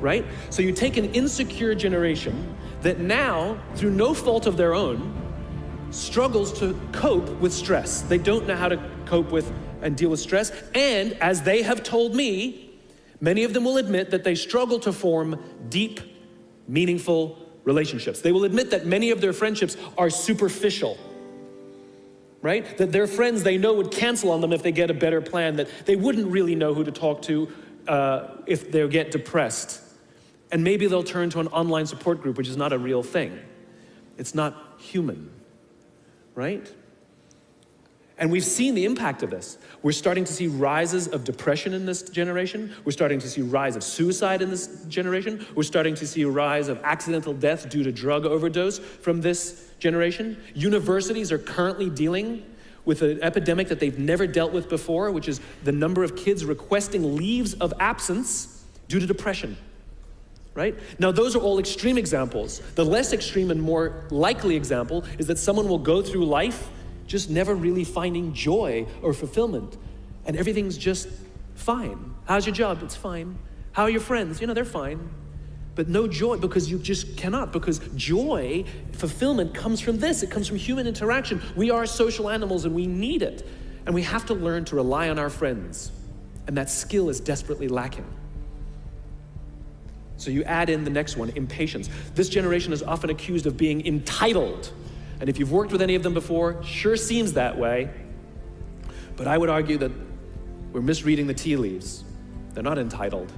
right? So you take an insecure generation that now, through no fault of their own, struggles to cope with stress. They don't know how to cope with and deal with stress. And as they have told me, many of them will admit that they struggle to form deep, meaningful relationships. They will admit that many of their friendships are superficial, right? That their friends they know would cancel on them if they get a better plan, that they wouldn't really know who to talk to if they get depressed. And maybe they'll turn to an online support group, which is not a real thing. It's not human, right? And we've seen the impact of this. We're starting to see rises of depression in this generation. We're starting to see a rise of suicide in this generation. We're starting to see a rise of accidental death due to drug overdose from this generation. Universities are currently dealing with an epidemic that they've never dealt with before, which is the number of kids requesting leaves of absence due to depression, right? Now, those are all extreme examples. The less extreme and more likely example is that someone will go through life just never really finding joy or fulfillment, and everything's just fine. How's your job? It's fine. How are your friends? They're fine. But no joy, because you just cannot, because joy, fulfillment comes from this. It comes from human interaction. We are social animals and we need it. And we have to learn to rely on our friends. And that skill is desperately lacking. So you add in the next one, impatience. This generation is often accused of being entitled. And if you've worked with any of them before, sure seems that way. But I would argue that we're misreading the tea leaves. They're not entitled,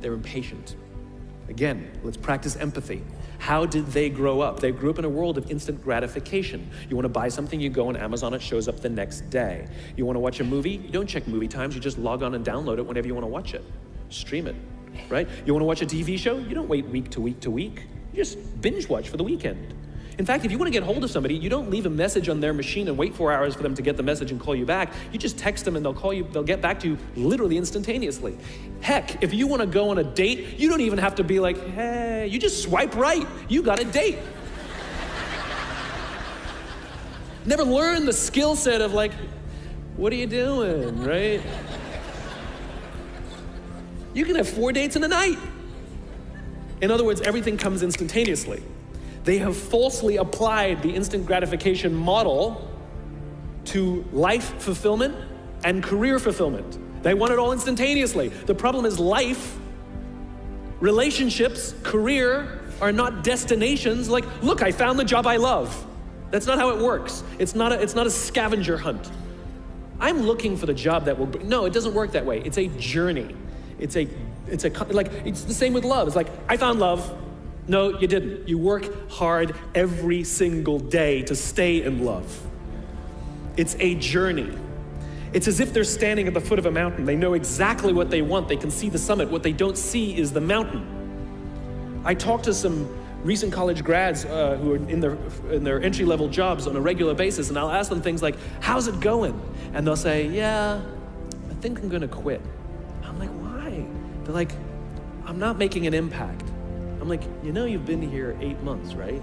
they're impatient. Again, let's practice empathy. How did they grow up? They grew up in a world of instant gratification. You want to buy something, you go on Amazon, it shows up the next day. You want to watch a movie, you don't check movie times, you just log on and download it whenever you want to watch it. Stream it, right? You want to watch a TV show, you don't wait week to week to week. You just binge watch for the weekend. In fact, if you want to get hold of somebody, you don't leave a message on their machine and wait 4 hours for them to get the message and call you back. You just text them and they'll call you, they'll get back to you literally instantaneously. Heck, if you want to go on a date, you don't even have to be like, hey, you just swipe right, you got a date. Never learned the skill set of like, what are you doing, right? You can have 4 dates in a night. In other words, everything comes instantaneously. They have falsely applied the instant gratification model to life fulfillment and career fulfillment. They want it all instantaneously. The problem is life, relationships, career are not destinations. Like, look, I found the job I love. That's not how it works. It's not a scavenger hunt. I'm looking for the job that will, no, it doesn't work that way. It's a journey. It's the same with love. It's like, I found love. No, you didn't. You work hard every single day to stay in love. It's a journey. It's as if they're standing at the foot of a mountain. They know exactly what they want. They can see the summit. What they don't see is the mountain. I talked to some recent college grads who are in their entry-level jobs on a regular basis, and I'll ask them things like, how's it going? And they'll say, yeah, I think I'm gonna quit. I'm like, why? They're like, I'm not making an impact. I'm like, you've been here 8 months, right?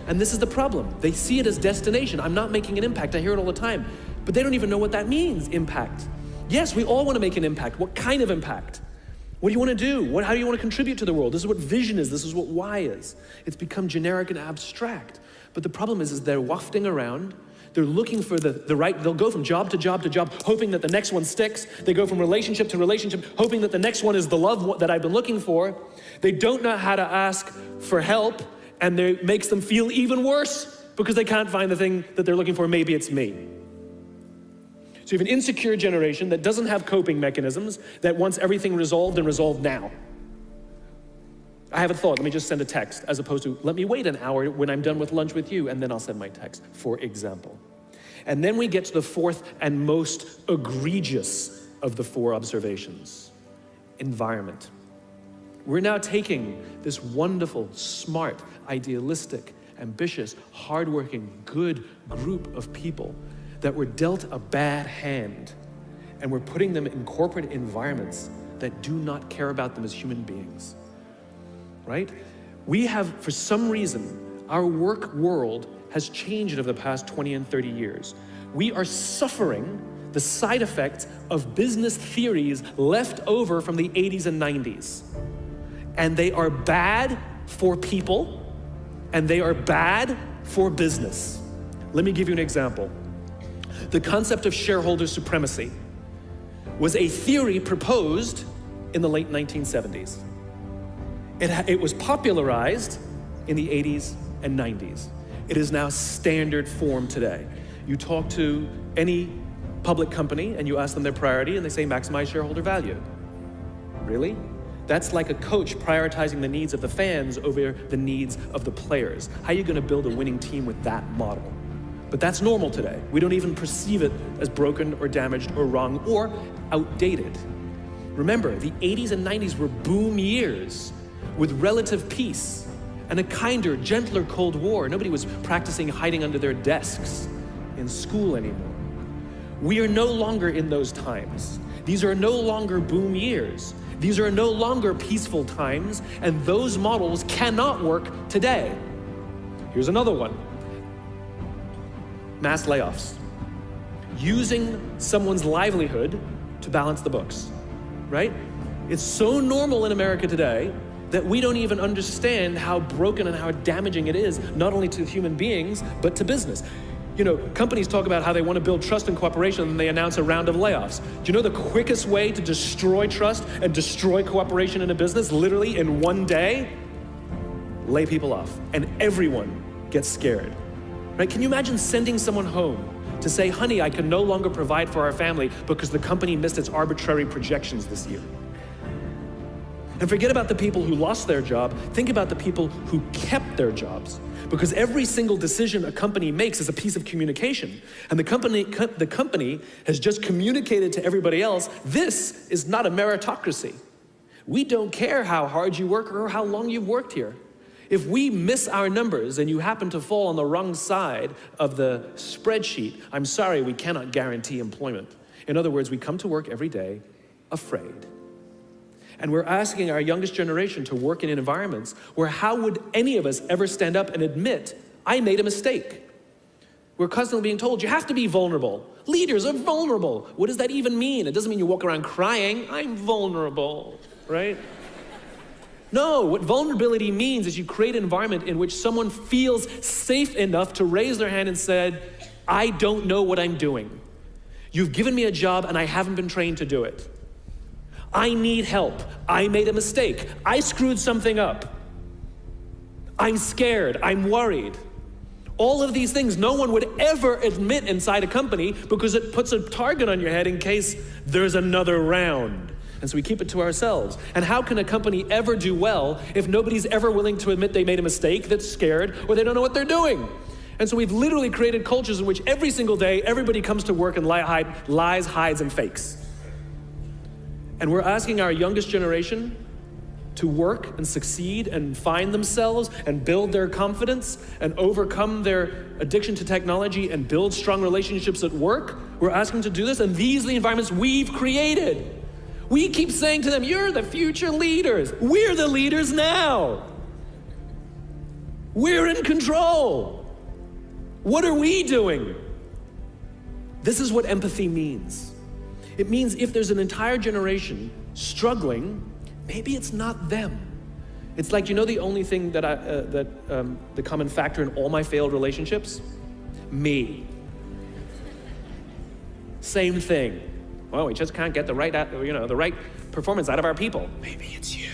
And this is the problem. They see it as destination. I'm not making an impact. I hear it all the time. But they don't even know what that means, impact. Yes, we all want to make an impact. What kind of impact? What do you want to do? How do you want to contribute to the world? This is what vision is. This is what why is. It's become generic and abstract. But the problem is they're wafting around. They're looking for the right, they'll go from job to job to job, hoping that the next one sticks. They go from relationship to relationship, hoping that the next one is the love that I've been looking for. They don't know how to ask for help, and it makes them feel even worse because they can't find the thing that they're looking for. Maybe it's me. So you have an insecure generation that doesn't have coping mechanisms, that wants everything resolved and resolved now. I have a thought, let me just send a text, as opposed to, let me wait an hour when I'm done with lunch with you, and then I'll send my text, for example. And then we get to the fourth and most egregious of the 4 observations, environment. We're now taking this wonderful, smart, idealistic, ambitious, hardworking, good group of people that were dealt a bad hand, and we're putting them in corporate environments that do not care about them as human beings. Right? We have, for some reason, our work world has changed over the past 20 and 30 years. We are suffering the side effects of business theories left over from the 80s and 90s. And they are bad for people, and they are bad for business. Let me give you an example. The concept of shareholder supremacy was a theory proposed in the late 1970s. It was popularized in the 80s and 90s. It is now standard form today. You talk to any public company and you ask them their priority and they say maximize shareholder value. Really? That's like a coach prioritizing the needs of the fans over the needs of the players. How are you going to build a winning team with that model? But that's normal today. We don't even perceive it as broken or damaged or wrong or outdated. Remember, the 80s and 90s were boom years with relative peace and a kinder, gentler Cold War. Nobody was practicing hiding under their desks in school anymore. We are no longer in those times. These are no longer boom years. These are no longer peaceful times, and those models cannot work today. Here's another one. Mass layoffs. Using someone's livelihood to balance the books, right? It's so normal in America today that we don't even understand how broken and how damaging it is, not only to human beings, but to business. You know, companies talk about how they want to build trust and cooperation and they announce a round of layoffs. Do you know the quickest way to destroy trust and destroy cooperation in a business, literally in one day? Lay people off, and everyone gets scared, right? Can you imagine sending someone home to say, honey, I can no longer provide for our family because the company missed its arbitrary projections this year? And forget about the people who lost their job. Think about the people who kept their jobs. Because every single decision a company makes is a piece of communication. And the company has just communicated to everybody else, this is not a meritocracy. We don't care how hard you work or how long you've worked here. If we miss our numbers and you happen to fall on the wrong side of the spreadsheet, I'm sorry, we cannot guarantee employment. In other words, we come to work every day afraid. And we're asking our youngest generation to work in environments where how would any of us ever stand up and admit, I made a mistake? We're constantly being told, you have to be vulnerable. Leaders are vulnerable. What does that even mean? It doesn't mean you walk around crying, I'm vulnerable, right? No, what vulnerability means is you create an environment in which someone feels safe enough to raise their hand and said, I don't know what I'm doing. You've given me a job and I haven't been trained to do it. I need help. I made a mistake. I screwed something up. I'm scared. I'm worried. All of these things no one would ever admit inside a company because it puts a target on your head in case there's another round. And so we keep it to ourselves. And how can a company ever do well if nobody's ever willing to admit they made a mistake, that's scared, or they don't know what they're doing? And so we've literally created cultures in which every single day everybody comes to work and lies, hides, and fakes. And we're asking our youngest generation to work and succeed and find themselves and build their confidence and overcome their addiction to technology and build strong relationships at work. We're asking them to do this, and these are the environments we've created. We keep saying to them, you're the future leaders. We're the leaders now. We're in control. What are we doing? This is what empathy means. It means if there's an entire generation struggling, maybe it's not them. It's like, you know, the only thing that the common factor in all my failed relationships? Me. Same thing. Well, we just can't get the right performance out of our people. Maybe it's you,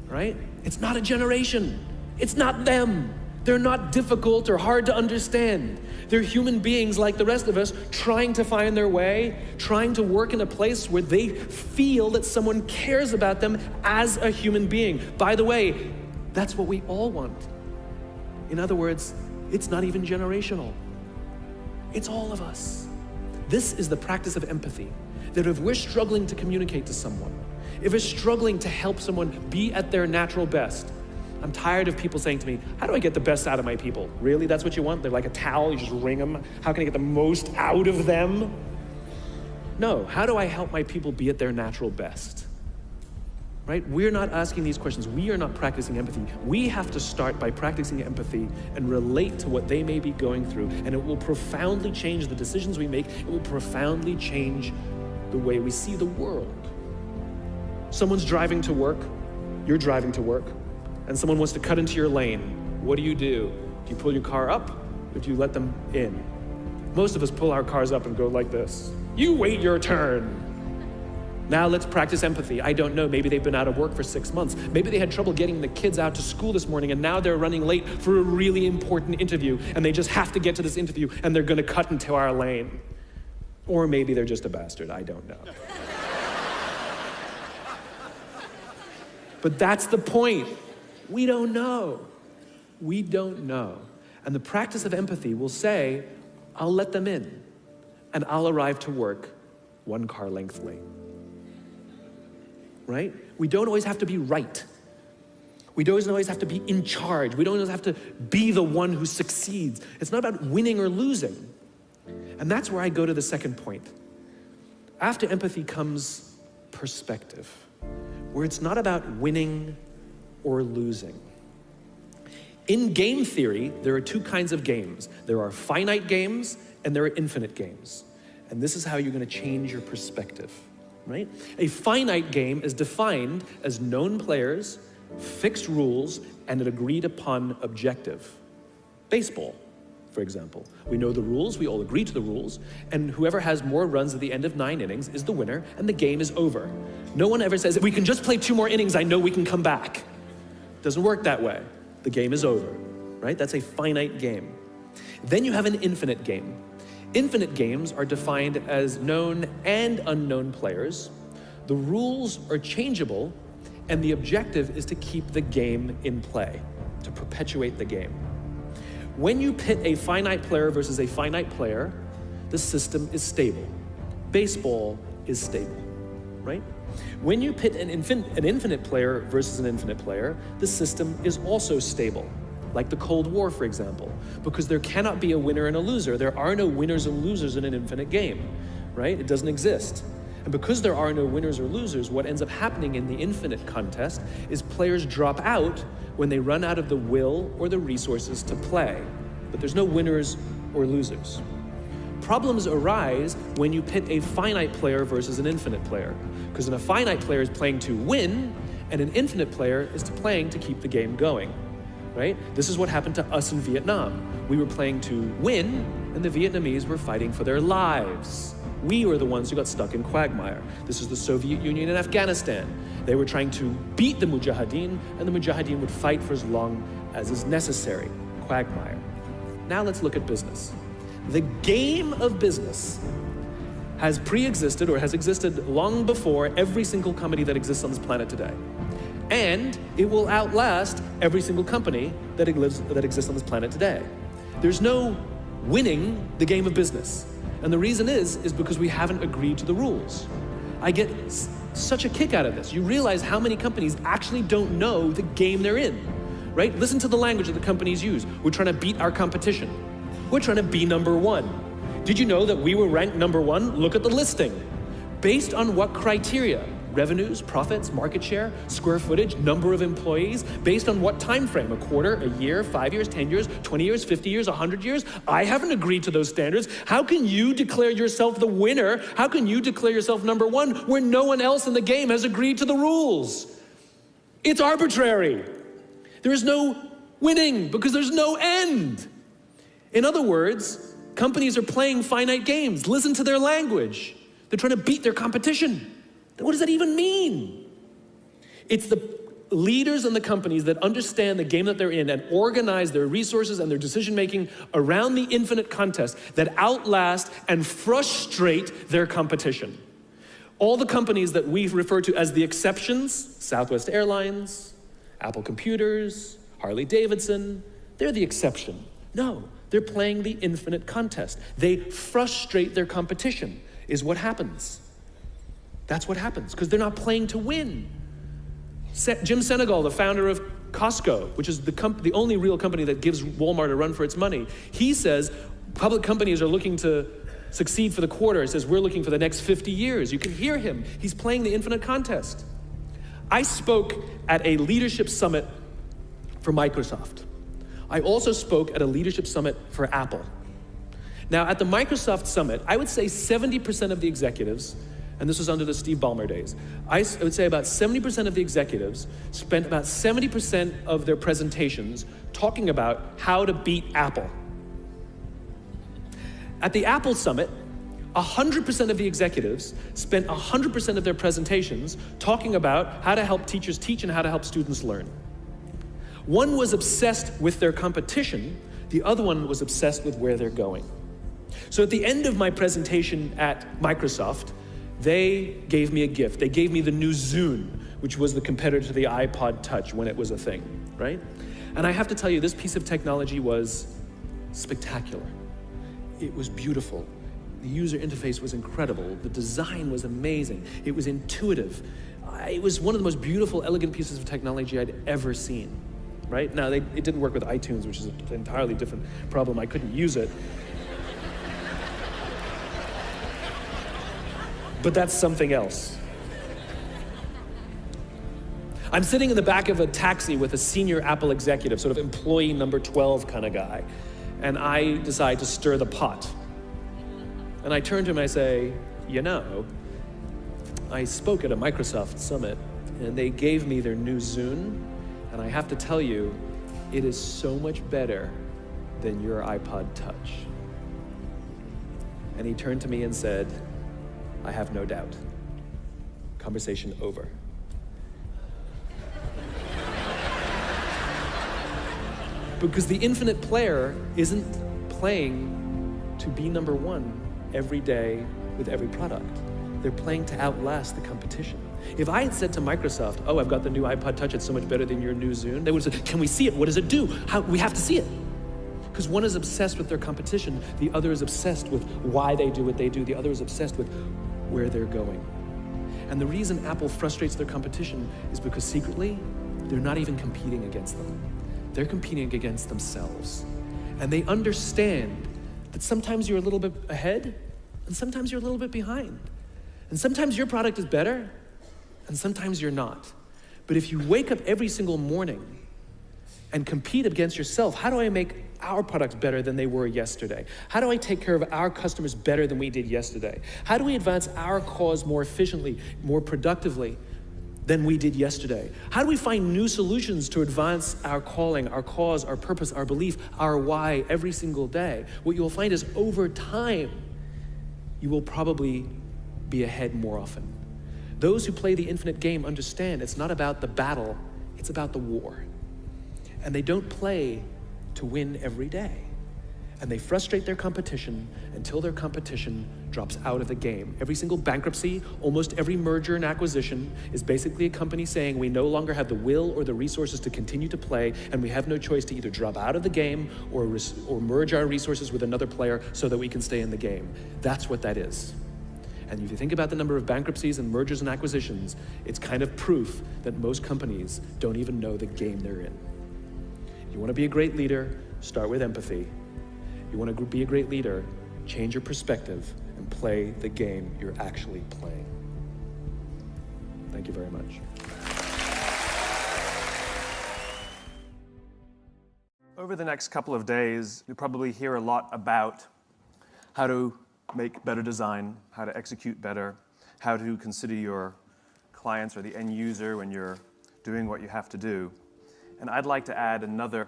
right? It's not a generation. It's not them. They're not difficult or hard to understand. They're human beings like the rest of us, trying to find their way, trying to work in a place where they feel that someone cares about them as a human being. By the way, that's what we all want. In other words, it's not even generational. It's all of us. This is the practice of empathy, that if we're struggling to communicate to someone, if we're struggling to help someone be at their natural best, I'm tired of people saying to me, how do I get the best out of my people? Really, that's what you want? They're like a towel, you just wring them. How can I get the most out of them? No, how do I help my people be at their natural best? Right? We're not asking these questions. We are not practicing empathy. We have to start by practicing empathy and relate to what they may be going through, and it will profoundly change the decisions we make. It will profoundly change the way we see the world. Someone's driving to work, you're driving to work, and someone wants to cut into your lane. What do? Do you pull your car up if you let them in. Most of us pull our cars up and go like this. You wait your turn. Now let's practice empathy. I don't know, maybe they've been out of work for 6 months. Maybe they had trouble getting the kids out to school this morning and now they're running late for a really important interview and they just have to get to this interview and they're gonna cut into our lane. Or maybe they're just a bastard, I don't know. But that's the point. We don't know. We don't know. And the practice of empathy will say, I'll let them in and I'll arrive to work 1 car length late. Right? We don't always have to be right. We don't always have to be in charge. We don't always have to be the one who succeeds. It's not about winning or losing. And that's where I go to the second point. After empathy comes perspective, where it's not about winning or losing. In game theory, there are 2 kinds of games. There are finite games and there are infinite games. And this is how you're going to change your perspective. Right? A finite game is defined as known players, fixed rules, and an agreed upon objective. Baseball, for example. We know the rules, we all agree to the rules, and whoever has more runs at the end of 9 innings is the winner, and the game is over. No one ever says, if we can just play 2 more innings, I know we can come back. It doesn't work that way. The game is over, right? That's a finite game. Then you have an infinite game. Infinite games are defined as known and unknown players. The rules are changeable, and the objective is to keep the game in play, to perpetuate the game. When you pit a finite player versus a finite player, the system is stable. Baseball is stable, right? When you pit an infinite player versus an infinite player, the system is also stable. Like the Cold War, for example, because there cannot be a winner and a loser. There are no winners and losers in an infinite game, right? It doesn't exist. And because there are no winners or losers, what ends up happening in the infinite contest is players drop out when they run out of the will or the resources to play. But there's no winners or losers. Problems arise when you pit a finite player versus an infinite player, because a finite player is playing to win, and an infinite player is playing to keep the game going. Right? This is what happened to us in Vietnam. We were playing to win, and the Vietnamese were fighting for their lives. We were the ones who got stuck in quagmire. This is the Soviet Union and Afghanistan. They were trying to beat the Mujahideen, and the Mujahideen would fight for as long as is necessary. Quagmire. Now let's look at business. The game of business has pre-existed or has existed long before every single company that exists on this planet today. And it will outlast every single company that exists on this planet today. There's no winning the game of business. And the reason is because we haven't agreed to the rules. I get such a kick out of this. You realize how many companies actually don't know the game they're in, right? Listen to the language that the companies use. We're trying to beat our competition. We're trying to be number 1. Did you know that we were ranked number 1? Look at the listing. Based on what criteria? Revenues, profits, market share, square footage, number of employees, based on what time frame? A quarter, a year, 5 years, 10 years, 20 years, 50 years, 100 years? I haven't agreed to those standards. How can you declare yourself the winner? How can you declare yourself number 1 where no one else in the game has agreed to the rules? It's arbitrary. There is no winning because there's no end. In other words, companies are playing finite games. Listen to their language. They're trying to beat their competition. What does that even mean? It's the leaders and the companies that understand the game that they're in and organize their resources and their decision-making around the infinite contest that outlast and frustrate their competition. All the companies that we refer to as the exceptions, Southwest Airlines, Apple Computers, Harley Davidson, they're the exception. No, they're playing the infinite contest. They frustrate their competition, is what happens. That's what happens, because they're not playing to win. Jim Senegal, the founder of Costco, which is the only real company that gives Walmart a run for its money, he says public companies are looking to succeed for the quarter. He says, we're looking for the next 50 years. You can hear him. He's playing the infinite contest. I spoke at a leadership summit for Microsoft. I also spoke at a leadership summit for Apple. Now, at the Microsoft summit, I would say 70% of the executives, and this was under the Steve Ballmer days, I would say about 70% of the executives spent about 70% of their presentations talking about how to beat Apple. At the Apple Summit, 100% of the executives spent 100% of their presentations talking about how to help teachers teach and how to help students learn. One was obsessed with their competition, the other one was obsessed with where they're going. So at the end of my presentation at Microsoft, they gave me a gift. They gave me the new Zune, which was the competitor to the iPod Touch when it was a thing, right? And I have to tell you, this piece of technology was spectacular. It was beautiful. The user interface was incredible. The design was amazing. It was intuitive. It was one of the most beautiful, elegant pieces of technology I'd ever seen, right? Now, it didn't work with iTunes, which is an entirely different problem. I couldn't use it. But that's something else. I'm sitting in the back of a taxi with a senior Apple executive, sort of employee number 12 kind of guy, and I decide to stir the pot. And I turn to him and I say, you know, I spoke at a Microsoft summit and they gave me their new Zune, and I have to tell you, it is so much better than your iPod Touch. And he turned to me and said, I have no doubt. Conversation over. Because the infinite player isn't playing to be number one every day with every product. They're playing to outlast the competition. If I had said to Microsoft, oh, I've got the new iPod Touch, it's so much better than your new Zune, they would have said, can we see it? What does it do? We have to see it. Because one is obsessed with their competition, the other is obsessed with why they do what they do, the other is obsessed with where they're going. And the reason Apple frustrates their competition is because secretly, they're not even competing against them. They're competing against themselves. And they understand that sometimes you're a little bit ahead, and sometimes you're a little bit behind. And sometimes your product is better, and sometimes you're not. But if you wake up every single morning and compete against yourself, how do I make our products better than they were yesterday? How do I take care of our customers better than we did yesterday? How do we advance our cause more efficiently, more productively than we did yesterday? How do we find new solutions to advance our calling, our cause, our purpose, our belief, our why every single day? What you'll find is over time, you will probably be ahead more often. Those who play the infinite game understand it's not about the battle, it's about the war. And they don't play to win every day. And they frustrate their competition until their competition drops out of the game. Every single bankruptcy, almost every merger and acquisition is basically a company saying we no longer have the will or the resources to continue to play, and we have no choice to either drop out of the game or merge our resources with another player so that we can stay in the game. That's what that is. And if you think about the number of bankruptcies and mergers and acquisitions, it's kind of proof that most companies don't even know the game they're in. You want to be a great leader, start with empathy. You want to be a great leader, change your perspective and play the game you're actually playing. Thank you very much. Over the next couple of days, you'll probably hear a lot about how to make better design, how to execute better, how to consider your clients or the end user when you're doing what you have to do. And I'd like to add another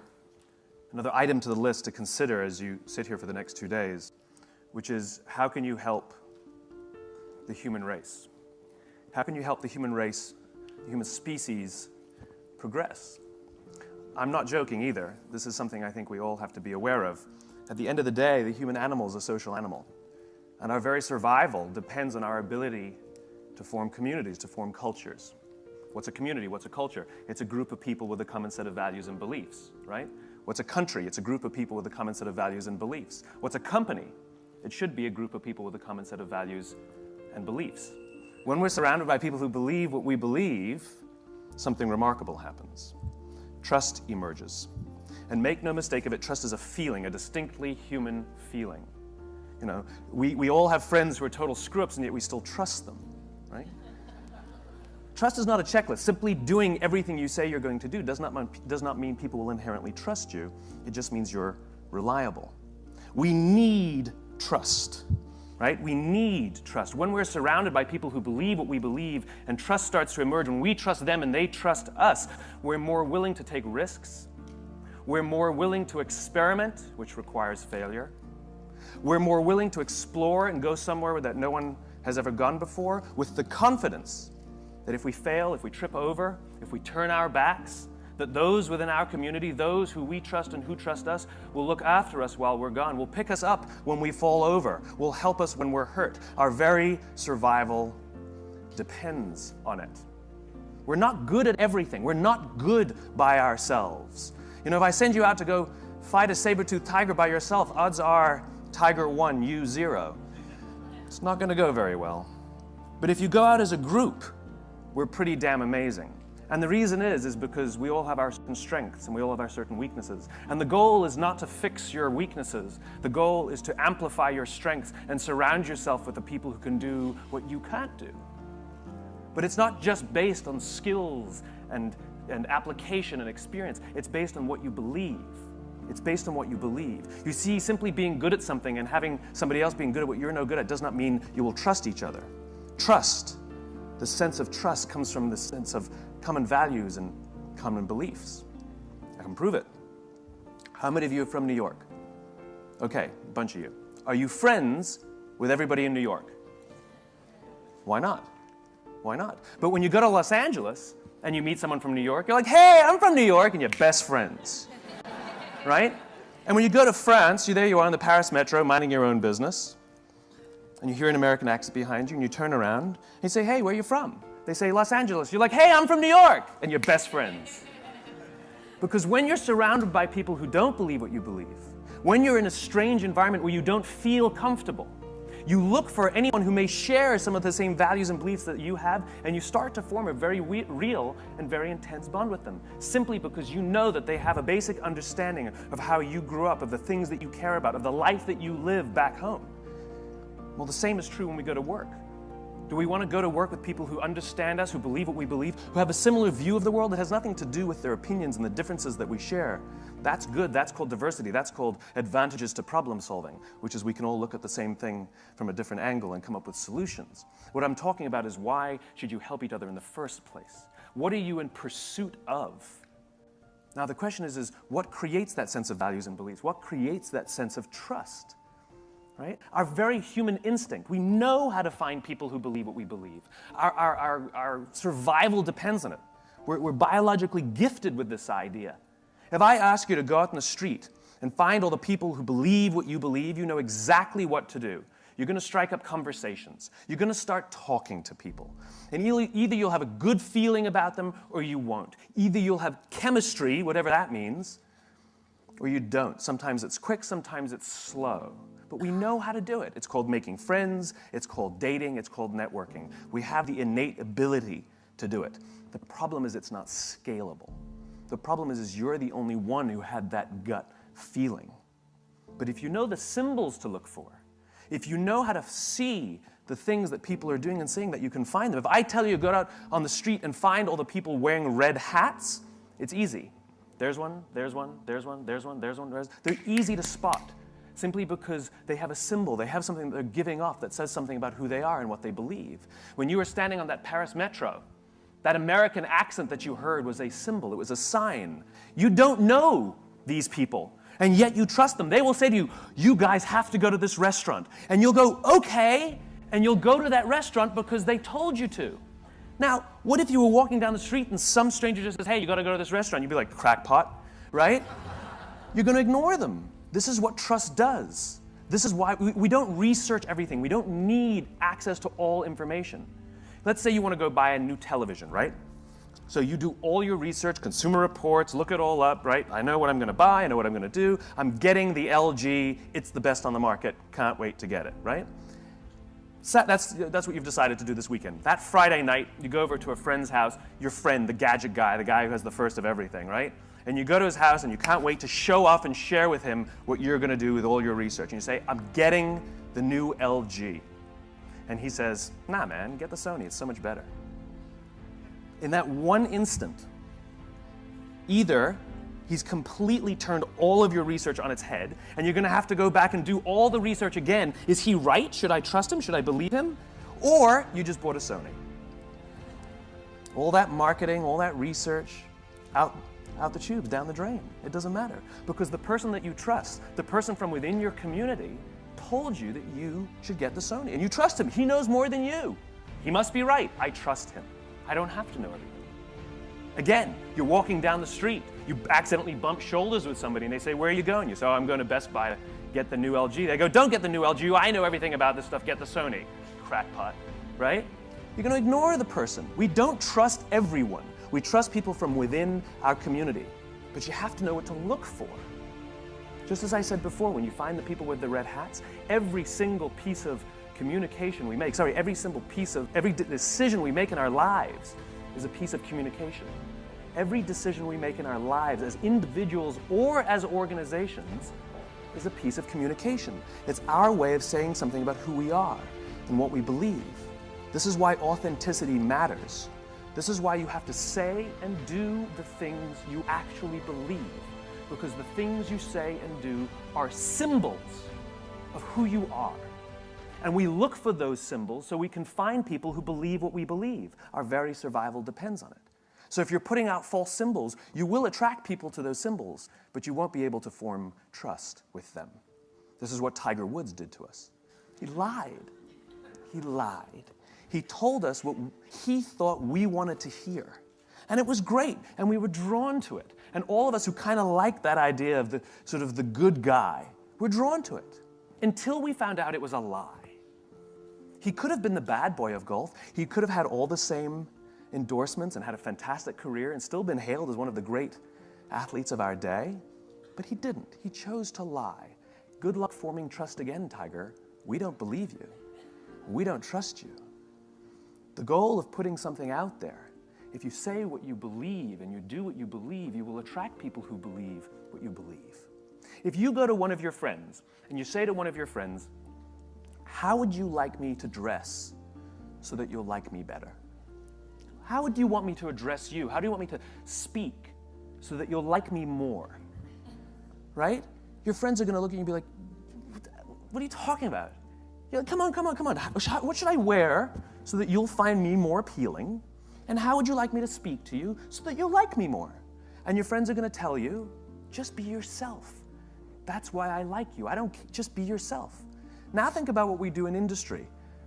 item to the list to consider as you sit here for the next 2 days, which is how can you help the human race? How can you help the human race, the human species, progress? I'm not joking either. This is something I think we all have to be aware of. At the end of the day, the human animal is a social animal. And our very survival depends on our ability to form communities, to form cultures. What's a community? What's a culture? It's a group of people with a common set of values and beliefs, right? What's a country? It's a group of people with a common set of values and beliefs. What's a company? It should be a group of people with a common set of values and beliefs. When we're surrounded by people who believe what we believe, something remarkable happens. Trust emerges. And make no mistake of it, trust is a feeling, a distinctly human feeling. You know, we all have friends who are total screw-ups, and yet we still trust them, right? Trust is not a checklist. Simply doing everything you say you're going to do does not mean people will inherently trust you. It just means you're reliable. We need trust, right? We need trust. When we're surrounded by people who believe what we believe and trust starts to emerge, when we trust them and they trust us, we're more willing to take risks. We're more willing to experiment, which requires failure. We're more willing to explore and go somewhere that no one has ever gone before with the confidence that if we fail, if we trip over, if we turn our backs, that those within our community, those who we trust and who trust us, will look after us while we're gone, will pick us up when we fall over, will help us when we're hurt. Our very survival depends on it. We're not good at everything. We're not good by ourselves. You know, if I send you out to go fight a saber-toothed tiger by yourself, odds are tiger 1, you 0. It's not going to go very well. But if you go out as a group, we're pretty damn amazing. And the reason is because we all have our certain strengths and we all have our certain weaknesses. And the goal is not to fix your weaknesses. The goal is to amplify your strengths and surround yourself with the people who can do what you can't do. But it's not just based on skills and application and experience. It's based on what you believe. It's based on what you believe. You see, simply being good at something and having somebody else being good at what you're no good at does not mean you will trust each other. Trust, the sense of trust comes from the sense of common values and common beliefs. I can prove it. How many of you are from New York? Okay, a bunch of you. Are you friends with everybody in New York? Why not? Why not? But when you go to Los Angeles and you meet someone from New York, you're like, hey, I'm from New York, and you're best friends. Right? And when you go to France, there you are on the Paris metro, minding your own business, and you hear an American accent behind you, and you turn around, and you say, hey, where are you from? They say, Los Angeles. You're like, hey, I'm from New York, and you're best friends. Because when you're surrounded by people who don't believe what you believe, when you're in a strange environment where you don't feel comfortable, you look for anyone who may share some of the same values and beliefs that you have, and you start to form a very real and very intense bond with them, simply because you know that they have a basic understanding of how you grew up, of the things that you care about, of the life that you live back home. Well, the same is true when we go to work. Do we want to go to work with people who understand us, who believe what we believe, who have a similar view of the world that has nothing to do with their opinions and the differences that we share? That's good. That's called diversity. That's called advantages to problem solving, which is we can all look at the same thing from a different angle and come up with solutions. What I'm talking about is why should you help each other in the first place? What are you in pursuit of? Now the question is what creates that sense of values and beliefs? What creates that sense of trust? Right? Our very human instinct. We know how to find people who believe what we believe. Our survival depends on it. We're biologically gifted with this idea. If I ask you to go out in the street and find all the people who believe what you believe, you know exactly what to do. You're going to strike up conversations. You're going to start talking to people. And either you'll have a good feeling about them or you won't. Either you'll have chemistry, whatever that means, or you don't. Sometimes it's quick, sometimes it's slow. But we know how to do it. It's called making friends, it's called dating, it's called networking. We have the innate ability to do it. The problem is it's not scalable. The problem is you're the only one who had that gut feeling. But if you know the symbols to look for, if you know how to see the things that people are doing and saying, that you can find them. If I tell you to go out on the street and find all the people wearing red hats, it's easy. There's one, there's one, there's one, there's one, there's one, there's one. They're easy to spot simply because they have a symbol. They have something that they're giving off that says something about who they are and what they believe. When you were standing on that Paris metro, that American accent that you heard was a symbol. It was a sign. You don't know these people, and yet you trust them. They will say to you, you guys have to go to this restaurant. And you'll go, okay, and you'll go to that restaurant because they told you to. Now, what if you were walking down the street and some stranger just says, hey, you got to go to this restaurant? You'd be like, crackpot, right? You're going to ignore them. This is what trust does. This is why we don't research everything. We don't need access to all information. Let's say you want to go buy a new television, right? So you do all your research, consumer reports, look it all up, right? I know what I'm going to buy, I know what I'm going to do. I'm getting the LG, it's the best on the market, can't wait to get it, right? So that's what you've decided to do this weekend. That Friday night, you go over to a friend's house, your friend, the gadget guy, the guy who has the first of everything, right? And you go to his house and you can't wait to show off and share with him what you're going to do with all your research. And you say, I'm getting the new LG. And he says, nah, man, get the Sony. It's so much better. In that one instant, either he's completely turned all of your research on its head, and you're going to have to go back and do all the research again. Is he right? Should I trust him? Should I believe him? Or you just bought a Sony. All that marketing, all that research, out the tubes, down the drain. It doesn't matter. Because the person that you trust, the person from within your community, told you that you should get the Sony, and you trust him. He knows more than you. He must be right. I trust him. I don't have to know everything. Again, you're walking down the street. You accidentally bump shoulders with somebody, and they say, where are you going? You say, oh, I'm going to Best Buy to get the new LG. They go, don't get the new LG. I know everything about this stuff. Get the Sony. Crackpot, right? You're going to ignore the person. We don't trust everyone. We trust people from within our community. But you have to know what to look for. Just as I said before, when you find the people with the red hats, every single piece of communication we make, every decision we make in our lives is a piece of communication. Every decision we make in our lives as individuals or as organizations is a piece of communication. It's our way of saying something about who we are and what we believe. This is why authenticity matters. This is why you have to say and do the things you actually believe, because the things you say and do are symbols of who you are. And we look for those symbols so we can find people who believe what we believe. Our very survival depends on it. So if you're putting out false symbols, you will attract people to those symbols, but you won't be able to form trust with them. This is what Tiger Woods did to us. He lied. He lied. He told us what he thought we wanted to hear. And it was great, and we were drawn to it. And all of us who kind of liked that idea of the sort of the good guy, were drawn to it, until we found out it was a lie. He could have been the bad boy of golf. He could have had all the same endorsements and had a fantastic career and still been hailed as one of the great athletes of our day. But he didn't. He chose to lie. Good luck forming trust again, Tiger. We don't believe you. We don't trust you. The goal of putting something out there, if you say what you believe and you do what you believe, you will attract people who believe what you believe. If you go to one of your friends and you say to one of your friends, how would you like me to dress so that you'll like me better? How would you want me to address you? How do you want me to speak so that you'll like me more? Right? Your friends are going to look at you and be like, what are you talking about? You're like, come on. What should I wear so that you'll find me more appealing? And how would you like me to speak to you so that you'll like me more? And your friends are going to tell you, just be yourself. That's why I like you. Just be yourself. Now think about what we do in industry.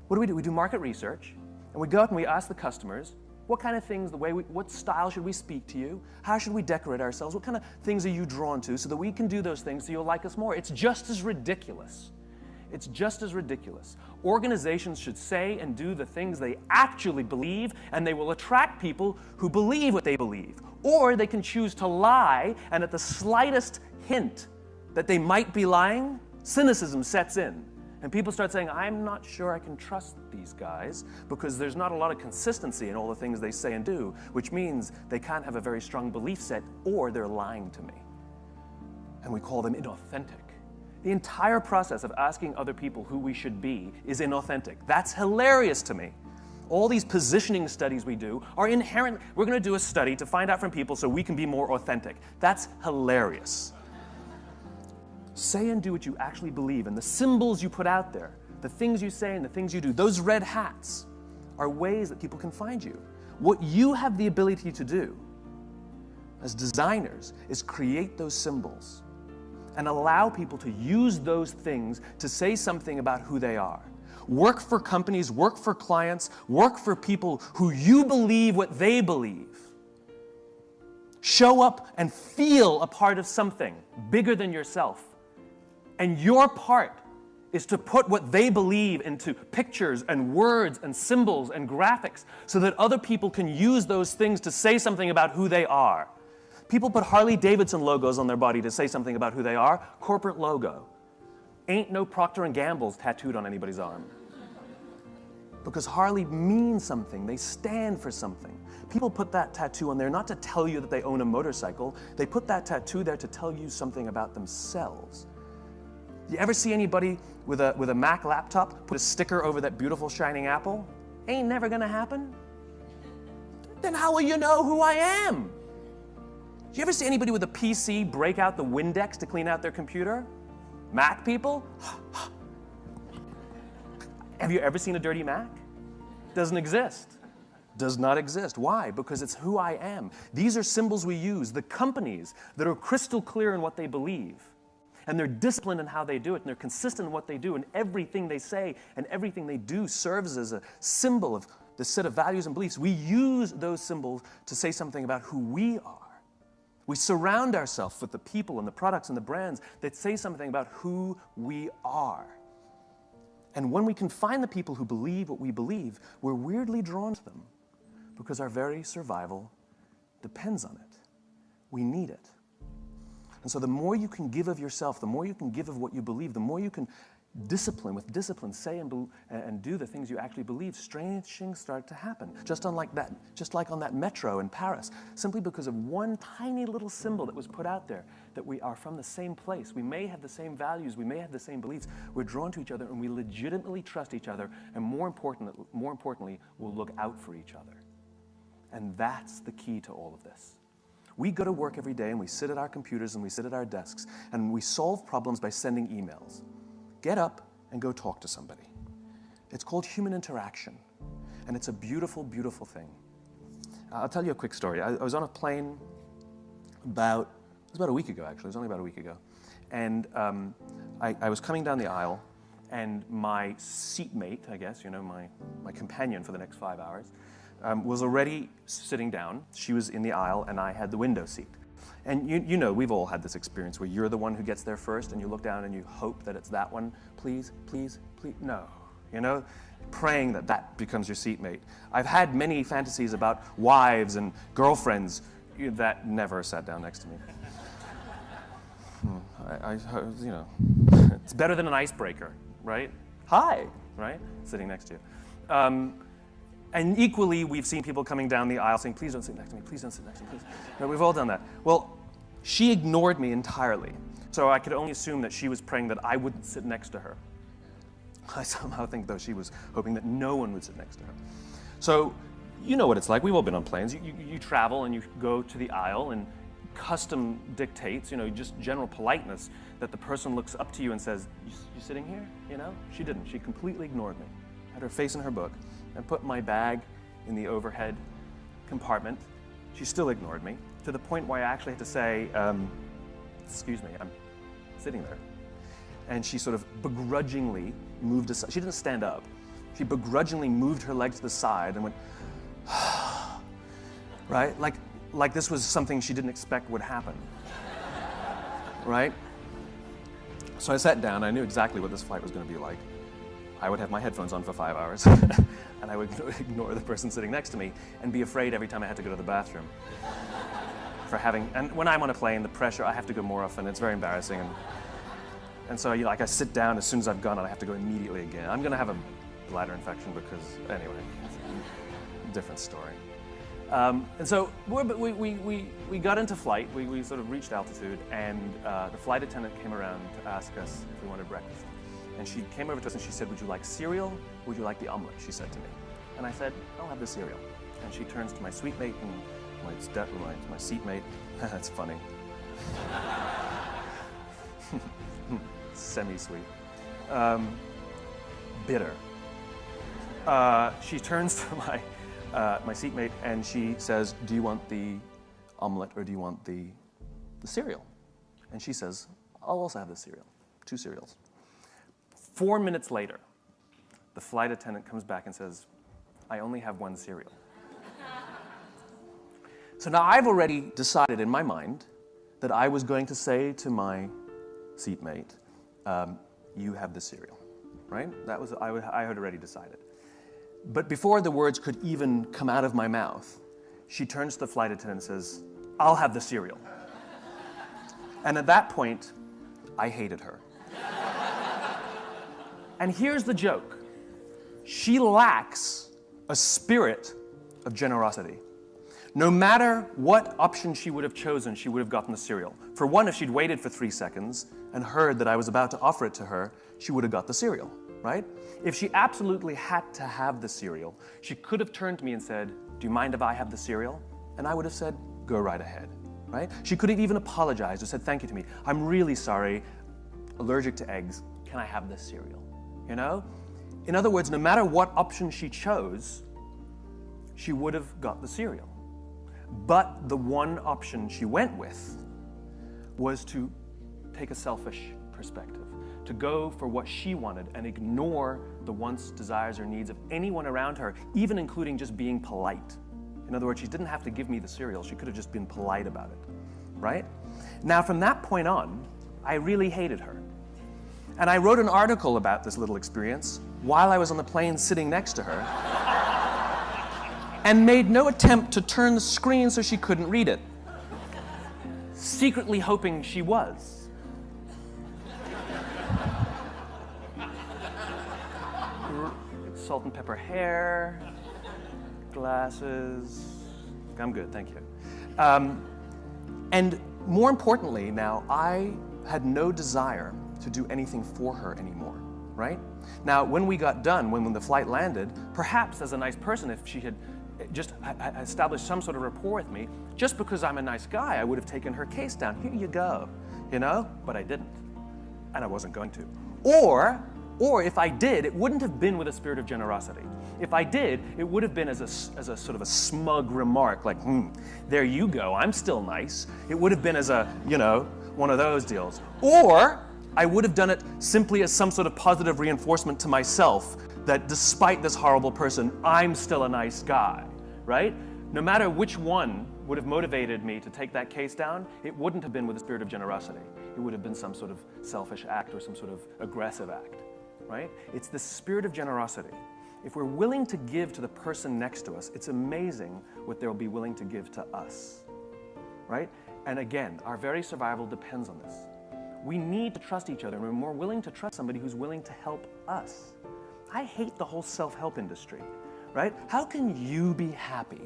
What do? We do market research, and we go out and we ask the customers, what kind of things, what style should we speak to you? How should we decorate ourselves? What kind of things are you drawn to so that we can do those things so you'll like us more? It's just as ridiculous. It's just as ridiculous. Organizations should say and do the things they actually believe, and they will attract people who believe what they believe. Or they can choose to lie, and at the slightest hint that they might be lying, cynicism sets in. And people start saying, I'm not sure I can trust these guys because there's not a lot of consistency in all the things they say and do, which means they can't have a very strong belief set or they're lying to me. And we call them inauthentic. The entire process of asking other people who we should be is inauthentic. That's hilarious to me. All these positioning studies we do are inherent. We're going to do a study to find out from people so we can be more authentic. That's hilarious. Say and do what you actually believe, and the symbols you put out there, the things you say and the things you do, those red hats are ways that people can find you. What you have the ability to do as designers is create those symbols and allow people to use those things to say something about who they are. Work for companies, work for clients, work for people who you believe what they believe. Show up and feel a part of something bigger than yourself. And your part is to put what they believe into pictures and words and symbols and graphics so that other people can use those things to say something about who they are. People put Harley-Davidson logos on their body to say something about who they are. Corporate logo. Ain't no Procter & Gamble's tattooed on anybody's arm. Because Harley means something. They stand for something. People put that tattoo on there not to tell you that they own a motorcycle. They put that tattoo there to tell you something about themselves. You ever see anybody with a Mac laptop put a sticker over that beautiful shining apple? Ain't never gonna happen. Then how will you know who I am? Do you ever see anybody with a PC break out the Windex to clean out their computer? Mac people? Have you ever seen a dirty Mac? Doesn't exist. Does not exist. Why? Because it's who I am. These are symbols we use, the companies that are crystal clear in what they believe. And they're disciplined in how they do it, and they're consistent in what they do, and everything they say and everything they do serves as a symbol of the set of values and beliefs. We use those symbols to say something about who we are. We surround ourselves with the people and the products and the brands that say something about who we are. And when we can find the people who believe what we believe, we're weirdly drawn to them because our very survival depends on it. We need it. And so the more you can give of yourself, the more you can give of what you believe, the more you can with discipline, say and do the things you actually believe, strange things start to happen. Just like on that metro in Paris, simply because of one tiny little symbol that was put out there, that we are from the same place. We may have the same values, we may have the same beliefs, we're drawn to each other, and we legitimately trust each other, and more importantly, we'll look out for each other. And that's the key to all of this. We go to work every day, and we sit at our computers, and we sit at our desks, and we solve problems by sending emails. Get up and go talk to somebody. It's called human interaction, and it's a beautiful, beautiful thing. I'll tell you a quick story. I was on a plane it was about a week ago, actually. It was only about a week ago. And I was coming down the aisle, and my seatmate, I guess, my companion for the next 5 hours, was already sitting down. She was in the aisle, and I had the window seat. And you know, we've all had this experience where you're the one who gets there first, and you look down and you hope that it's that one. Please, please, please, no. Praying that becomes your seatmate. I've had many fantasies about wives and girlfriends that never sat down next to me. It's better than an icebreaker, right? Hi, right? Sitting next to you. And equally, we've seen people coming down the aisle saying, please don't sit next to me, please don't sit next to me, please. No, we've all done that. Well, she ignored me entirely. So I could only assume that she was praying that I wouldn't sit next to her. I somehow think, though, she was hoping that no one would sit next to her. So you know what it's like. We've all been on planes. You travel and you go to the aisle, and custom dictates, just general politeness, that the person looks up to you and says, you sitting here? She didn't. She completely ignored me. Had her face in her book, and put my bag in the overhead compartment. She still ignored me, to the point where I actually had to say, excuse me, I'm sitting there. And she sort of begrudgingly moved aside. She didn't stand up. She begrudgingly moved her leg to the side and went, right? Like this was something she didn't expect would happen, right? So I sat down. I knew exactly what this flight was going to be like. I would have my headphones on for 5 hours, and I would ignore the person sitting next to me and be afraid every time I had to go to the bathroom. And when I'm on a plane, the pressure, I have to go more often. It's very embarrassing. And so I sit down as soon as I've gone, and I have to go immediately again. I'm going to have a bladder infection because, anyway, it's a different story. And so we got into flight. We sort of reached altitude, and the flight attendant came around to ask us if we wanted breakfast. And she came over to us and she said, would you like cereal? Would you like the omelet? She said to me. And I said, I'll have the cereal. And she turns to my sweet mate and my seatmate. That's funny. Semi-sweet. Bitter. She turns to my seatmate and she says, do you want the omelet or do you want the cereal? And she says, I'll also have the cereal. 2 cereals. 4 minutes later, the flight attendant comes back and says, I only have 1 cereal. So now I've already decided in my mind that I was going to say to my seatmate, you have the cereal, right? I had already decided. But before the words could even come out of my mouth, she turns to the flight attendant and says, I'll have the cereal. And at that point, I hated her. And here's the joke. She lacks a spirit of generosity. No matter what option she would have chosen, she would have gotten the cereal. For one, if she'd waited for 3 seconds and heard that I was about to offer it to her, she would have got the cereal, right? If she absolutely had to have the cereal, she could have turned to me and said, do you mind if I have the cereal? And I would have said, go right ahead, right? She could have even apologized or said thank you to me. I'm really sorry, allergic to eggs. Can I have this cereal? In other words, no matter what option she chose, she would have got the cereal. But the one option she went with was to take a selfish perspective, to go for what she wanted and ignore the wants, desires, or needs of anyone around her, even including just being polite. In other words, she didn't have to give me the cereal. She could have just been polite about it, right? Now, from that point on, I really hated her. And I wrote an article about this little experience while I was on the plane sitting next to her and made no attempt to turn the screen so she couldn't read it, secretly hoping she was. Salt and pepper hair, glasses. I'm good, thank you. And more importantly now, I had no desire to do anything for her anymore, right? Now, when we got done, when the flight landed, perhaps as a nice person, if she had just established some sort of rapport with me, just because I'm a nice guy, I would have taken her case down. Here you go, you know? But I didn't, and I wasn't going to. Or if I did, it wouldn't have been with a spirit of generosity. If I did, it would have been as a sort of a smug remark, like, there you go, I'm still nice. It would have been as a, you know, one of those deals. Or I would have done it simply as some sort of positive reinforcement to myself that despite this horrible person, I'm still a nice guy, right? No matter which one would have motivated me to take that case down, it wouldn't have been with a spirit of generosity. It would have been some sort of selfish act or some sort of aggressive act, right? It's the spirit of generosity. If we're willing to give to the person next to us, it's amazing what they'll be willing to give to us, right? And again, our very survival depends on this. We need to trust each other, and we're more willing to trust somebody who's willing to help us. I hate the whole self-help industry, right? How can you be happy?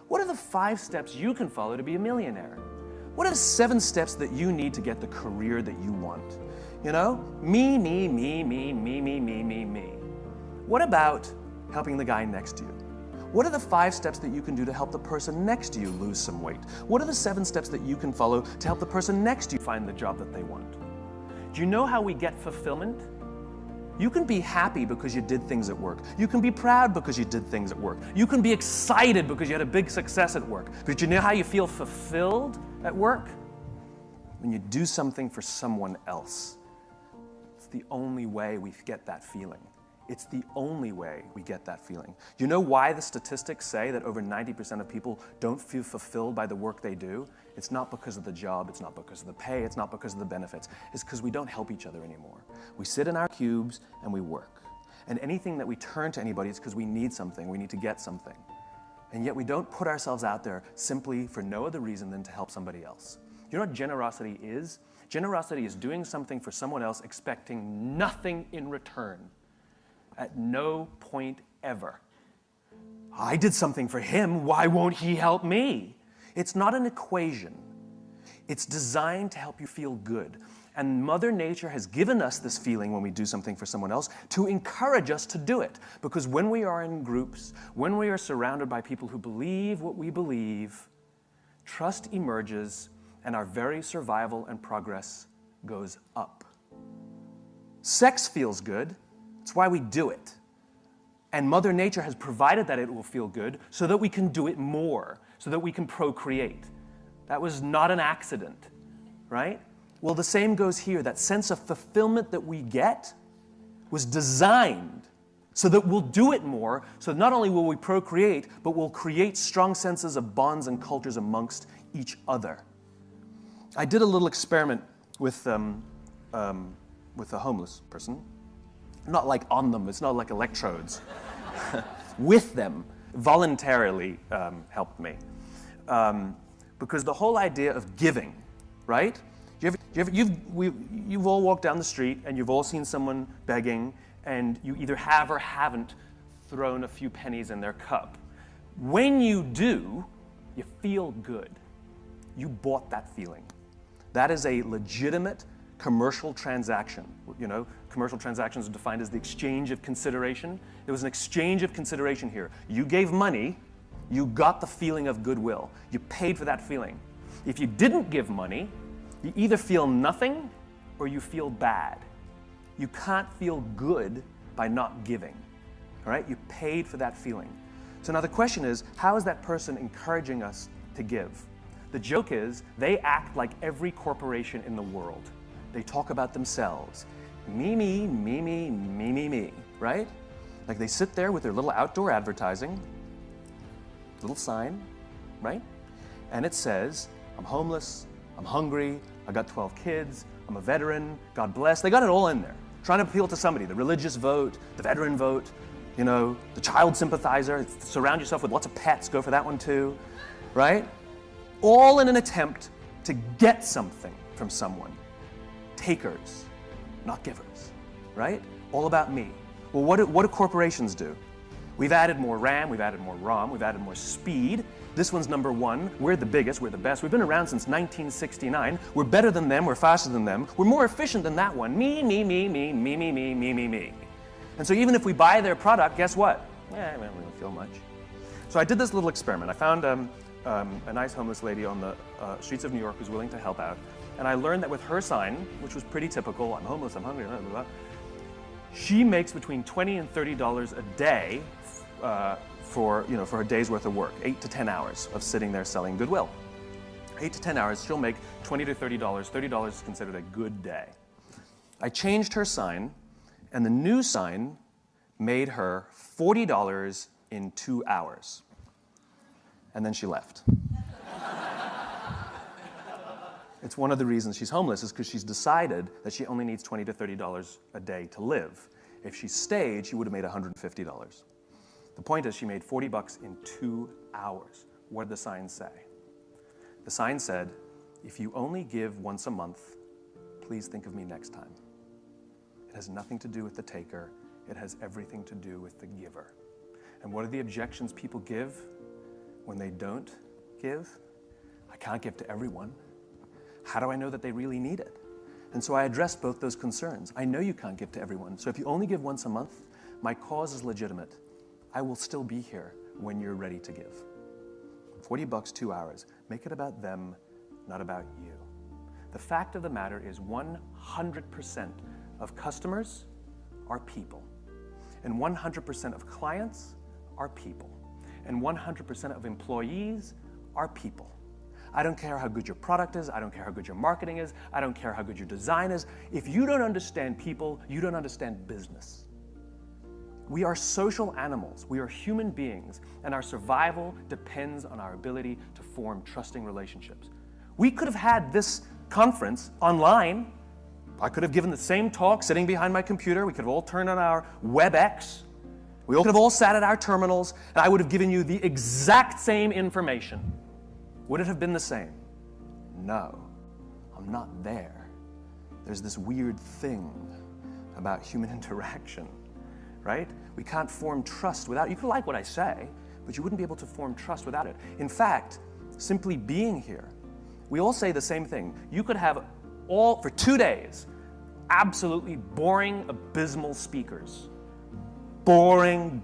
What are the 5 steps you can follow to be a millionaire? What are the 7 steps that you need to get the career that you want? You know, me, me, me, me, me, me, me, me, me. What about helping the guy next to you? What are the 5 steps that you can do to help the person next to you lose some weight? What are the 7 steps that you can follow to help the person next to you find the job that they want? Do you know how we get fulfillment? You can be happy because you did things at work. You can be proud because you did things at work. You can be excited because you had a big success at work. But do you know how you feel fulfilled at work? When you do something for someone else. It's the only way we get that feeling. It's the only way we get that feeling. Do you know why the statistics say that over 90% of people don't feel fulfilled by the work they do? It's not because of the job, it's not because of the pay, it's not because of the benefits. It's because we don't help each other anymore. We sit in our cubes and we work. And anything that we turn to anybody is because we need something, we need to get something. And yet we don't put ourselves out there simply for no other reason than to help somebody else. You know what generosity is? Generosity is doing something for someone else expecting nothing in return. At no point ever. I did something for him, why won't he help me? It's not an equation. It's designed to help you feel good. And Mother Nature has given us this feeling when we do something for someone else to encourage us to do it. Because when we are in groups, when we are surrounded by people who believe what we believe, trust emerges and our very survival and progress goes up. Sex feels good. It's why we do it. And Mother Nature has provided that it will feel good so that we can do it more, so that we can procreate. That was not an accident, right? Well, the same goes here. That sense of fulfillment that we get was designed so that we'll do it more, so not only will we procreate, but we'll create strong senses of bonds and cultures amongst each other. I did a little experiment with a homeless person. Not like on them, it's not like electrodes. With them, voluntarily helped me. Because the whole idea of giving, right? You've all walked down the street and you've all seen someone begging and you either have or haven't thrown a few pennies in their cup. When you do, you feel good. You bought that feeling. That is a legitimate commercial transaction. You know, commercial transactions are defined as the exchange of consideration. There was an exchange of consideration here. You gave money, you got the feeling of goodwill. You paid for that feeling. If you didn't give money, you either feel nothing or you feel bad. You can't feel good by not giving. All right? You paid for that feeling. So now the question is, how is that person encouraging us to give? The joke is, they act like every corporation in the world. They talk about themselves. Me, me, me, me, me, me, me, right? Like they sit there with their little outdoor advertising, little sign, right? And it says, I'm homeless, I'm hungry, I got 12 kids, I'm a veteran, God bless. They got it all in there, trying to appeal to somebody, the religious vote, the veteran vote, you know, the child sympathizer, surround yourself with lots of pets, go for that one too, right? All in an attempt to get something from someone. Takers, not givers, right? All about me. Well, what do corporations do? We've added more RAM, we've added more ROM, we've added more speed. This one's number one. We're the biggest, we're the best. We've been around since 1969. We're better than them, we're faster than them. We're more efficient than that one. Me, me, me, me, me, me, me, me, me, me. And so even if we buy their product, guess what? We don't feel much. So I did this little experiment. I found a nice homeless lady on the streets of New York who's willing to help out. And I learned that with her sign, which was pretty typical, I'm homeless, I'm hungry, blah, blah, blah, she makes between $20 and $30 a day for her day's worth of work, 8 to 10 hours of sitting there selling Goodwill. 8 to 10 hours, she'll make $20 to $30. $30 is considered a good day. I changed her sign, and the new sign made her $40 in 2 hours. And then she left. It's one of the reasons she's homeless is because she's decided that she only needs $20 to $30 a day to live. If she stayed, she would have made $150. The point is she made $40 in 2 hours. What did the sign say? The sign said, if you only give once a month, please think of me next time. It has nothing to do with the taker. It has everything to do with the giver. And what are the objections people give when they don't give? I can't give to everyone. How do I know that they really need it? And so I addressed both those concerns. I know you can't give to everyone. So if you only give once a month, my cause is legitimate. I will still be here when you're ready to give. $40, 2 hours. Make it about them, not about you. The fact of the matter is 100% of customers are people. And 100% of clients are people. And 100% of employees are people. I don't care how good your product is, I don't care how good your marketing is, I don't care how good your design is. If you don't understand people, you don't understand business. We are social animals, we are human beings, and our survival depends on our ability to form trusting relationships. We could have had this conference online. I could have given the same talk sitting behind my computer. We could have all turned on our WebEx. We could have all sat at our terminals, and I would have given you the exact same information. Would it have been the same? No, I'm not there. There's this weird thing about human interaction, right? We can't form trust without, you could like what I say, but you wouldn't be able to form trust without it. In fact, simply being here, we all say the same thing. You could have for 2 days, absolutely boring, abysmal speakers. Boring,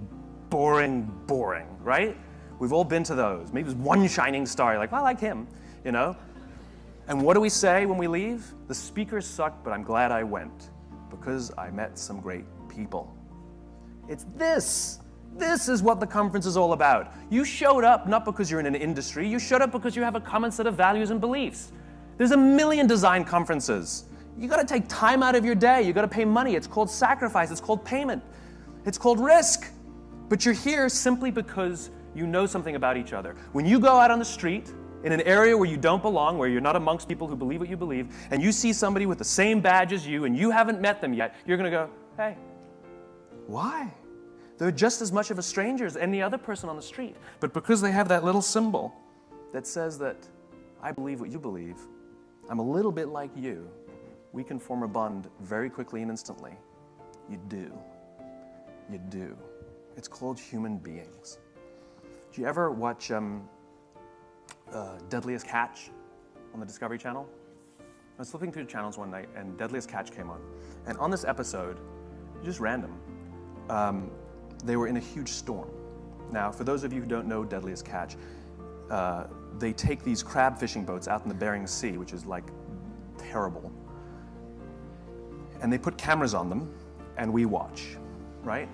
boring, boring, right? We've all been to those. Maybe there's one shining star. You're like, well, I like him, you know? And what do we say when we leave? The speakers sucked, but I'm glad I went because I met some great people. It's this. This is what the conference is all about. You showed up not because you're in an industry. You showed up because you have a common set of values and beliefs. There's a million design conferences. You got to take time out of your day. You got to pay money. It's called sacrifice. It's called payment. It's called risk. But you're here simply because you know something about each other. When you go out on the street in an area where you don't belong, where you're not amongst people who believe what you believe, and you see somebody with the same badge as you and you haven't met them yet, you're going to go, hey, why? They're just as much of a stranger as any other person on the street. But because they have that little symbol that says that I believe what you believe, I'm a little bit like you, we can form a bond very quickly and instantly. You do. You do. It's called human beings. Do you ever watch Deadliest Catch on the Discovery Channel? I was flipping through the channels one night and Deadliest Catch came on. And on this episode, just random, they were in a huge storm. Now, for those of you who don't know Deadliest Catch, they take these crab fishing boats out in the Bering Sea, which is like terrible, and they put cameras on them, and we watch, right?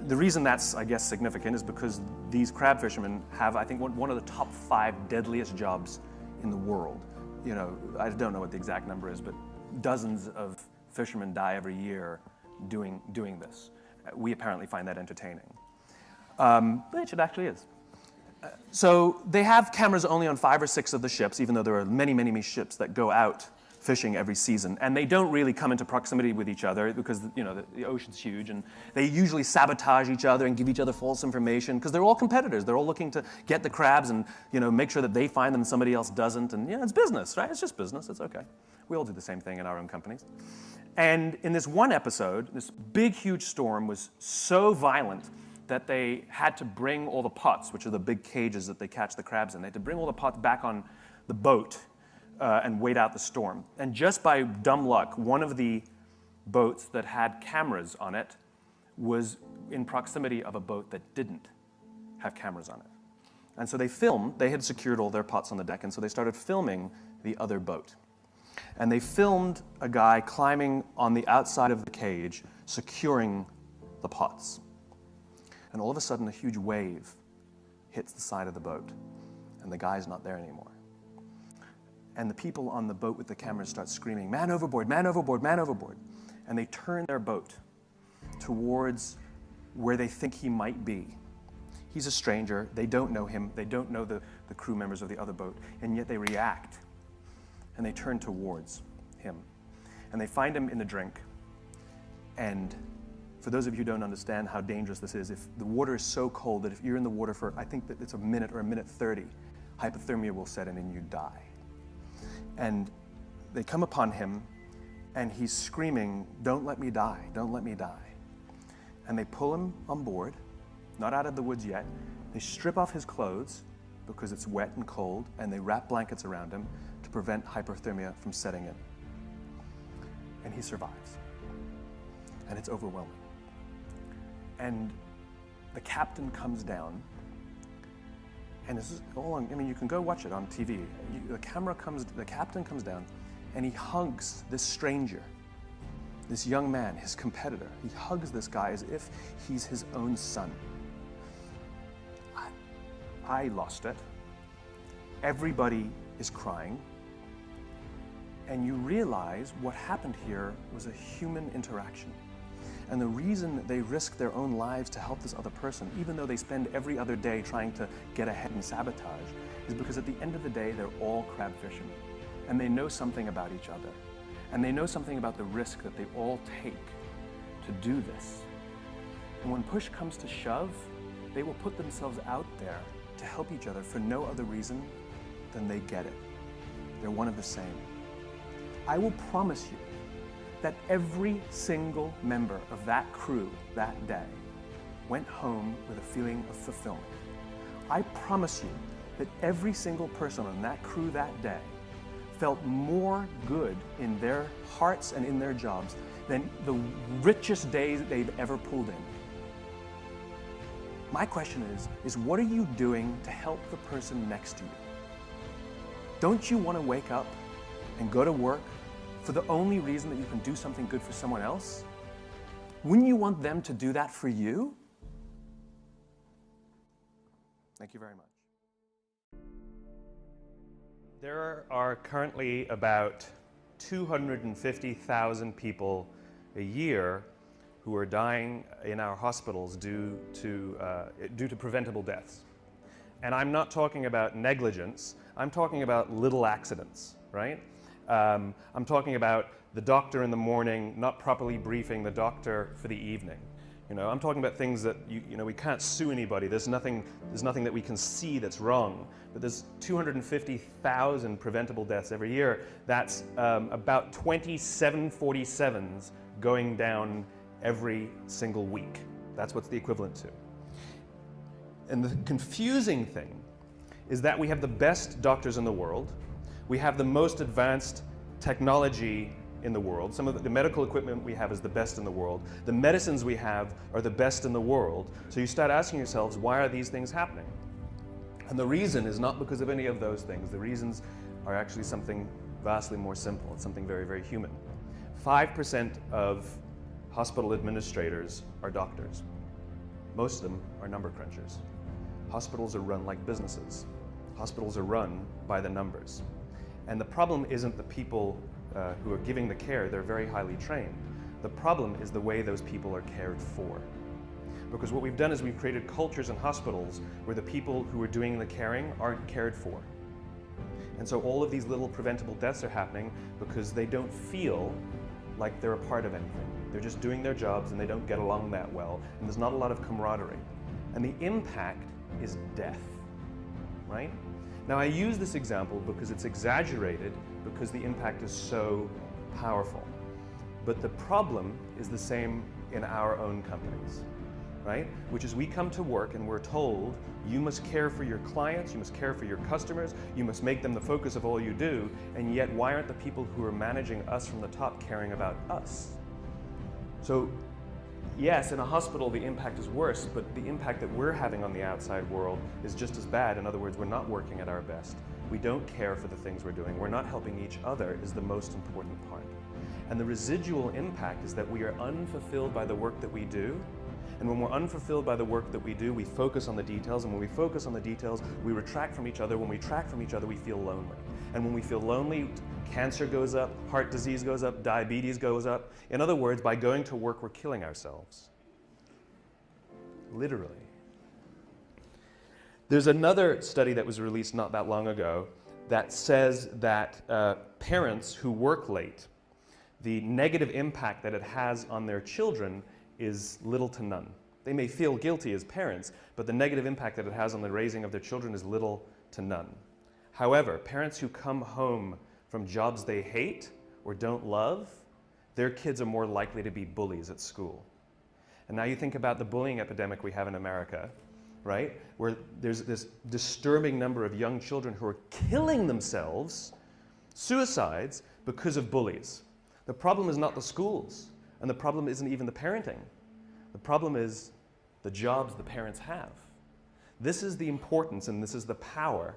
The reason that's, I guess, significant is because these crab fishermen have, I think, one of the top 5 deadliest jobs in the world. I don't know what the exact number is, but dozens of fishermen die every year doing this. We apparently find that entertaining, which it actually is. So they have cameras only on 5 or 6 of the ships, even though there are many, many, many ships that go out fishing every season. And they don't really come into proximity with each other because the ocean's huge, and they usually sabotage each other and give each other false information because they're all competitors. They're all looking to get the crabs and make sure that they find them and somebody else doesn't. And it's business, right? It's just business. It's okay. We all do the same thing in our own companies. And in this one episode, this big, huge storm was so violent that they had to bring all the pots, which are the big cages that they catch the crabs in. They had to bring all the pots back on the boat and wait out the storm. And just by dumb luck, one of the boats that had cameras on it was in proximity of a boat that didn't have cameras on it. And so they had secured all their pots on the deck, and so they started filming the other boat. And they filmed a guy climbing on the outside of the cage, securing the pots. And all of a sudden, a huge wave hits the side of the boat, and the guy's not there anymore. And the people on the boat with the cameras start screaming, "Man overboard, man overboard, man overboard." And they turn their boat towards where they think he might be. He's a stranger. They don't know him. They don't know the crew members of the other boat. And yet they react. And they turn towards him. And they find him in the drink. And for those of you who don't understand how dangerous this is, if the water is so cold that if you're in the water for, I think that it's a minute or a minute 30, hypothermia will set in and you die. And they come upon him, and he's screaming, "Don't let me die, don't let me die." And they pull him on board, not out of the woods yet. They strip off his clothes because it's wet and cold, and they wrap blankets around him to prevent hypothermia from setting in. And he survives. And it's overwhelming. And the captain comes down, and this is all on, you can go watch it on TV. The captain comes down, and he hugs this stranger, this young man, his competitor. He hugs this guy as if he's his own son. I lost it. Everybody is crying. And you realize what happened here was a human interaction. And the reason that they risk their own lives to help this other person, even though they spend every other day trying to get ahead and sabotage, is because at the end of the day, they're all crab fishermen. And they know something about each other. And they know something about the risk that they all take to do this. And when push comes to shove, they will put themselves out there to help each other for no other reason than they get it. They're one of the same. I will promise you that every single member of that crew that day went home with a feeling of fulfillment. I promise you that every single person on that crew that day felt more good in their hearts and in their jobs than the richest days they've ever pulled in. My question is what are you doing to help the person next to you? Don't you want to wake up and go to work for the only reason that you can do something good for someone else? Wouldn't you want them to do that for you? Thank you very much. There are currently about 250,000 people a year who are dying in our hospitals due to preventable deaths. And I'm not talking about negligence, I'm talking about little accidents, right? I'm talking about the doctor in the morning not properly briefing the doctor for the evening. I'm talking about things that we can't sue anybody. There's nothing that we can see that's wrong. But there's 250,000 preventable deaths every year. That's about 20 747s going down every single week. That's what's the equivalent to. And the confusing thing is that we have the best doctors in the world. We have the most advanced technology in the world. Some of the medical equipment we have is the best in the world. The medicines we have are the best in the world. So you start asking yourselves, why are these things happening? And the reason is not because of any of those things. The reasons are actually something vastly more simple. It's something very, very human. 5% of hospital administrators are doctors. Most of them are number crunchers. Hospitals are run like businesses. Hospitals are run by the numbers. And the problem isn't the people who are giving the care, they're very highly trained. The problem is the way those people are cared for. Because what we've done is we've created cultures in hospitals where the people who are doing the caring aren't cared for. And so all of these little preventable deaths are happening because they don't feel like they're a part of anything. They're just doing their jobs and they don't get along that well, and there's not a lot of camaraderie. And the impact is death, right? Now I use this example because it's exaggerated because the impact is so powerful. But the problem is the same in our own companies, right? Which is we come to work and we're told, you must care for your clients, you must care for your customers, you must make them the focus of all you do, and yet why aren't the people who are managing us from the top caring about us? So yes, in a hospital the impact is worse, but the impact that we're having on the outside world is just as bad. In other words, we're not working at our best. We don't care for the things we're doing. We're not helping each other is the most important part. And the residual impact is that we are unfulfilled by the work that we do. And when we're unfulfilled by the work that we do, we focus on the details. And when we focus on the details, we retract from each other. When we retract from each other, we feel lonely. And when we feel lonely, cancer goes up, heart disease goes up, diabetes goes up. In other words, by going to work, we're killing ourselves. Literally. There's another study that was released not that long ago that says that parents who work late, the negative impact that it has on their children is little to none. They may feel guilty as parents, but the negative impact that it has on the raising of their children is little to none. However, parents who come home from jobs they hate or don't love, their kids are more likely to be bullies at school. And now you think about the bullying epidemic we have in America, right? Where there's this disturbing number of young children who are killing themselves, suicides, because of bullies. The problem is not the schools, and the problem isn't even the parenting. The problem is the jobs the parents have. This is the importance and this is the power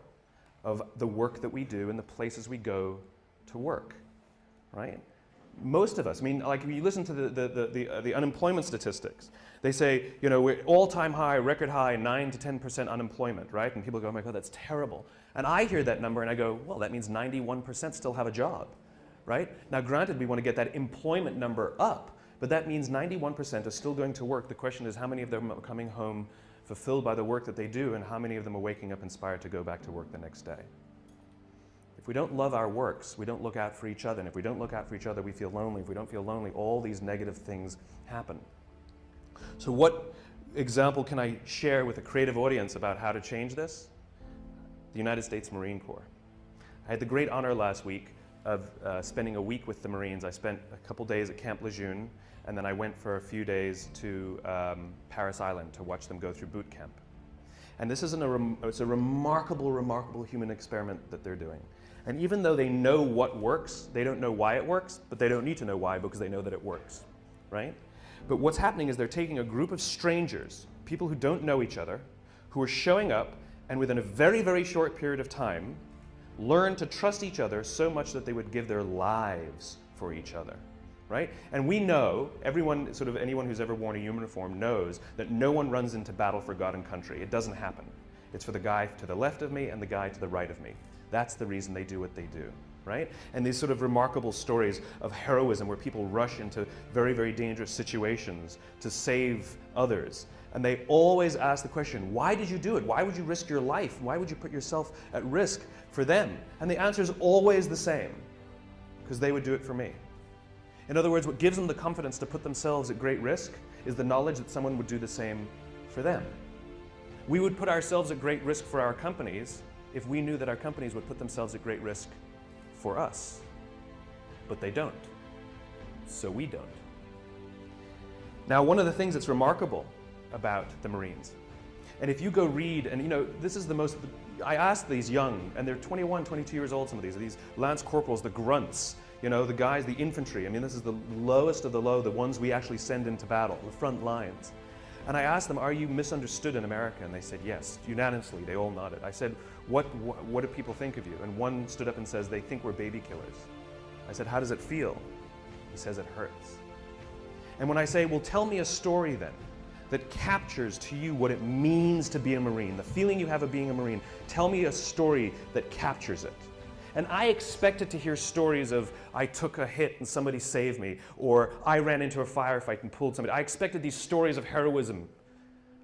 of the work that we do and the places we go to work, right? Most of us, I mean, like if you listen to the unemployment statistics, they say, you know, we're all-time high, record high, 9 to 10% unemployment, right? And people go, oh my God, that's terrible. And I hear that number and I go, well, that means 91% still have a job, right? Now, granted, we want to get that employment number up, but that means 91% are still going to work. The question is how many of them are coming home fulfilled by the work that they do, and how many of them are waking up inspired to go back to work the next day. If we don't love our works, we don't look out for each other, and if we don't look out for each other, we feel lonely. If we don't feel lonely, all these negative things happen. So what example can I share with a creative audience about how to change this? The United States Marine Corps. I had the great honor last week of spending a week with the Marines. I spent a couple days at Camp Lejeune, and then I went for a few days to Paris Island to watch them go through boot camp. And this is it's a remarkable, remarkable human experiment that they're doing. And even though they know what works, they don't know why it works, but they don't need to know why because they know that it works, right? But what's happening is they're taking a group of strangers, people who don't know each other, who are showing up and within a very, very short period of time, learn to trust each other so much that they would give their lives for each other, right? And we know, anyone who's ever worn a uniform knows that no one runs into battle for God and country. It doesn't happen. It's for the guy to the left of me and the guy to the right of me. That's the reason they do what they do, right? And these sort of remarkable stories of heroism where people rush into very, very dangerous situations to save others. And they always ask the question, why did you do it? Why would you risk your life? Why would you put yourself at risk for them? And the answer is always the same, because they would do it for me. In other words, what gives them the confidence to put themselves at great risk is the knowledge that someone would do the same for them. We would put ourselves at great risk for our companies if we knew that our companies would put themselves at great risk for us. But they don't. So we don't. Now, one of the things that's remarkable about the Marines, and if you go read, and you know, this is the most, I asked these young, and they're 21, 22 years old, some of these Lance Corporals, the grunts, you know, the guys, the infantry. I mean, this is the lowest of the low, the ones we actually send into battle, the front lines. And I asked them, are you misunderstood in America? And they said, yes, unanimously, they all nodded. I said, what do people think of you? And one stood up and says, they think we're baby killers. I said, how does it feel? He says, it hurts. And when I say, well, tell me a story then that captures to you what it means to be a Marine, the feeling you have of being a Marine, tell me a story that captures it. And I expected to hear stories of, I took a hit and somebody saved me, or I ran into a firefight and pulled somebody. I expected these stories of heroism.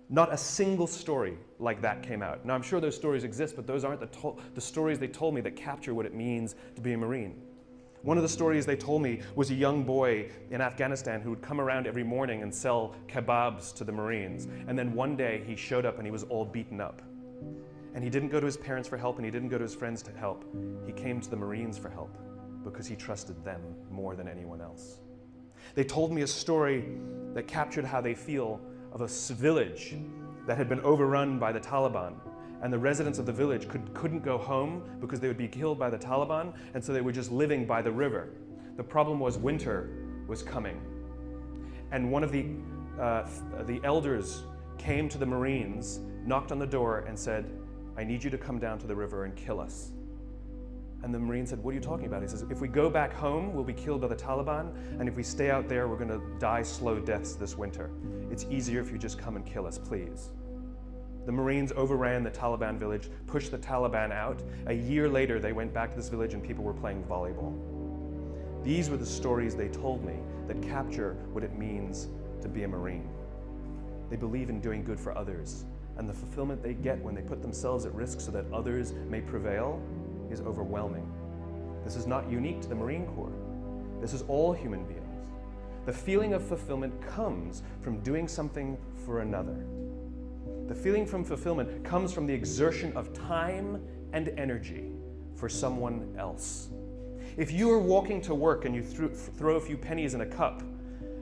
Not a single story like that came out. Now, I'm sure those stories exist, but those aren't the stories they told me that capture what it means to be a Marine. One of the stories they told me was a young boy in Afghanistan who would come around every morning and sell kebabs to the Marines. And then one day he showed up and he was all beaten up. And he didn't go to his parents for help and he didn't go to his friends to help. He came to the Marines for help because he trusted them more than anyone else. They told me a story that captured how they feel of a village that had been overrun by the Taliban. And the residents of the village couldn't go home because they would be killed by the Taliban, and so they were just living by the river. The problem was winter was coming. And one of the elders came to the Marines, knocked on the door and said, I need you to come down to the river and kill us. And the Marine said, what are you talking about? He says, if we go back home, we'll be killed by the Taliban, and if we stay out there, we're going to die slow deaths this winter. It's easier if you just come and kill us, please. The Marines overran the Taliban village, pushed the Taliban out. A year later, they went back to this village and people were playing volleyball. These were the stories they told me that capture what it means to be a Marine. They believe in doing good for others, and the fulfillment they get when they put themselves at risk so that others may prevail is overwhelming. This is not unique to the Marine Corps. This is all human beings. The feeling of fulfillment comes from doing something for another. The feeling from fulfillment comes from the exertion of time and energy for someone else. If you are walking to work and you throw a few pennies in a cup,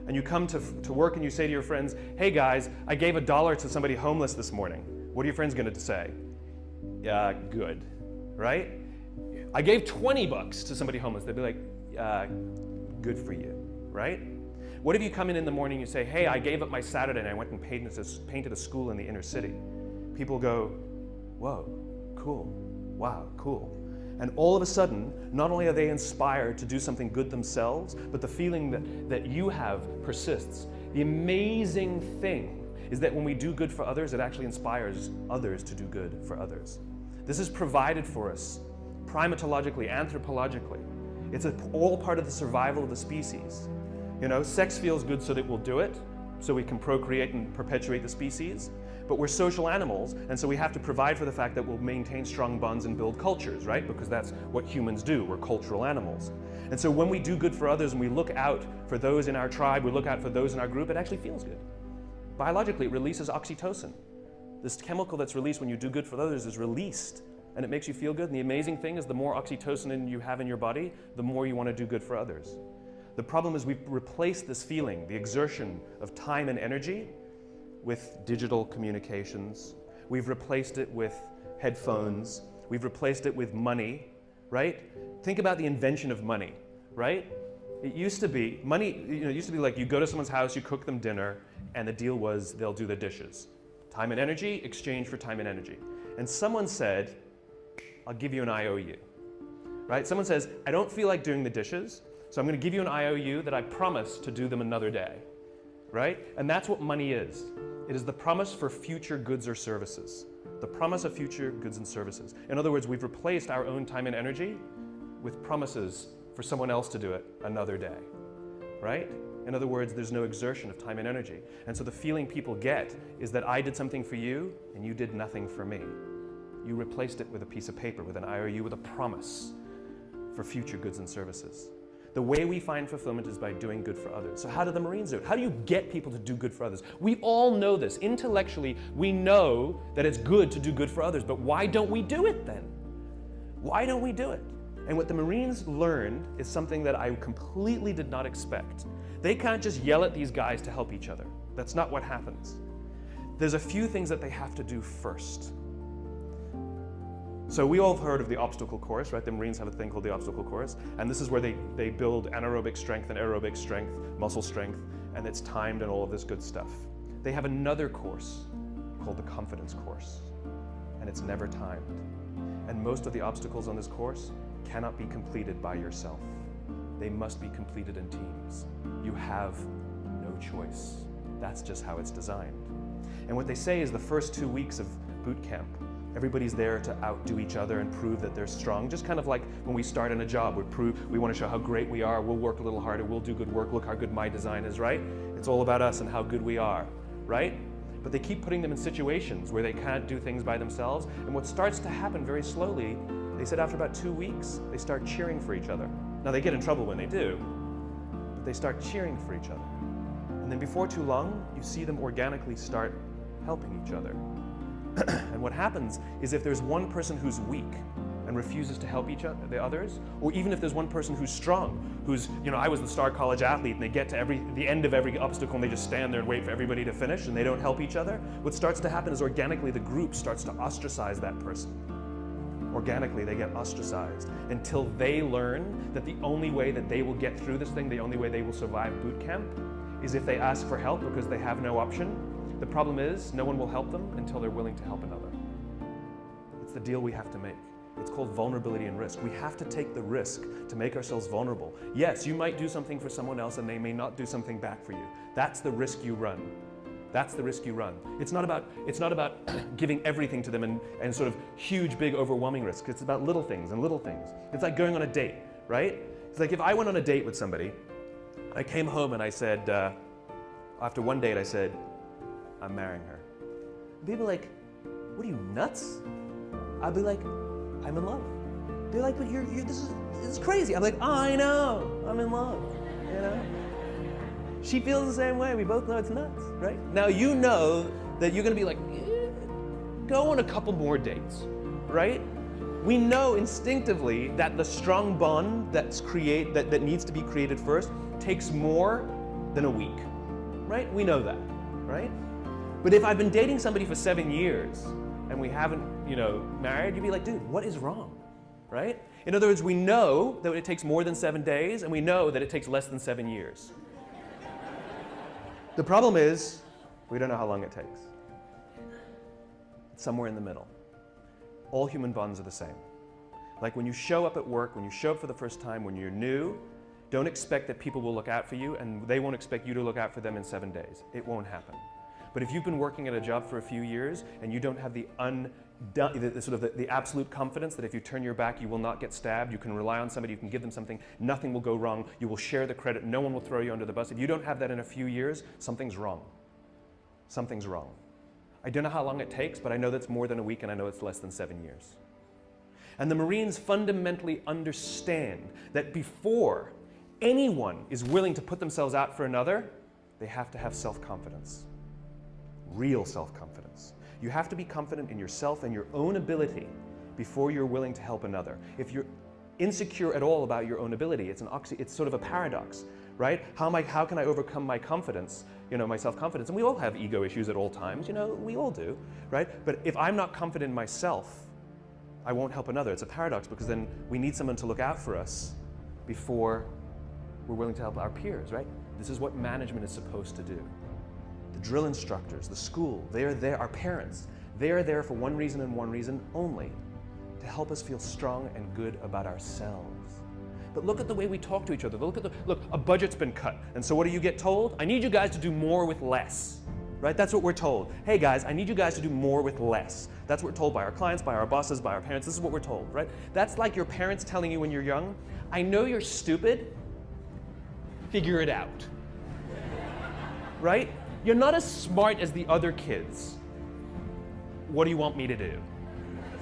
and you come to work and you say to your friends, hey guys, I gave $1 to somebody homeless this morning. What are your friends going to say? Good, right? I gave $20 to somebody homeless. They'd be like, good for you, right? What if you come in the morning and you say, hey, I gave up my Saturday and I went and painted a school in the inner city? People go, whoa, cool, wow, cool. And all of a sudden, not only are they inspired to do something good themselves, but the feeling that you have persists. The amazing thing is that when we do good for others, it actually inspires others to do good for others. This is provided for us primatologically, anthropologically. It's all part of the survival of the species. You know, sex feels good so that we'll do it, so we can procreate and perpetuate the species. But we're social animals, and so we have to provide for the fact that we'll maintain strong bonds and build cultures, right? Because that's what humans do. We're cultural animals. And so when we do good for others and we look out for those in our tribe, we look out for those in our group, it actually feels good. Biologically, it releases oxytocin. This chemical that's released when you do good for others is released, and it makes you feel good. And the amazing thing is the more oxytocin you have in your body, the more you want to do good for others. The problem is we've replaced this feeling, the exertion of time and energy, with digital communications. We've replaced it with headphones. We've replaced it with money, right? Think about the invention of money, right? It used to be, money, it used to be like you go to someone's house, you cook them dinner, and the deal was they'll do the dishes. Time and energy, exchange for time and energy. And someone said, I'll give you an IOU, right? Someone says, I don't feel like doing the dishes, so I'm going to give you an IOU that I promise to do them another day, right? And that's what money is. It is the promise for future goods or services. The promise of future goods and services. In other words, we've replaced our own time and energy with promises for someone else to do it another day, right? In other words, there's no exertion of time and energy. And so the feeling people get is that I did something for you and you did nothing for me. You replaced it with a piece of paper, with an IOU, with a promise for future goods and services. The way we find fulfillment is by doing good for others. So how do the Marines do it? How do you get people to do good for others? We all know this. Intellectually, we know that it's good to do good for others, but why don't we do it then? Why don't we do it? And what the Marines learned is something that I completely did not expect. They can't just yell at these guys to help each other. That's not what happens. There's a few things that they have to do first. So we all have heard of the obstacle course, right? The Marines have a thing called the obstacle course, and this is where they build anaerobic strength and aerobic strength, muscle strength, and it's timed and all of this good stuff. They have another course called the confidence course, and it's never timed. And most of the obstacles on this course cannot be completed by yourself. They must be completed in teams. You have no choice. That's just how it's designed. And what they say is the first 2 weeks of boot camp, Everybody's there to outdo each other and prove that they're strong. Just kind of like when we start in a job, we want to show how great we are, we'll work a little harder, we'll do good work, look how good my design is, right? It's all about us and how good we are, right? But they keep putting them in situations where they can't do things by themselves, and what starts to happen very slowly, they said after about 2 weeks, they start cheering for each other. Now they get in trouble when they do, but they start cheering for each other. And then before too long, you see them organically start helping each other. And what happens is if there's one person who's weak and refuses to help the others, or even if there's one person who's strong, who's, I was the star college athlete, and they get to the end of every obstacle and they just stand there and wait for everybody to finish and they don't help each other, what starts to happen is organically the group starts to ostracize that person. Organically, they get ostracized until they learn that the only way that they will get through this thing, the only way they will survive boot camp, is if they ask for help because they have no option. The problem is, no one will help them until they're willing to help another. It's the deal we have to make. It's called vulnerability and risk. We have to take the risk to make ourselves vulnerable. Yes, you might do something for someone else and they may not do something back for you. That's the risk you run. That's the risk you run. It's not about giving everything to them and sort of huge, big, overwhelming risk. It's about little things and little things. It's like going on a date, right? It's like if I went on a date with somebody, I came home and I said, after one date I said, I'm marrying her. And people are like, what are you, nuts? I'd be like, I'm in love. They're like, but this is crazy. I'm like, oh, I know, I'm in love, She feels the same way. We both know it's nuts, right? Now you know that you're gonna be like, go on a couple more dates, right? We know instinctively that the strong bond that needs to be created first takes more than a week, right? We know that, right? But if I've been dating somebody for 7 years and we haven't, married, you'd be like, dude, what is wrong, right? In other words, we know that it takes more than 7 days and we know that it takes less than 7 years. The problem is, we don't know how long it takes. It's somewhere in the middle. All human bonds are the same. Like when you show up at work, when you show up for the first time, when you're new, don't expect that people will look out for you and they won't expect you to look out for them in 7 days. It won't happen. But if you've been working at a job for a few years and you don't have the absolute confidence that if you turn your back you will not get stabbed, you can rely on somebody, you can give them something, nothing will go wrong, you will share the credit, no one will throw you under the bus. If you don't have that in a few years, something's wrong. Something's wrong. I don't know how long it takes, but I know that's more than a week and I know it's less than 7 years. And the Marines fundamentally understand that before anyone is willing to put themselves out for another, they have to have self-confidence. Real self-confidence. You have to be confident in yourself and your own ability before you're willing to help another. If you're insecure at all about your own ability, it's sort of a paradox, right? How can I overcome my confidence, my self-confidence? And we all have ego issues at all times, we all do, right? But if I'm not confident in myself, I won't help another. It's a paradox because then we need someone to look out for us before we're willing to help our peers, right? This is what management is supposed to do. The drill instructors, the school, they're there, our parents, they are there for one reason and one reason only, to help us feel strong and good about ourselves. But look at the way we talk to each other. Look, a budget's been cut. And so what do you get told? I need you guys to do more with less, right? That's what we're told. Hey guys, I need you guys to do more with less. That's what we're told by our clients, by our bosses, by our parents. This is what we're told, right? That's like your parents telling you when you're young, I know you're stupid, figure it out, right? You're not as smart as the other kids. What do you want me to do?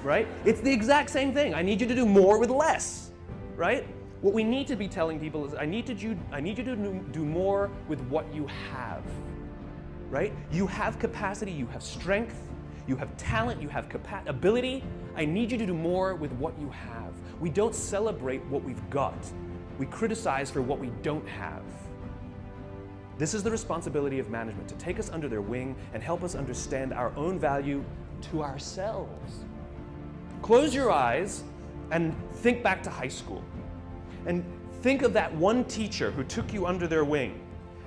Right? It's the exact same thing. I need you to do more with less, right? What we need to be telling people is I need you to do more with what you have, right? You have capacity, you have strength, you have talent, you have ability. I need you to do more with what you have. We don't celebrate what we've got. We criticize for what we don't have. This is the responsibility of management, to take us under their wing and help us understand our own value to ourselves. Close your eyes and think back to high school. And think of that one teacher who took you under their wing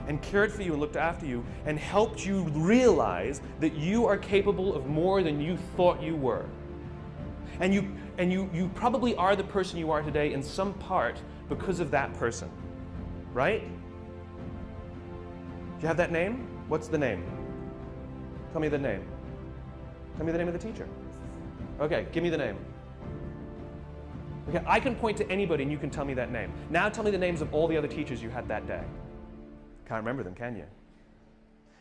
and cared for you and looked after you and helped you realize that you are capable of more than you thought you were. And you probably are the person you are today in some part because of that person, right? Do you have that name? What's the name? Tell me the name. Tell me the name of the teacher. Okay, give me the name. Okay, I can point to anybody and you can tell me that name. Now tell me the names of all the other teachers you had that day. Can't remember them, can you?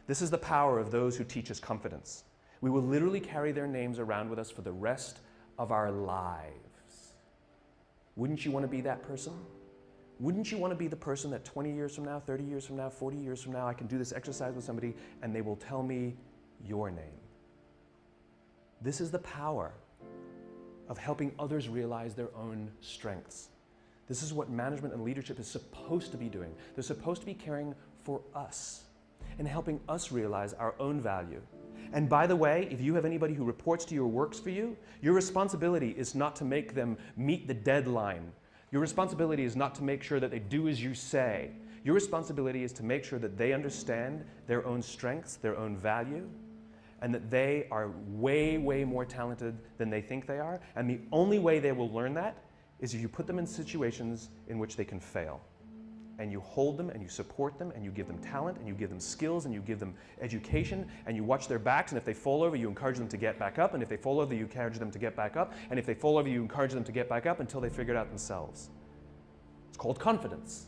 This is the power of those who teach us confidence. We will literally carry their names around with us for the rest of our lives. Wouldn't you want to be that person? Wouldn't you want to be the person that 20 years from now, 30 years from now, 40 years from now, I can do this exercise with somebody and they will tell me your name? This is the power of helping others realize their own strengths. This is what management and leadership is supposed to be doing. They're supposed to be caring for us and helping us realize our own value. And by the way, if you have anybody who reports to you or works for you, your responsibility is not to make them meet the deadline. Your responsibility is not to make sure that they do as you say. Your responsibility is to make sure that they understand their own strengths, their own value, and that they are way, way more talented than they think they are. And the only way they will learn that is if you put them in situations in which they can fail. And you hold them and you support them and you give them talent and you give them skills and you give them education and you watch their backs, and if they fall over, you encourage them to get back up, and if they fall over, you encourage them to get back up, and if they fall over, you encourage them to get back up until they figure it out themselves. It's called confidence.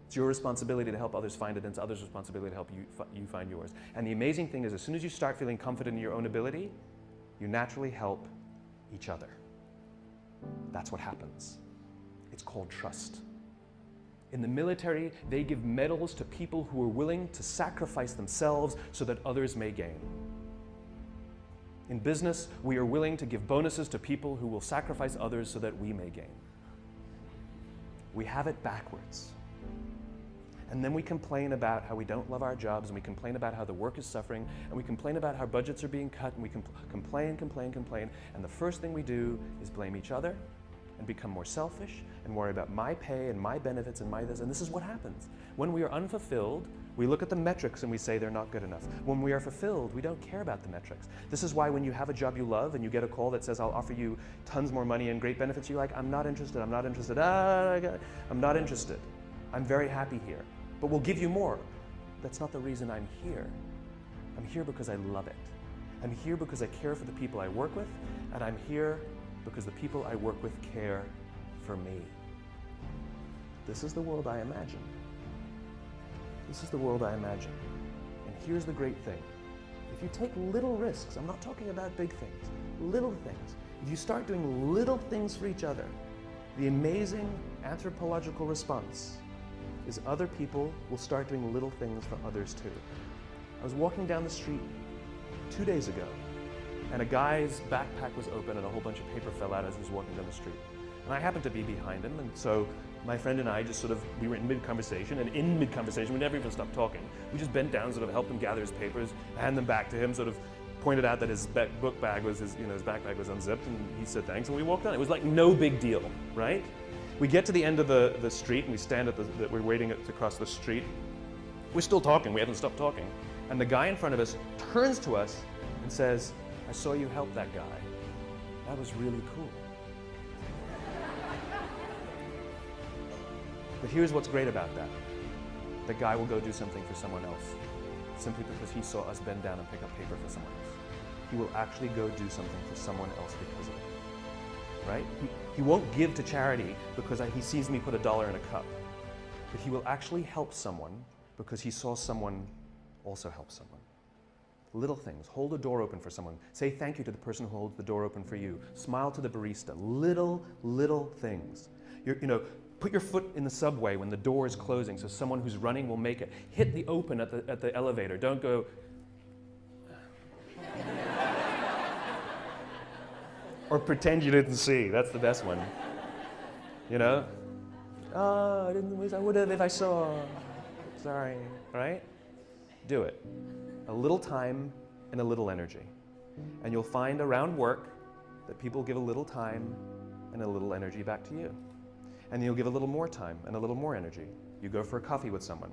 It's your responsibility to help others find it, and it's others' responsibility to help you find yours. And the amazing thing is, as soon as you start feeling confident in your own ability, you naturally help each other. That's what happens. It's called trust. In the military, they give medals to people who are willing to sacrifice themselves so that others may gain. In business, we are willing to give bonuses to people who will sacrifice others so that we may gain. We have it backwards. And then we complain about how we don't love our jobs, and we complain about how the work is suffering, and we complain about how budgets are being cut, and we complain, and the first thing we do is blame each other and become more selfish and worry about my pay and my benefits and my this, and this is what happens. When we are unfulfilled, we look at the metrics and we say they're not good enough. When we are fulfilled, we don't care about the metrics. This is why when you have a job you love and you get a call that says, I'll offer you tons more money and great benefits, you're like, I'm not interested, I'm not interested, I'm not interested. I'm very happy here, but we'll give you more. That's not the reason I'm here. I'm here because I love it. I'm here because I care for the people I work with, and I'm here because the people I work with care for me. This is the world I imagine. This is the world I imagine. And here's the great thing. If you take little risks, I'm not talking about big things, little things. If you start doing little things for each other, the amazing anthropological response is other people will start doing little things for others too. I was walking down the street 2 days ago, and a guy's backpack was open and a whole bunch of paper fell out as he was walking down the street. And I happened to be behind him, and so my friend and I just we were in mid-conversation, and in mid-conversation, we never even stopped talking. We just bent down, sort of helped him gather his papers, hand them back to him, sort of pointed out that his book bag was, his backpack was unzipped, and he said thanks, and we walked on. It was like no big deal, right? We get to the end of the street, and we stand we're waiting to cross the street. We're still talking, we haven't stopped talking. And the guy in front of us turns to us and says, I saw you help that guy. That was really cool. But here's what's great about that. The guy will go do something for someone else simply because he saw us bend down and pick up paper for someone else. He will actually go do something for someone else because of it, right? He won't give to charity because he sees me put $1 in a cup, but he will actually help someone because he saw someone also help someone. Little things. Hold a door open for someone. Say thank you to the person who holds the door open for you. Smile to the barista. Little things. Put your foot in the subway when the door is closing so someone who's running will make it. Hit the open at the elevator. Don't go, or pretend you didn't see. That's the best one. Oh, I didn't wish I would have if I saw. Sorry, right? Do it. A little time and a little energy. And you'll find around work that people give a little time and a little energy back to you. And you'll give a little more time and a little more energy. You go for a coffee with someone.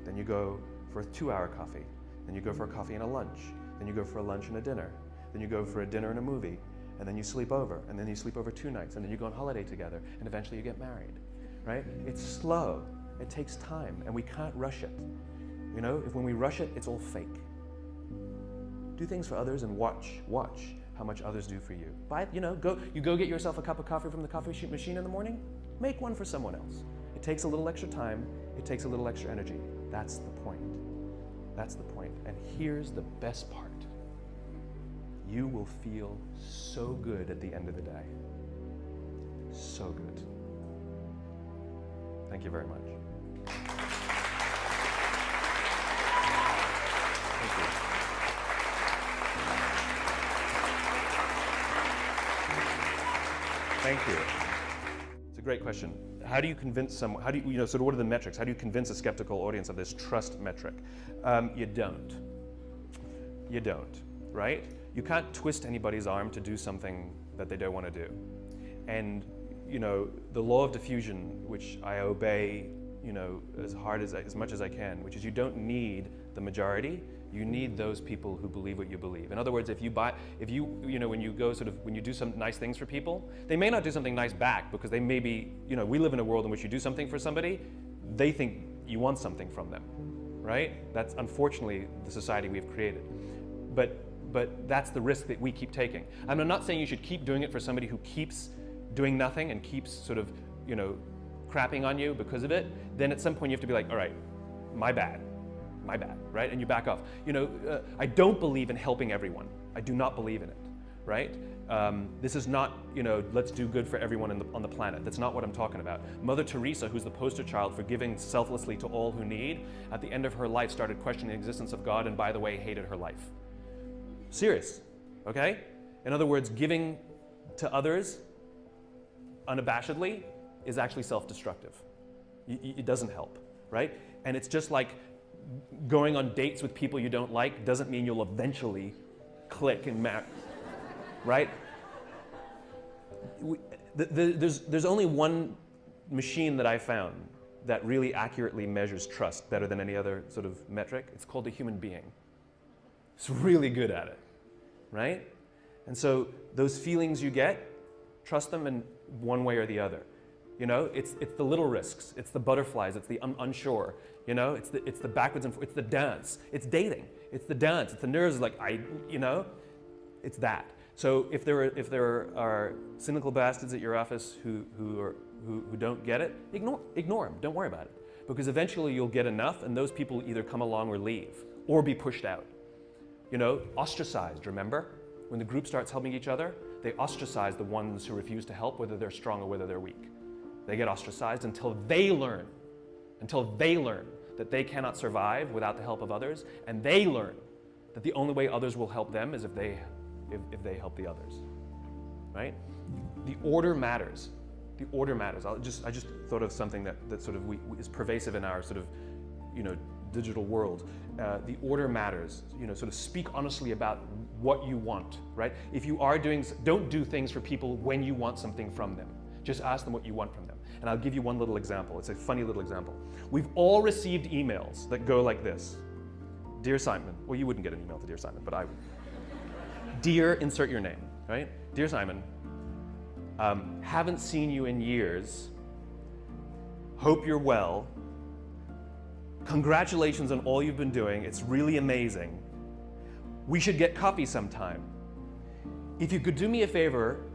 Then you go for a 2-hour coffee. Then you go for a coffee and a lunch. Then you go for a lunch and a dinner. Then you go for a dinner and a movie. And then you sleep over. And then you sleep over 2 nights. And then you go on holiday together. And eventually you get married, right? It's slow. It takes time. And we can't rush it. If when we rush it, it's all fake. Do things for others and watch how much others do for you. You go get yourself a cup of coffee from the coffee machine in the morning, make one for someone else. It takes a little extra time, it takes a little extra energy. That's the point. That's the point. And here's the best part. You will feel so good at the end of the day. So good. Thank you very much. Thank you. Thank you. It's a great question. How do you convince someone, sort of what are the metrics? How do you convince a skeptical audience of this trust metric? You don't. You don't, right? You can't twist anybody's arm to do something that they don't want to do. And, the law of diffusion, which I obey, as much as I can, which is you don't need the majority, you need those people who believe what you believe. In other words, when you do some nice things for people, they may not do something nice back because they may be, we live in a world in which you do something for somebody, they think you want something from them, right? That's unfortunately the society we've created. But that's the risk that we keep taking. And I'm not saying you should keep doing it for somebody who keeps doing nothing and keeps sort of, crapping on you because of it. Then at some point you have to be like, all right, my bad, right? And you back off. I don't believe in helping everyone. I do not believe in it, right? This is not, let's do good for everyone on the planet. That's not what I'm talking about. Mother Teresa, who's the poster child for giving selflessly to all who need, at the end of her life started questioning the existence of God and, by the way, hated her life. Serious, okay? In other words, giving to others unabashedly is actually self-destructive. It doesn't help, right? And it's just like going on dates with people you don't like doesn't mean you'll eventually click and match, right? There's only one machine that I found that really accurately measures trust better than any other sort of metric. It's called a human being. It's really good at it, right? And so those feelings you get, trust them in one way or the other. It's the little risks, it's the butterflies, it's the unsure, it's the backwards and it's the dance, it's dating, it's the dance, it's the nerves, it's that. So if there are cynical bastards at your office who don't get it, ignore them, don't worry about it, because eventually you'll get enough, and those people either come along or leave, or be pushed out. Ostracized. Remember, when the group starts helping each other, they ostracize the ones who refuse to help, whether they're strong or whether they're weak. They get ostracized until they learn that they cannot survive without the help of others, and they learn that the only way others will help them is if they help the others, right? The order matters. The order matters. I just thought of something that sort of is pervasive in our sort of, digital world. The order matters. Sort of speak honestly about what you want, right? If you are don't do things for people when you want something from them. Just ask them what you want from them. And I'll give you one little example. It's a funny little example. We've all received emails that go like this. Dear Simon, well, you wouldn't get an email to Dear Simon, but I would. Dear, insert your name, right? Dear Simon, haven't seen you in years. Hope you're well. Congratulations on all you've been doing. It's really amazing. We should get coffee sometime. If you could do me a favor,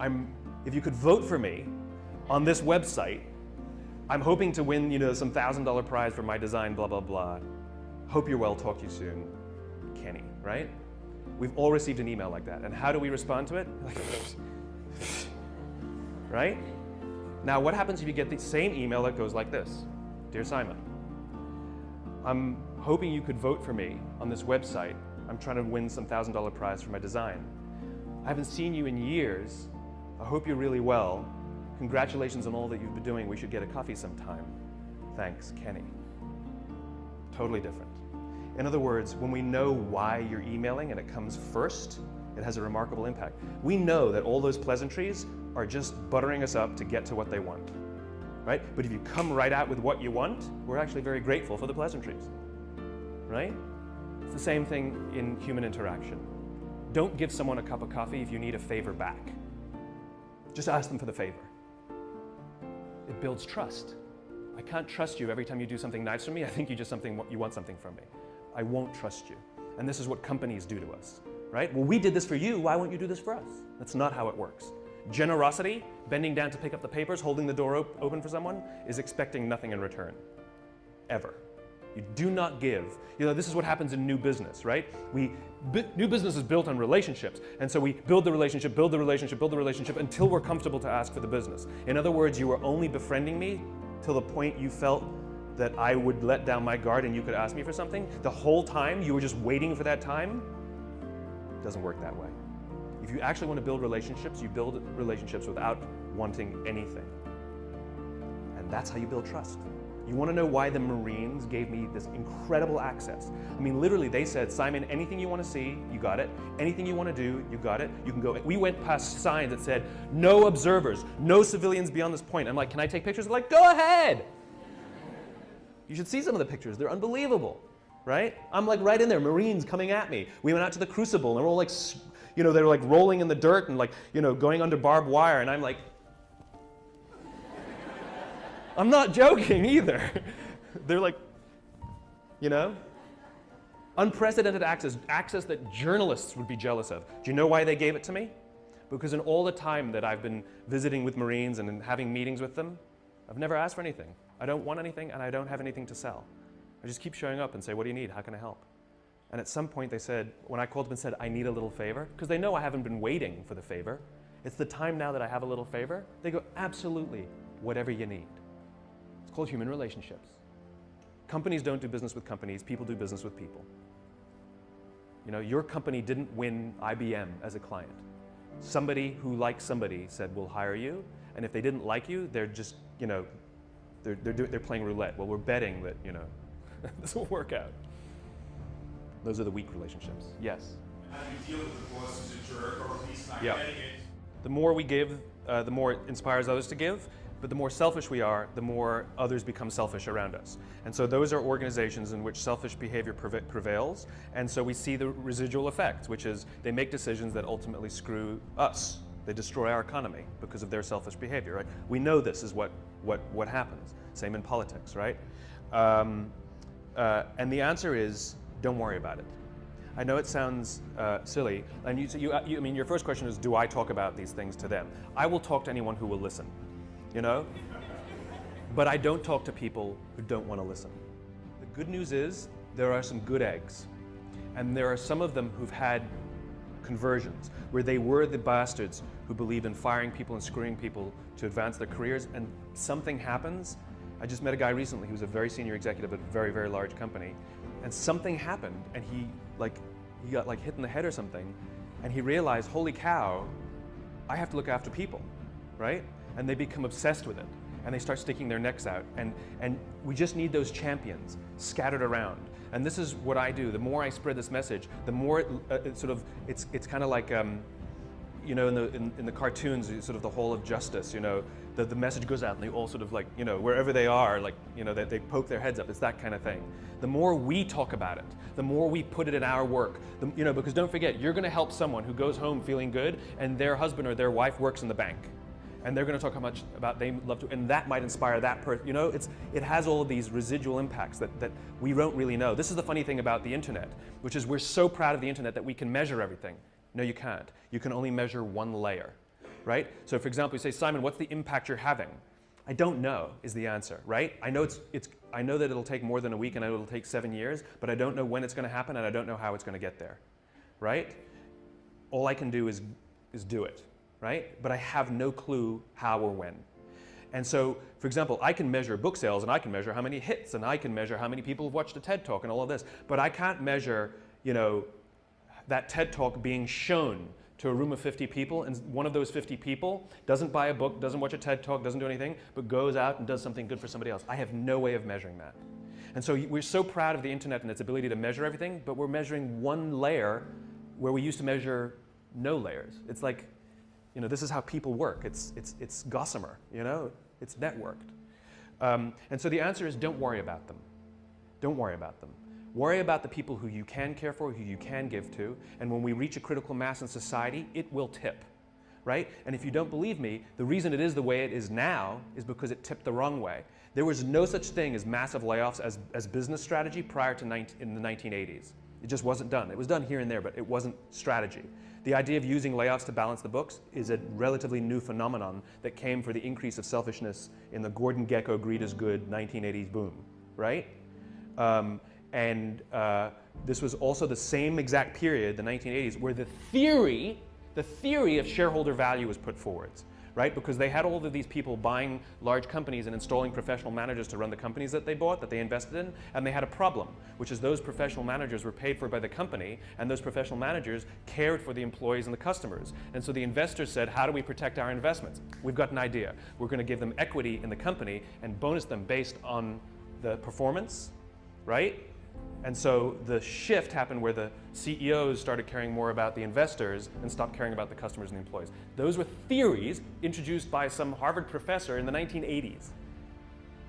if you could vote for me on this website, I'm hoping to win, some $1,000 prize for my design, blah, blah, blah. Hope you're well, talk to you soon. Kenny, right? We've all received an email like that. And how do we respond to it? Right? Now, what happens if you get the same email that goes like this? Dear Simon, I'm hoping you could vote for me on this website. I'm trying to win some $1,000 prize for my design. I haven't seen you in years. I hope you're really well. Congratulations on all that you've been doing. We should get a coffee sometime. Thanks, Kenny. Totally different. In other words, when we know why you're emailing and it comes first, it has a remarkable impact. We know that all those pleasantries are just buttering us up to get to what they want, right? But if you come right out with what you want, we're actually very grateful for the pleasantries, right? It's the same thing in human interaction. Don't give someone a cup of coffee if you need a favor back. Just ask them for the favor. It builds trust. I can't trust you every time you do something nice for me. I think you want something from me. I won't trust you. And this is what companies do to us. right? Well, we did this for you, why won't you do this for us? That's not how it works. Generosity, bending down to pick up the papers, holding the door open for someone, is expecting nothing in return, ever. You do not give. This is what happens in new business, right? New business is built on relationships, and so we build the relationship, build the relationship, build the relationship until we're comfortable to ask for the business. In other words, you were only befriending me till the point you felt that I would let down my guard and you could ask me for something. The whole time you were just waiting for that time. It doesn't work that way. If you actually want to build relationships, you build relationships without wanting anything. And that's how you build trust. You want to know why the Marines gave me this incredible access? I mean, literally, they said, Simon, anything you want to see, you got it. Anything you want to do, you got it. You can go. We went past signs that said, no observers, no civilians beyond this point. I'm like, can I take pictures? They're like, go ahead. You should see some of the pictures. They're unbelievable, right? I'm like right in there, Marines coming at me. We went out to the Crucible, and they're all like, they're like rolling in the dirt and like, going under barbed wire, and I'm like, I'm not joking either. They're like, unprecedented access that journalists would be jealous of. Do you know why they gave it to me? Because in all the time that I've been visiting with Marines and having meetings with them, I've never asked for anything. I don't want anything, and I don't have anything to sell. I just keep showing up and say, what do you need? How can I help? And at some point they said, when I called them and said, I need a little favor, because they know I haven't been waiting for the favor. It's the time now that I have a little favor. They go, absolutely, whatever you need. It's called human relationships. Companies don't do business with companies. People do business with people. Your company didn't win IBM as a client. Somebody who likes somebody said, we'll hire you. And if they didn't like you, they're just, they're playing roulette. Well, we're betting that, this will work out. Those are the weak relationships. Yes? How do you deal with the boss who's a jerk or he's not Yeah. getting it? The more we give, the more it inspires others to give. But the more selfish we are, the more others become selfish around us. And so those are organizations in which selfish behavior prevails. And so we see the residual effects, which is they make decisions that ultimately screw us. They destroy our economy because of their selfish behavior, right? We know this is what happens. Same in politics, right? And the answer is, don't worry about it. I know it sounds silly, and I mean, your first question is, do I talk about these things to them? I will talk to anyone who will listen, But I don't talk to people who don't want to listen. The good news is, there are some good eggs, and there are some of them who've had conversions, where they were the bastards who believe in firing people and screwing people to advance their careers, and something happens. I just met a guy recently who was a very senior executive at a very, very large company, and something happened, and he got like hit in the head or something, and he realized, holy cow, I have to look after people, right? And they become obsessed with it, and they start sticking their necks out, and we just need those champions scattered around. And this is what I do. The more I spread this message, the more it's kind of like in the cartoons, sort of the whole of justice. The message goes out, and they all sort of wherever they are, they poke their heads up. It's that kind of thing. The more we talk about it, the more we put it in our work. Because don't forget, you're going to help someone who goes home feeling good, and their husband or their wife works in the bank. And they're going to talk how much about they love to, and that might inspire that person. It has all of these residual impacts that we don't really know. This is the funny thing about the internet, which is we're so proud of the internet that we can measure everything. No, you can't. You can only measure one layer, right? So for example, you say, Simon, what's the impact you're having? I don't know is the answer, right? I know I know that it'll take more than a week, and I know it'll take 7 years, but I don't know when it's going to happen, and I don't know how it's going to get there, right? All I can do is do it. Right? But I have no clue how or when. And so, for example, I can measure book sales, and I can measure how many hits, and I can measure how many people have watched a TED Talk and all of this, but I can't measure, that TED Talk being shown to a room of 50 people, and one of those 50 people doesn't buy a book, doesn't watch a TED Talk, doesn't do anything, but goes out and does something good for somebody else. I have no way of measuring that. And so we're so proud of the internet and its ability to measure everything, but we're measuring one layer where we used to measure no layers. It's like, this is how people work. It's gossamer, it's networked. And so the answer is, don't worry about them. Don't worry about them. Worry about the people who you can care for, who you can give to, and when we reach a critical mass in society, it will tip, right? And if you don't believe me, the reason it is the way it is now is because it tipped the wrong way. There was no such thing as massive layoffs as business strategy prior to in the 1980s. It just wasn't done. It was done here and there, but it wasn't strategy. The idea of using layoffs to balance the books is a relatively new phenomenon that came for the increase of selfishness in the Gordon Gekko greed is good 1980s boom, right? This was also the same exact period, the 1980s, where the theory of shareholder value was put forward, right? Because they had all of these people buying large companies and installing professional managers to run the companies that they bought, that they invested in, and they had a problem, which is those professional managers were paid for by the company, and those professional managers cared for the employees and the customers. And so the investors said, how do we protect our investments? We've got an idea. We're going to give them equity in the company and bonus them based on the performance, right? And so the shift happened where the CEOs started caring more about the investors and stopped caring about the customers and the employees. Those were theories introduced by some Harvard professor in the 1980s.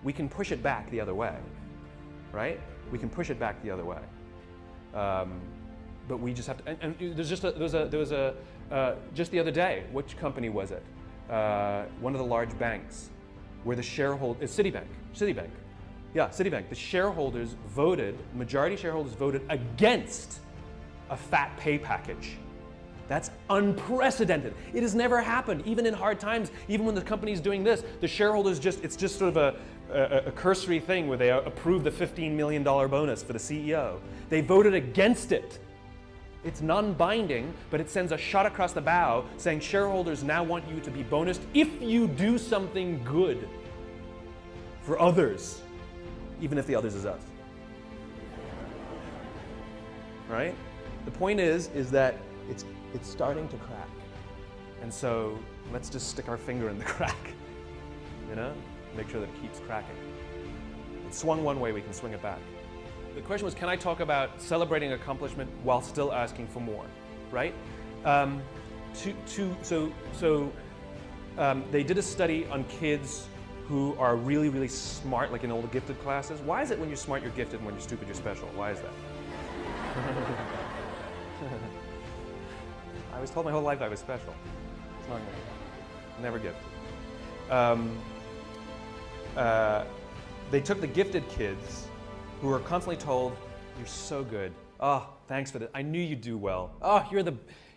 We can push it back the other way, right? We can push it back the other way. But we just have to, and there was just the other day, which company was it? One of the large banks where the shareholder, Citibank. Yeah, Citibank. The shareholders voted, majority shareholders voted against a fat pay package. That's unprecedented. It has never happened, even in hard times, even when the company's doing this, the shareholders it's just sort of a cursory thing where they approve the $15 million bonus for the CEO. They voted against it. It's non-binding, but it sends a shot across the bow saying shareholders now want you to be bonused if you do something good for others. Even if the others is us, right? The point is that it's starting to crack, and so let's just stick our finger in the crack, you know, make sure that it keeps cracking. It swung one way, we can swing it back. The question was, can I talk about celebrating accomplishment while still asking for more, right? They did a study on kids who are really, really smart, like in all the gifted classes. Why is it when you're smart, you're gifted, and when you're stupid, you're special? Why is that? I was told my whole life I was special. It's not good. Never gifted. They took the gifted kids who were constantly told, you're so good. Oh, thanks for that. I knew you'd do well. Oh,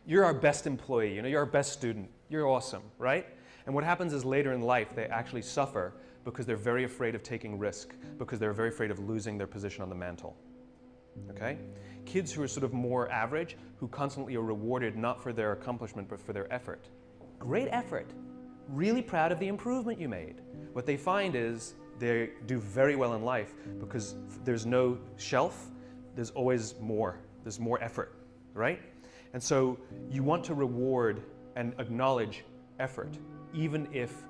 you're our best employee. You know, you're our best student. You're awesome, right? And what happens is later in life, they actually suffer because they're very afraid of taking risk, because they're very afraid of losing their position on the mantle. Okay? Kids who are sort of more average, who constantly are rewarded not for their accomplishment, but for their effort. Great effort. Really proud of the improvement you made. What they find is they do very well in life because there's no shelf, there's always more. There's more effort, right? And so you want to reward and acknowledge effort. Even if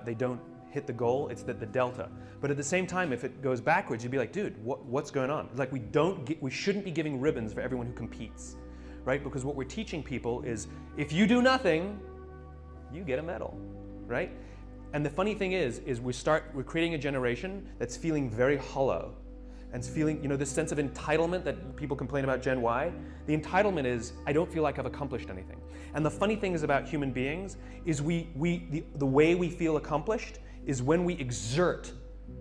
they don't hit the goal, it's the delta. But at the same time, if it goes backwards, you'd be like, dude, what's going on? Like we shouldn't be giving ribbons for everyone who competes, right? Because what we're teaching people is, if you do nothing, you get a medal, right? And the funny thing is we're creating a generation that's feeling very hollow and feeling, this sense of entitlement that people complain about Gen Y. The entitlement is, I don't feel like I've accomplished anything. And the funny thing is about human beings is the way we feel accomplished is when we exert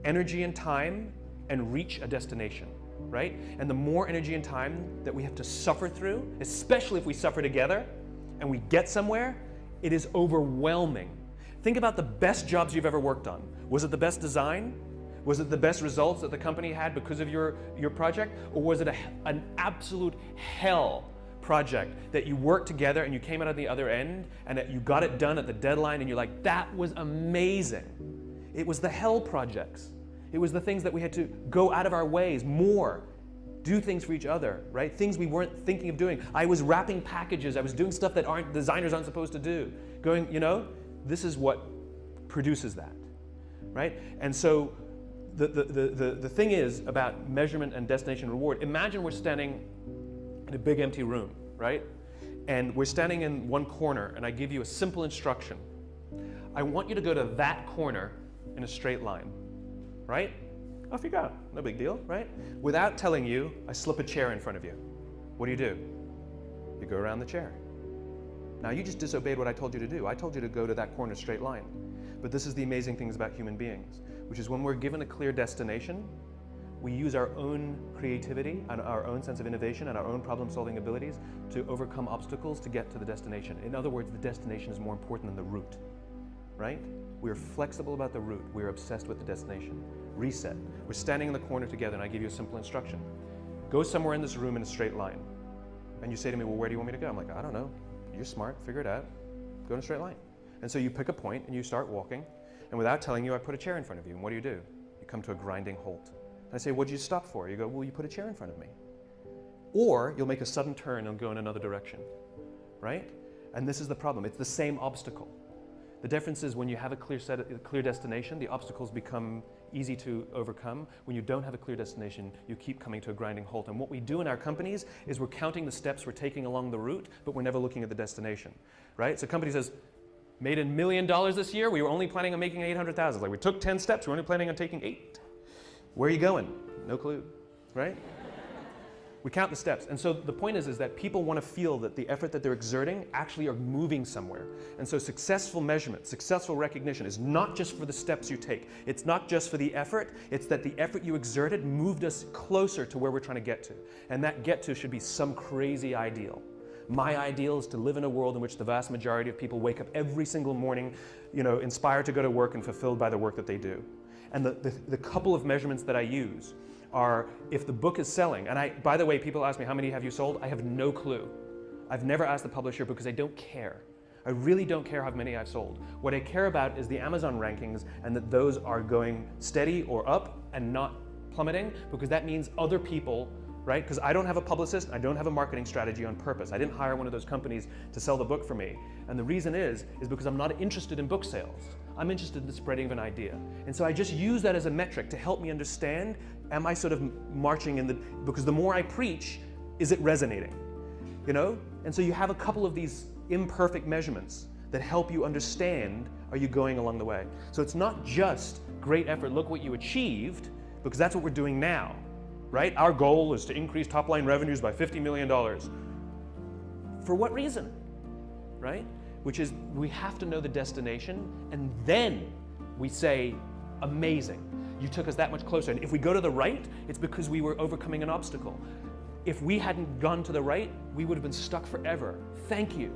energy and time and reach a destination, right? And the more energy and time that we have to suffer through, especially if we suffer together and we get somewhere, it is overwhelming. Think about the best jobs you've ever worked on. Was it the best design? Was it the best results that the company had because of your project? Or was it an absolute hell project that you worked together and you came out on the other end and that you got it done at the deadline and you're like, that was amazing. It was the hell projects. It was the things that we had to go out of our ways more, do things for each other, right? Things we weren't thinking of doing. I was wrapping packages. I was doing stuff that designers aren't supposed to do. This is what produces that, right? And so the thing is about measurement and destination reward. Imagine we're standing in a big empty room, right? And we're standing in one corner and I give you a simple instruction. I want you to go to that corner in a straight line, right? Off you go, no big deal, right? Without telling you, I slip a chair in front of you. What do? You go around the chair. Now you just disobeyed what I told you to do. I told you to go to that corner straight line. But this is the amazing things about human beings, which is when we're given a clear destination, we use our own creativity and our own sense of innovation and our own problem-solving abilities to overcome obstacles to get to the destination. In other words, the destination is more important than the route, right? We're flexible about the route. We're obsessed with the destination. Reset. We're standing in the corner together and I give you a simple instruction. Go somewhere in this room in a straight line. And you say to me, well, where do you want me to go? I'm like, I don't know. You're smart, figure it out. Go in a straight line. And so you pick a point and you start walking. And without telling you, I put a chair in front of you. And what do? You come to a grinding halt. And I say, what did you stop for? You go, well, you put a chair in front of me. Or you'll make a sudden turn and go in another direction, right? And this is the problem. It's the same obstacle. The difference is when you have a clear destination, the obstacles become easy to overcome. When you don't have a clear destination, you keep coming to a grinding halt. And what we do in our companies is we're counting the steps we're taking along the route, but we're never looking at the destination, right? So a company says, made $1 million this year, we were only planning on making 800,000. Like we took 10 steps, we're only planning on taking 8. Where are you going? No clue, right? We count the steps. And so the point is that people want to feel that the effort that they're exerting actually are moving somewhere. And so successful measurement, successful recognition is not just for the steps you take. It's not just for the effort. It's that the effort you exerted moved us closer to where we're trying to get to. And that get to should be some crazy ideal. My ideal is to live in a world in which the vast majority of people wake up every single morning, inspired to go to work and fulfilled by the work that they do. And the couple of measurements that I use are if the book is selling, and by the way, people ask me, how many have you sold? I have no clue. I've never asked the publisher because I don't care. I really don't care how many I've sold. What I care about is the Amazon rankings and that those are going steady or up and not plummeting, because that means other people, right? Because I don't have a publicist, I don't have a marketing strategy on purpose. I didn't hire one of those companies to sell the book for me. And the reason is because I'm not interested in book sales. I'm interested in the spreading of an idea. And so I just use that as a metric to help me understand, am I sort of marching because the more I preach, is it resonating? And so you have a couple of these imperfect measurements that help you understand, are you going along the way? So it's not just great effort, look what you achieved, because that's what we're doing now, right? Our goal is to increase top line revenues by $50 million. For what reason, right? Which is we have to know the destination, and then we say, amazing, you took us that much closer. And if we go to the right, it's because we were overcoming an obstacle. If we hadn't gone to the right, we would have been stuck forever. Thank you.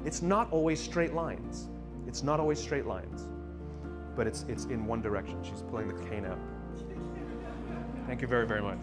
It's not always straight lines. It's not always straight lines, but it's in one direction. She's pulling the cane out. Thank you very, very much.